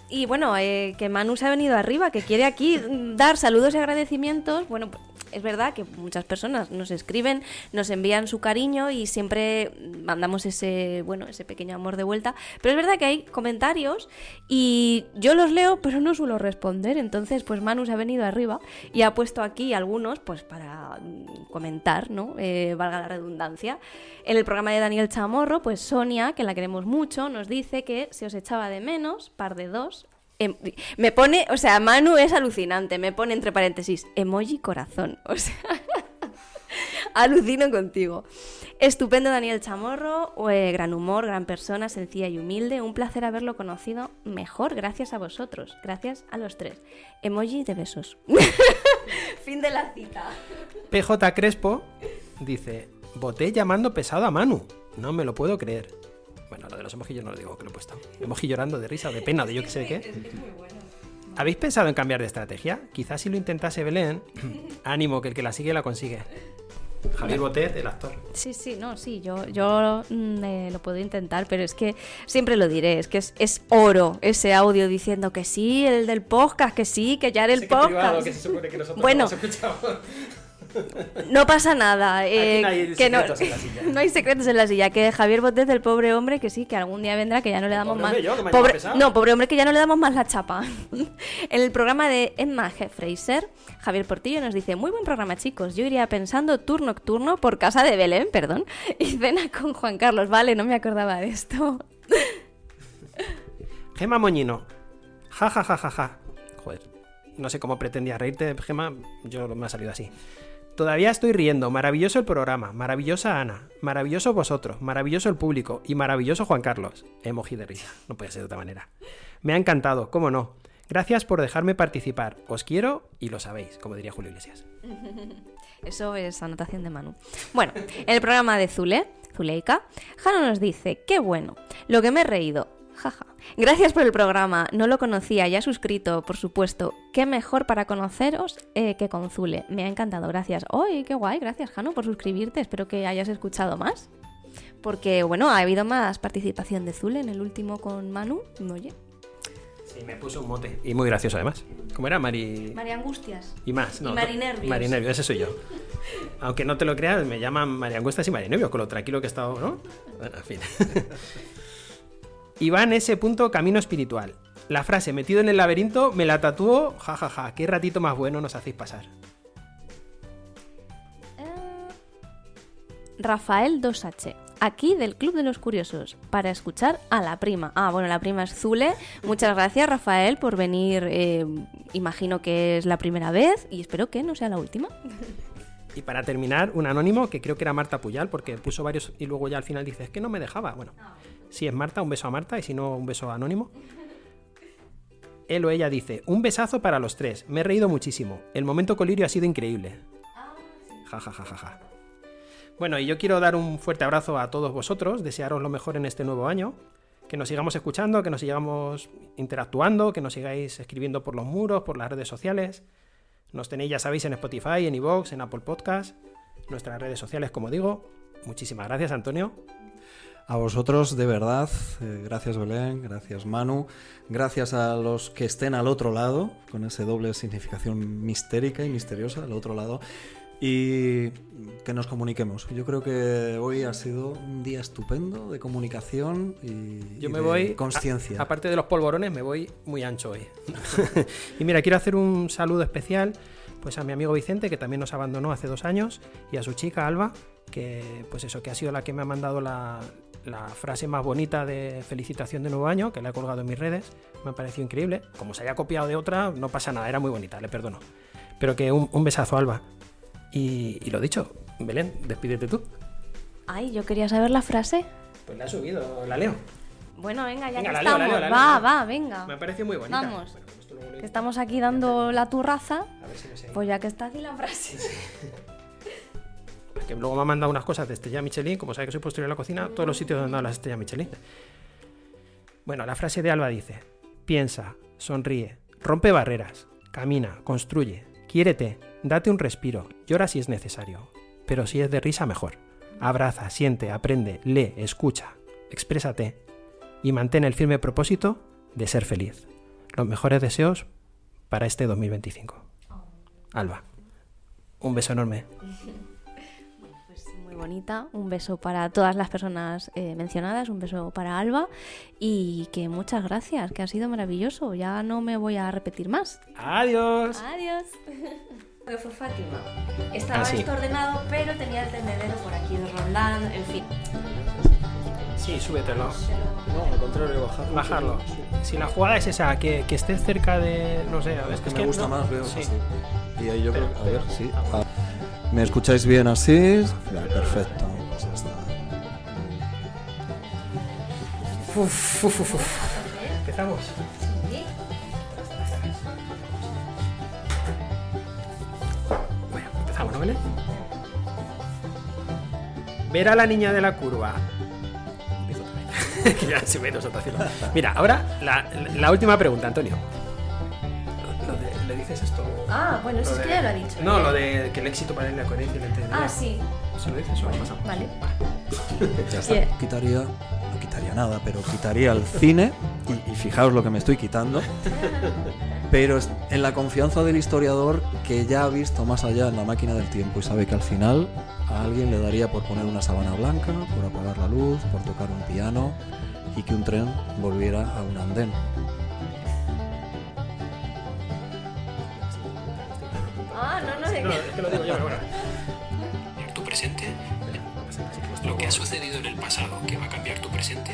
Y bueno, que Manu se ha venido arriba, que quiere aquí dar saludos y agradecimientos. Bueno, es verdad que muchas personas nos escriben, nos envían su cariño y siempre mandamos ese pequeño amor de vuelta. Pero es verdad que hay comentarios y yo los leo, pero no suelo responder. Entonces, pues Manu se ha venido arriba y ha puesto aquí algunos, pues para comentar, ¿no? Valga la redundancia. En el programa de Daniel Chamorro, pues Sonia, que la queremos mucho, nos dice que se os echaba de menos, par de dos. Me pone, o sea, Manu es alucinante, me pone entre paréntesis, emoji corazón, o sea, alucino contigo. Estupendo Daniel Chamorro, gran humor, gran persona, sencilla y humilde, un placer haberlo conocido mejor gracias a vosotros, gracias a los tres. Emoji de besos. Fin de la cita. PJ Crespo dice, voté llamando pesado a Manu, no me lo puedo creer. Bueno, lo de los emojis yo no lo digo, que lo he puesto. Emoji llorando de risa o de pena, de yo que sé de qué. Es muy bueno. ¿Habéis pensado en cambiar de estrategia? Quizás si lo intentase Belén, ánimo, que el que la sigue la consigue. Javier Botet, el actor. Sí, yo lo puedo intentar, pero es que siempre lo diré, es que es oro ese audio diciendo que sí, el del podcast, que sí, que ya era el podcast. Privado, que se supone que nosotros no hemos escuchado. No pasa nada. Aquí no hay secretos en la silla. No hay secretos en la silla. Que Javier Botet, el pobre hombre, que sí, que algún día vendrá, que ya no le damos más. Pobre hombre, que ya no le damos más la chapa. En el programa de Emma G. Fraser, Javier Portillo nos dice: muy buen programa, chicos. Yo iría pensando tour nocturno por casa de Belén, perdón, y cena con Juan Carlos. Vale, no me acordaba de esto. Gema Moñino. Ja, ja, ja, ja, ja. Joder, no sé cómo pretendía reírte, Gema. Yo me ha salido así. Todavía estoy riendo, maravilloso el programa, maravillosa Ana, maravilloso vosotros, maravilloso el público y maravilloso Juan Carlos. Emoji de risa, no puede ser de otra manera. Me ha encantado, cómo no. Gracias por dejarme participar, os quiero y lo sabéis, como diría Julio Iglesias. Eso es anotación de Manu. Bueno, en el programa de Zuleika, Jano nos dice: qué bueno, lo que me he reído. Jaja. Gracias por el programa, no lo conocía, ya suscrito, por supuesto. Qué mejor para conoceros que con Zule. Me ha encantado, gracias. ¡Uy, qué guay! Gracias, Jano, por suscribirte. Espero que hayas escuchado más. Porque, bueno, ha habido más participación de Zule en el último con Manu. Oye. Sí, me puso un mote. Y muy gracioso, además. ¿Cómo era? María Angustias. Y más, ¿no? Y Marinervios. Marinervios, ese soy yo. Aunque no te lo creas, me llaman María Angustias y Marinervios, con lo tranquilo que he estado, ¿no? Bueno, en fin. Iván S. Camino espiritual. La frase metido en el laberinto me la tatuó, jajaja, ja, ja. Qué ratito más bueno nos hacéis pasar. Rafael 2H, aquí del Club de los Curiosos, para escuchar a la prima. Bueno, la prima es Zule. Muchas gracias, Rafael, por venir. Imagino que es la primera vez y espero que no sea la última. Y para terminar, un anónimo que creo que era Marta Puyal, porque puso varios y luego ya al final dice, es que no me dejaba. Bueno, si es Marta, un beso a Marta, y si no, un beso anónimo. Él o ella dice: un besazo para los tres, me he reído muchísimo, el momento colirio ha sido increíble. Ja, ja, ja, ja, ja. Bueno, y yo quiero dar un fuerte abrazo a todos vosotros, desearos lo mejor en este nuevo año, que nos sigamos escuchando, que nos sigamos interactuando, que nos sigáis escribiendo por los muros, por las redes sociales. Nos tenéis, ya sabéis, en Spotify, en iVoox, en Apple Podcast, nuestras redes sociales, como digo. Muchísimas gracias, Antonio. A vosotros, de verdad, gracias Belén, gracias Manu, gracias a los que estén al otro lado, con esa doble significación mistérica y misteriosa, al otro lado, y que nos comuniquemos. Yo creo que hoy ha sido un día estupendo de comunicación y de consciencia. Aparte de los polvorones, me voy muy ancho hoy. Y mira, quiero hacer un saludo especial pues a mi amigo Vicente, que también nos abandonó hace 2 años, y a su chica Alba, que pues eso, que ha sido la que me ha mandado la frase más bonita de felicitación de nuevo año, que la he colgado en mis redes. Me ha parecido increíble. Como se haya copiado de otra, no pasa nada, era muy bonita, le perdono. Pero que un besazo, Alba. Y lo dicho, Belén, despídete tú. Ay, yo quería saber la frase. Pues la he subido, la leo. Bueno, venga, ya venga, que estamos. La leo. Va, venga. Me ha parecido muy bonita. Vamos. Bueno, pues que estamos aquí dando la turraza. A ver si me sé. Pues ya que está así la frase. Que luego me ha mandado unas cosas de Estrella Michelin, como sabe que soy posterior en la cocina, todos los sitios donde han dado las Estrellas Michelin. Bueno, la frase de Alba dice: piensa, sonríe, rompe barreras, camina, construye, quiérete, date un respiro, llora si es necesario. pero si es de risa, mejor. Abraza, siente, aprende, lee, escucha, exprésate y mantén el firme propósito de ser feliz. Los mejores deseos para este 2025. Alba, un beso enorme. Pues muy bonita, un beso para todas las personas mencionadas, un beso para Alba y que muchas gracias, que ha sido maravilloso, ya no me voy a repetir más. Adiós. Adiós. Que fue Fátima. Estaba sí. esto ordenado, pero tenía el tendedero por aquí rondando, en fin. Sí, súbetelo. No, al contrario, Bajarlo. Si la jugada es esa, que estés cerca de... No sé, a ver. Es que me gusta más, veo. Sí. Así. Y ahí yo creo que... A ver, sí. Ah, ¿me escucháis bien así? Ya, perfecto. Pues ya está. Empezamos. Bueno, empezamos, ¿no, Belén? Ver a la niña de la curva. Empiezo otra vez. Que ya se ve nosotros haciendo. Mira, ahora la última pregunta, Antonio. ¿Le dices esto? Ah, bueno, eso es que ya lo ha dicho. No, lo de que el éxito para él es la coherencia y la integridad. Ah, sí. ¿Se lo dices o lo pasamos? Vale. Ya está. Bien. No quitaría nada, pero quitaría el cine. Y fijaos lo que me estoy quitando. Pero en la confianza del historiador que ya ha visto más allá en la máquina del tiempo y sabe que al final a alguien le daría por poner una sábana blanca, por apagar la luz, por tocar un piano y que un tren volviera a un andén. Ah, no, No, es que lo digo yo, pero bueno. Tu presente, lo que ha sucedido en el pasado que va a cambiar tu presente,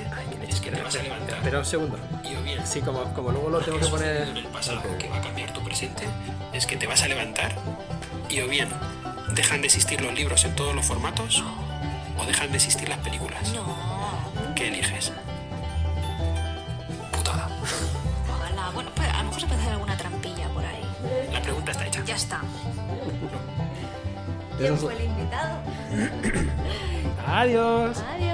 es que te vas a levantar. Pero un segundo. Y o bien, Sí, como luego lo tengo que poner... en el pasado que va a cambiar tu presente, es que te vas a levantar y o bien dejan de existir los libros en todos los formatos o dejan de existir las películas. No, ¿Qué eliges? Putada. ojalá. Bueno, pues a lo mejor se puede hacer alguna trampilla por ahí. La pregunta está hecha. Ya está. ¿Quién fue el invitado? Adiós. Adiós.